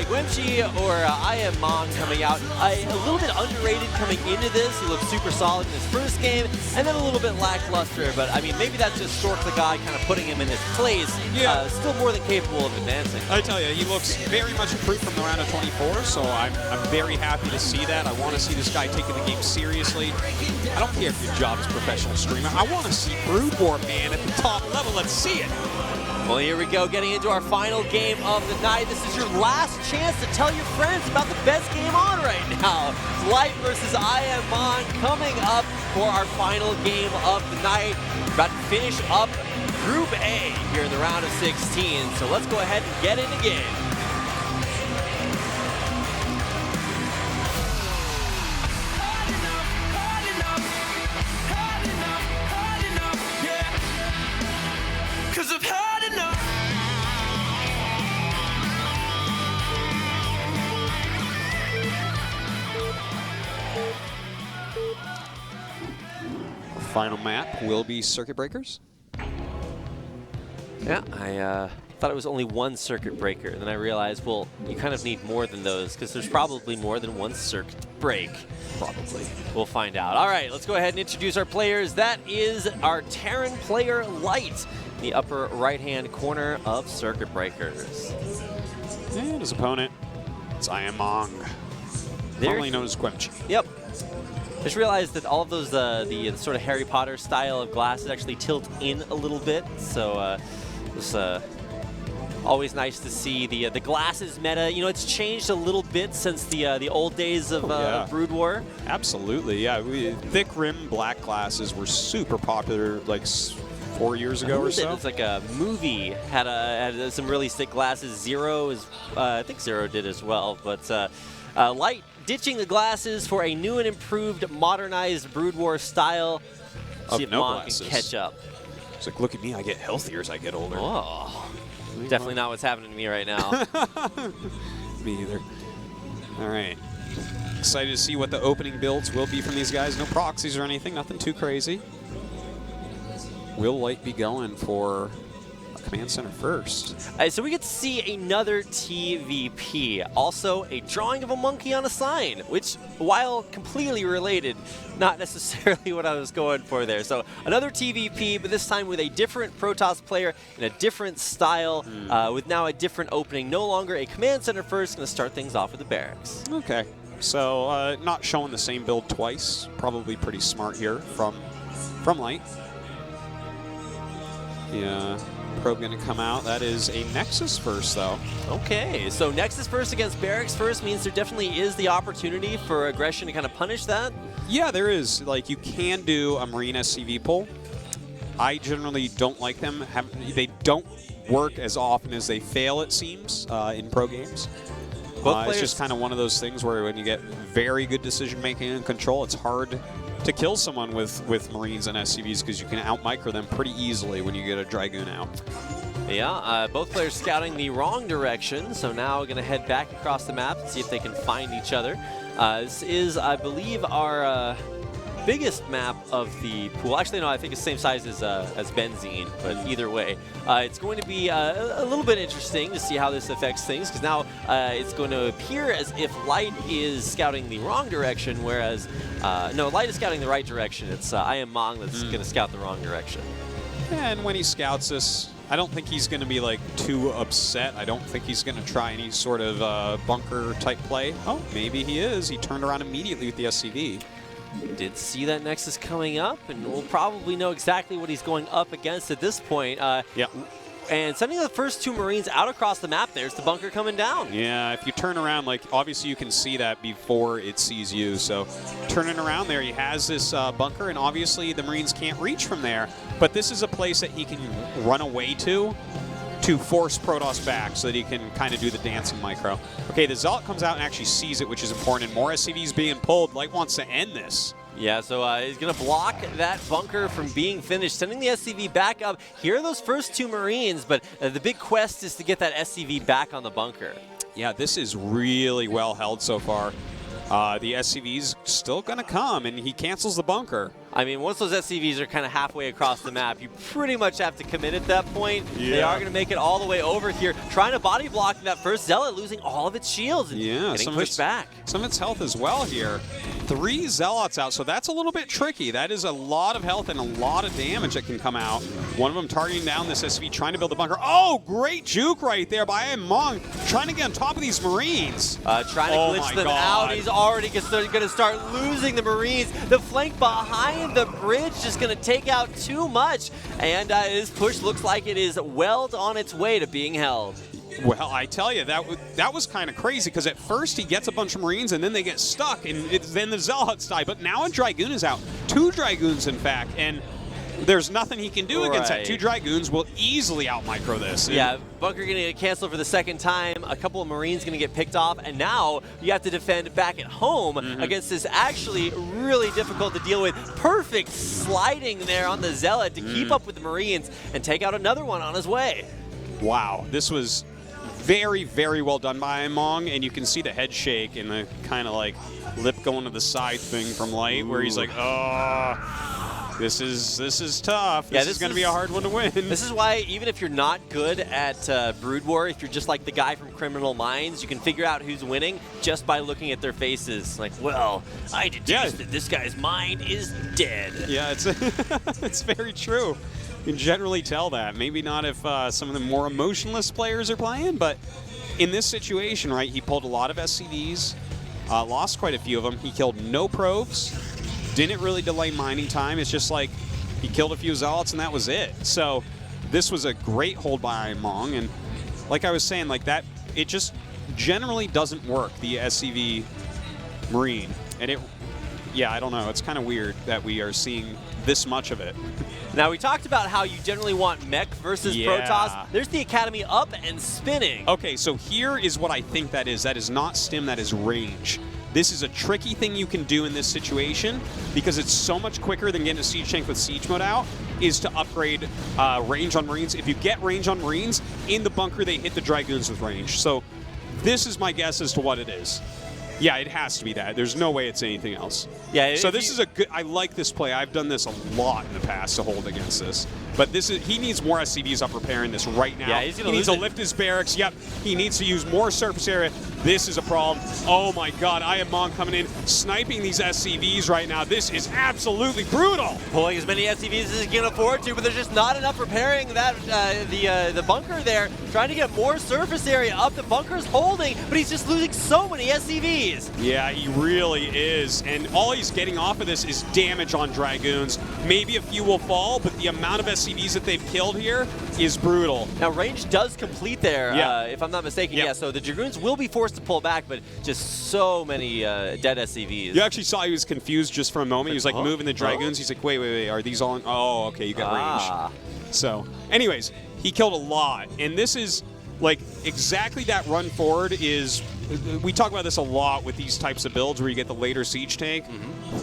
Gwemchi or I Am Mon coming out. A little bit underrated coming into this. He looked super solid in his first game, and then a little bit lackluster. But, I mean, maybe that's just Stork the guy kind of putting him in his place. Yeah. Still more than capable of advancing. I tell you, he looks very much improved from the round of 24, so I'm very happy to see that. I want to see this guy taking the game seriously. I don't care if your job is professional professional streamer. I want to see Brood War, man, at the top level. Let's see it. Well, here we go, getting into our final game of the night. This is your last chance to tell your friends about the best game on right now. Light versus I Am Mon coming up for our final game of the night. We're about to finish up Group A here in the round of 16. So let's go ahead and get in the game. Cause I've had enough. Our final map will be Circuit Breakers. Yeah, I thought it was only one circuit breaker, and then I realized, well, you kind of need more than those, because there's probably more than one circuit break. Probably. We'll find out. All right, let's go ahead and introduce our players. That is our Terran player, Light, in the upper right-hand corner of Circuit Breakers. And his opponent, it's I Am Mong, formerly known as Quemchi. Yep. Just realized that all of those, the sort of Harry Potter style of glasses actually tilt in a little bit, so it's always nice to see the glasses meta. You know, it's changed a little bit since the old days of Brood War. Absolutely, yeah. Thick rim black glasses were super popular, like 4 years ago or so. It's like a movie had some really thick glasses. Zero is, I think Zero did as well, but Light ditching the glasses for a new and improved, modernized Brood War style. See if Mon can catch up. It's like, look at me, I get healthier as I get older. Oh, definitely not what's happening to me right now. Me either. All right. Excited to see what the opening builds will be from these guys. No proxies or anything, nothing too crazy. Will Light be going for a command center first? So we get to see another TVP. Also, a drawing of a monkey on a sign, which, while completely related, not necessarily what I was going for there. So another TVP, but this time with a different Protoss player in a different style, with now a different opening. No longer a command center first, going to start things off with the barracks. Okay. So not showing the same build twice. Probably pretty smart here from Light. Yeah, probe going to come out. That is a Nexus first, though. Okay, so Nexus first against Barracks first means there definitely is the opportunity for aggression to kind of punish that? Yeah, there is. Like, you can do a Marine SCV pull. I generally don't like them. They don't work as often as they fail, it seems, in pro games. It's just kind of one of those things where when you get very good decision-making and control, it's hard to kill someone with Marines and SCVs because you can out-micro them pretty easily when you get a Dragoon out. Yeah, both players scouting the wrong direction, so now we're going to head back across the map and see if they can find each other. This is, I believe, our biggest map of the pool. Actually, no, I think it's the same size as Benzene, but either way. It's going to be a little bit interesting to see how this affects things, because now it's going to appear as if Light is scouting the wrong direction, whereas, no, Light is scouting the right direction. It's I Am Mong that's going to scout the wrong direction. And when he scouts this, I don't think he's going to be like too upset. I don't think he's going to try any sort of bunker type play. Oh, maybe he is. He turned around immediately with the SCV. Did see that Nexus coming up, and we'll probably know exactly what he's going up against at this point. Yeah. And sending the first two Marines out across the map, there's the bunker coming down. Yeah, if you turn around, like, obviously you can see that before it sees you. So turning around there, he has this bunker, and obviously the Marines can't reach from there. But this is a place that he can run away to force Protoss back so that he can kind of do the dancing micro. Okay, the Zealot comes out and actually sees it, which is important, and more SCVs being pulled. Light wants to end this. Yeah, so he's going to block that bunker from being finished, sending the SCV back up. Here are those first two Marines, but the big quest is to get that SCV back on the bunker. Yeah, this is really well held so far. The SCV's still going to come, and he cancels the bunker. I mean, once those SCVs are kind of halfway across the map, you pretty much have to commit at that point. Yeah. They are going to make it all the way over here, trying to body block that first Zealot, losing all of its shields and getting pushed back. Some of its health as well here. 3 Zealots out, so that's a little bit tricky. That is a lot of health and a lot of damage that can come out. One of them targeting down this SV, trying to build the bunker. Oh, great juke right there by Mong, trying to get on top of these Marines. Trying to glitch them out. He's already going to start losing the Marines. The flank behind the bridge just going to take out too much, and his push looks like it is well on its way to being held. Well, I tell you, that was kind of crazy, because at first he gets a bunch of Marines and then they get stuck, and then the Zealots die. But now a Dragoon is out. 2 Dragoons, in fact, and there's nothing he can do against that. 2 Dragoons will easily out-micro this. Yeah, bunker going to get canceled for the second time. A couple of Marines going to get picked off, and now you have to defend back at home against this actually really difficult to deal with. Perfect sliding there on the Zealot to keep up with the Marines and take out another one on his way. Wow, this was very, very well done by Mong, and you can see the head shake and the kind of like lip going to the side thing from Light, where he's like, oh, this is tough. This is going to be a hard one to win. This is why, even if you're not good at Brood War, if you're just like the guy from Criminal Minds, you can figure out who's winning just by looking at their faces. Like, well, I deduced that this guy's mind is dead. Yeah, it's very true. You can generally tell that. Maybe not if some of the more emotionless players are playing, but in this situation, right, he pulled a lot of SCVs, lost quite a few of them. He killed no probes, didn't really delay mining time. It's just like he killed a few Zealots and that was it. So this was a great hold by Mong, and like I was saying, like that, it just generally doesn't work, the SCV Marine. And yeah, I don't know. It's kind of weird that we are seeing this much of it. Now, we talked about how you generally want mech versus Protoss. There's the Academy up and spinning. Okay, so here is what I think that is. That is not stim, that is range. This is a tricky thing you can do in this situation, because it's so much quicker than getting a siege tank with siege mode out, is to upgrade range on Marines. If you get range on Marines, in the bunker they hit the Dragoons with range. So this is my guess as to what it is. Yeah, it has to be that. There's no way it's anything else. Yeah. So this is a good. I like this play. I've done this a lot in the past to hold against this. But this is, he needs more SCVs up repairing this right now. Yeah, he needs to lift his barracks. Yep. He needs to use more surface area. This is a problem. Oh my God, Mong coming in, sniping these SCVs right now. This is absolutely brutal. Pulling as many SCVs as he can afford to, but there's just not enough repairing that the bunker there. Trying to get more surface area up. The bunker's holding, but he's just losing so many SCVs. Yeah, he really is. And all he's getting off of this is damage on Dragoons. Maybe a few will fall, but the amount of SCVs that they've killed here is brutal. Now, range does complete there, if I'm not mistaken. Yeah, so the Dragoons will be forced to pull back, but just so many dead SCVs. You actually saw he was confused just for a moment. He was like moving the Dragoons. He's like, wait, are these all in? Oh, okay, you got range. So, anyways, he killed a lot. And this is, like, exactly that run forward is, we talk about this a lot with these types of builds where you get the later siege tank.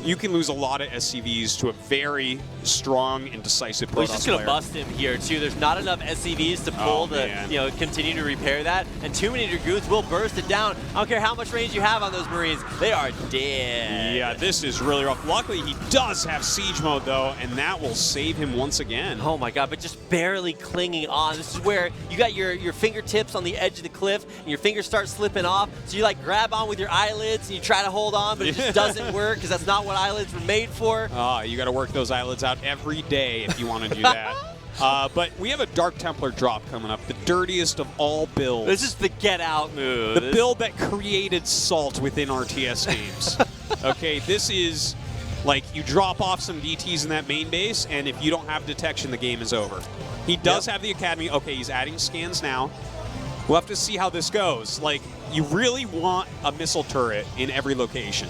You can lose a lot of SCVs to a very strong and decisive Protoss He's just going to player. bust him here, too. There's not enough SCVs to pull to continue to repair that, and too many Dragoons will burst it down. I don't care how much range you have on those Marines. They are dead. Yeah, this is really rough. Luckily, he does have siege mode, though, and that will save him once again. Oh, my God, but just barely clinging on. This is where you got your fingertips on the edge of the cliff, and your fingers start slipping off, so you, like, grab on with your eyelids, and you try to hold on, but it just doesn't work, because that's not what eyelids were made for. You got to work those eyelids out every day if you want to do that. But we have a Dark Templar drop coming up, the dirtiest of all builds. This is the get out move. The build that created salt within RTS games. Okay, this is like you drop off some DTs in that main base, and if you don't have detection, the game is over. He does have the Academy. Okay, he's adding scans now. We'll have to see how this goes. Like, you really want a missile turret in every location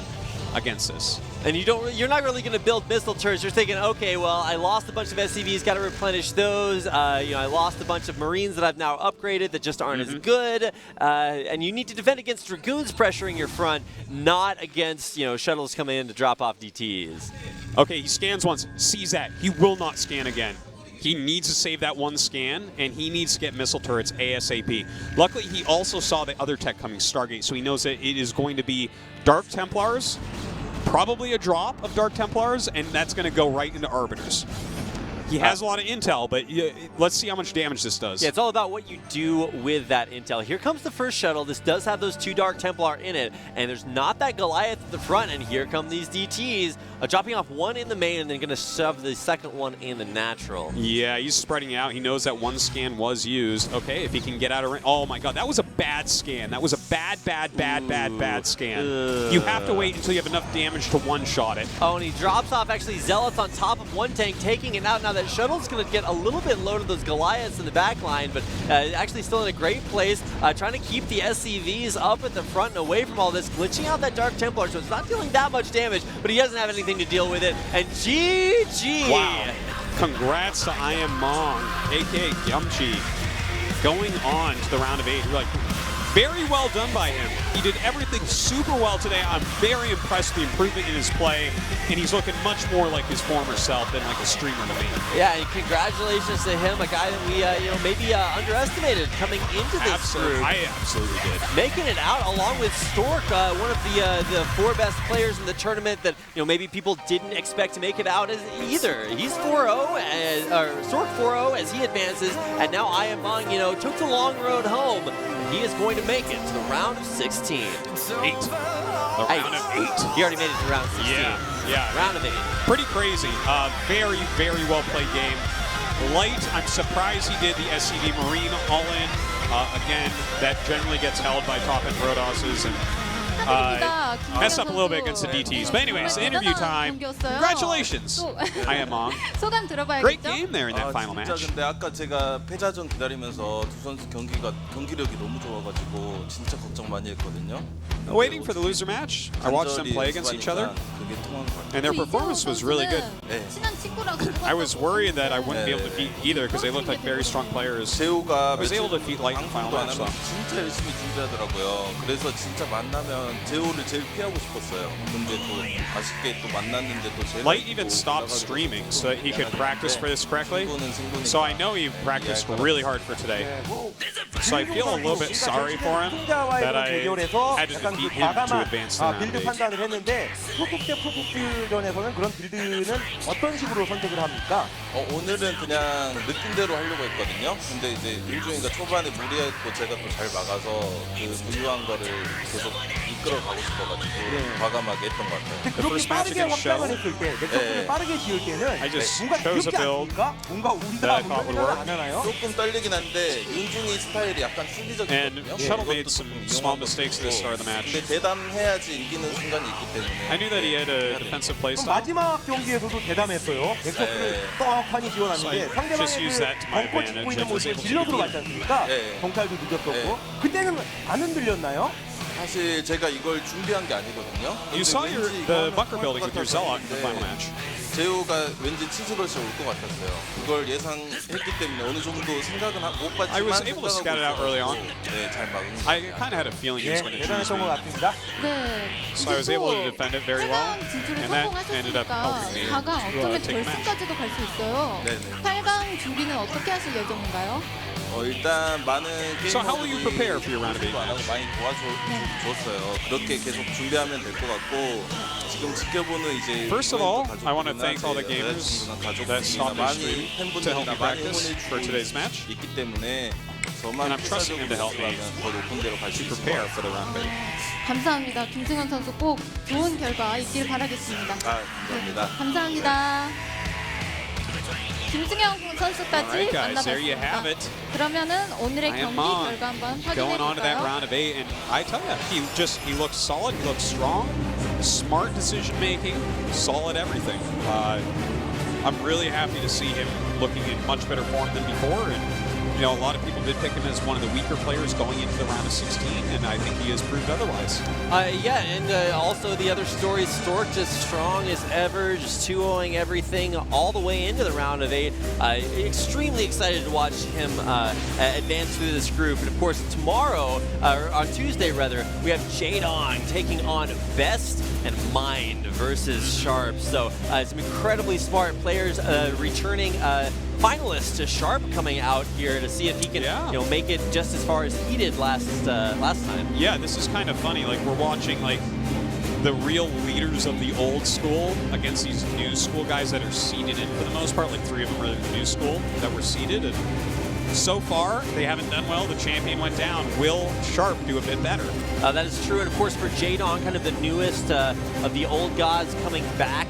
against this. And you're not really going to build missile turrets. You're thinking, okay, well, I lost a bunch of SCVs, got to replenish those. I lost a bunch of Marines that I've now upgraded that just aren't as good. And you need to defend against Dragoons pressuring your front, not against shuttles coming in to drop off DTs. Okay, he scans once, sees that. He will not scan again. He needs to save that one scan, and he needs to get missile turrets ASAP. Luckily, he also saw the other tech coming, Stargate, so he knows that it is going to be Dark Templars, probably a drop of Dark Templars, and that's going to go right into Arbiters. He has a lot of intel, but let's see how much damage this does. Yeah, it's all about what you do with that intel. Here comes the first shuttle. This does have those 2 Dark Templar in it, and there's not that Goliath at the front, and here come these DTs, dropping off 1 in the main and then going to shove the second one in the natural. Yeah, he's spreading out. He knows that 1 scan was used. Okay, if he can get out of range. Oh my god, that was a bad scan. That was a bad scan. You have to wait until you have enough damage to one-shot it. Oh, and he drops off actually Zealots on top of 1 tank, taking it out. Now that shuttle's going to get a little bit low to those Goliaths in the back line, but actually still in a great place, trying to keep the SCVs up at the front and away from all this, glitching out that Dark Templar, so it's not dealing that much damage, but he doesn't have anything to deal with it. And GG! Wow. Congrats to I Am Mong, aka Yumchi, going on to the round of 8. You're like, very well done by him. He did everything super well today. I'm very impressed with the improvement in his play, and he's looking much more like his former self than like a streamer to me. Yeah, and congratulations to him, a guy that we maybe underestimated coming into this group. I absolutely did. Making it out along with Stork, one of the 4 best players in the tournament that maybe people didn't expect to make it out as either. He's 4-0, or Stork 4-0 as he advances, and now I Am Mong, took the long road home. He is going to make it to the round of 16. 8. Round of 8. He already made it to round 16. Yeah. Round of 8. Pretty crazy. Very, very well played game. Light, I'm surprised he did the SCV Marine all-in. Again, that generally gets held by top-end Rodos's and messed up a little bit against the DTs. But anyways, interview time. Congratulations. I Am Mong. 소감 들어봐야겠죠? Great game there in that final match. 진짜 근데 아까 제가 패자전 기다리면서 두 선수 경기력이 너무 좋아가지고 진짜 걱정 많이 했거든요. Waiting for the loser match, I watched them play against each other, and their performance was really good. I was worried that I wouldn't be able to defeat either because they looked like very strong players. I was able to defeat Light in the final match, though. 진짜 열심히 준비하더라고요. 그래서 진짜 만나면 제호를 제일 피하고 싶었어요. 근데 또 아쉽게 또 만났는데 또 제가 Light even stopped streaming so that he could practice for this correctly. So I know he practiced really hard for today. So I feel a little bit sorry for him that I had to defeat him to advance the round 빌드 of 8. 판단을 했는데 프로토스 대 프로토스전에서는 그런 빌드는 어떤 식으로 선택을 합니까? 오늘은 그냥 느낌대로 하려고 했거든요. 근데 이제 윤중이가 초반에 무리했고 제가 또 잘 막아서 그 부유한 거를 계속 이끌어 가고 싶어가지고 과감하게 했던 것 같아요. 그렇게 빠르게 확장을 했을 때, 넥서스를 빠르게 지을 때는 뭔가 귀엽지 않습니까? 뭔가 우리가 운동을 안 하나요? 조금 떨리긴 한데 윤중이 스타일이 약간 And 수비적이거든요. Shuttle made some small mistakes at the start of the match. 근데 대담해야지 이기는 순간이 있기 때문에. I knew that he had a defensive play style. 마지막 경기에서도 대담했어요. 넥서스를 떡하니 지원하는데 just used that to my 상대방의 벙커 찍고 advantage 있는 and was 모습을 able to 질럿으로 defeat 갔지 않습니까? 정찰도 늦었었고 그때는 안 흔들렸나요? 사실 제가 이걸 준비한 게 아니거든요. You saw the bunker building with your Zealot in the final match. 제호가 왠지 치즈러시 올 것 같았어요. 그걸 예상했기 때문에 어느 정도 생각은 못 I was 봤지만 able to scout it out early on. 네, 잘 막은 것 I kind of had a feeling he was going to choose 대단했던 것 me. 같습니다. 네. So I was able to defend it very well, 진출에 and that ended up 성공하셨으니까 helping me 4강 어쩌면 take the match. 결승까지도 갈 수 있어요. 네네. 8강 준비는 어떻게 하실 예정인가요? 일단 많은 So how will you prepare for your round of 8 match? 많이 도와줬어요. 그렇게 계속 준비하면 될 것 같고 지금 지켜보는 이제 First of all, I want to thank all the gamers that stopped their stream to help me practice for today's match. 있기 때문에 And I'm trusting them to help me 더 높은 데로 갈 수 to 있을 것 prepare 같아요. for the round of 8. 감사합니다. 김승현 선수 꼭 좋은 결과 있길 바라겠습니다. 감사합니다. 감사합니다. 김승현 선수까지 Alright, guys, there you have 만나봤습니다. it. 그러면은 오늘의 I Am 경기 Mong 결과 한번 확인해 going on to that 볼까요? round of 8, and I tell you, he looks solid, he looks strong, smart decision making, solid everything. I'm really happy to see him looking in much better form than before, and a lot of people did pick him as one of the weaker players going into the round of 16, and I think he has proved otherwise. Yeah, and also the other story, Stork just strong as ever, just 2-0ing everything all the way into the round of 8. Extremely excited to watch him advance through this group. And of course, tomorrow, or on Tuesday rather, we have Day1 taking on Best and Mind versus Sharp. So some incredibly smart players returning finalists to Sharp coming out here to see if he can make it just as far as he did last time. Yeah, this is kind of funny. Like, we're watching, like, the real leaders of the old school against these new school guys that are seeded in for the most part. Like 3 of them are the new school that were seeded, and so far they haven't done well. The champion went down. Will Sharp do a bit better? That is true, and of course for Day1, kind of the newest of the old gods coming back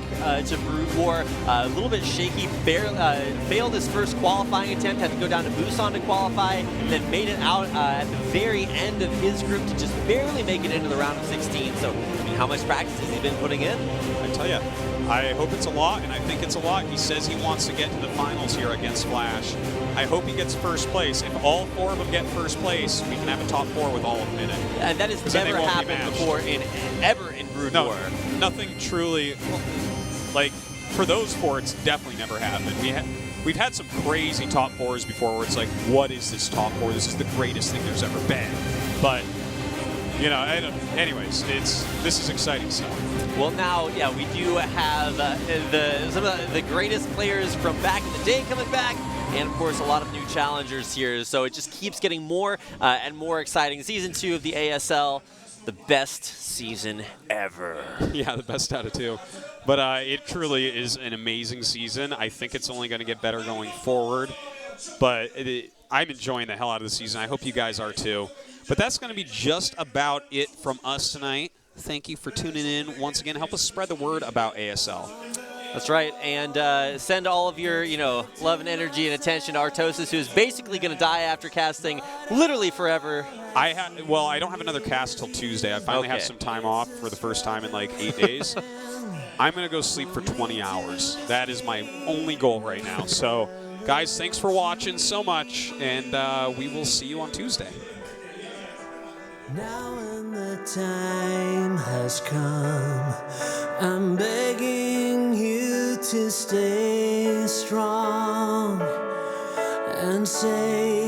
to Brood War. A little bit shaky, failed his first qualifying attempt, had to go down to Busan to qualify, and then made it out at the very end of his group to just barely make it into the round of 16. So, I mean, how much practice has he been putting in? I tell you, I hope it's a lot, and I think it's a lot. He says he wants to get to the finals here against Flash. I hope he gets first place. If all 4 of them get first place, we can have a top 4 with all of them in it. And that has never happened before ever in Brood War. Nothing truly, like, for those 4, it's definitely never happened. We've had some crazy top 4s before where it's like, what is this top 4? This is the greatest thing there's ever been. But, you know, anyways, this is exciting stuff. Well, now, yeah, we do have some of the greatest players from back in the day coming back, and of course a lot of new challengers here. So it just keeps getting more and more exciting. Season 2 of the ASL, the best season ever. Yeah, the best out of 2. But it truly is an amazing season. I think it's only going to get better going forward. But I'm enjoying the hell out of the season. I hope you guys are too. But that's going to be just about it from us tonight. Thank you for tuning in once again. Help us spread the word about ASL. That's right, and send all of your, love and energy and attention to Artosis, who is basically going to die after casting literally forever. Well, I don't have another cast till Tuesday. I finally have some time off for the first time in like 8 days. I'm going to go sleep for 20 hours. That is my only goal right now. So, guys, thanks for watching so much, and we will see you on Tuesday. Now when the time has come, I'm begging you to stay strong and say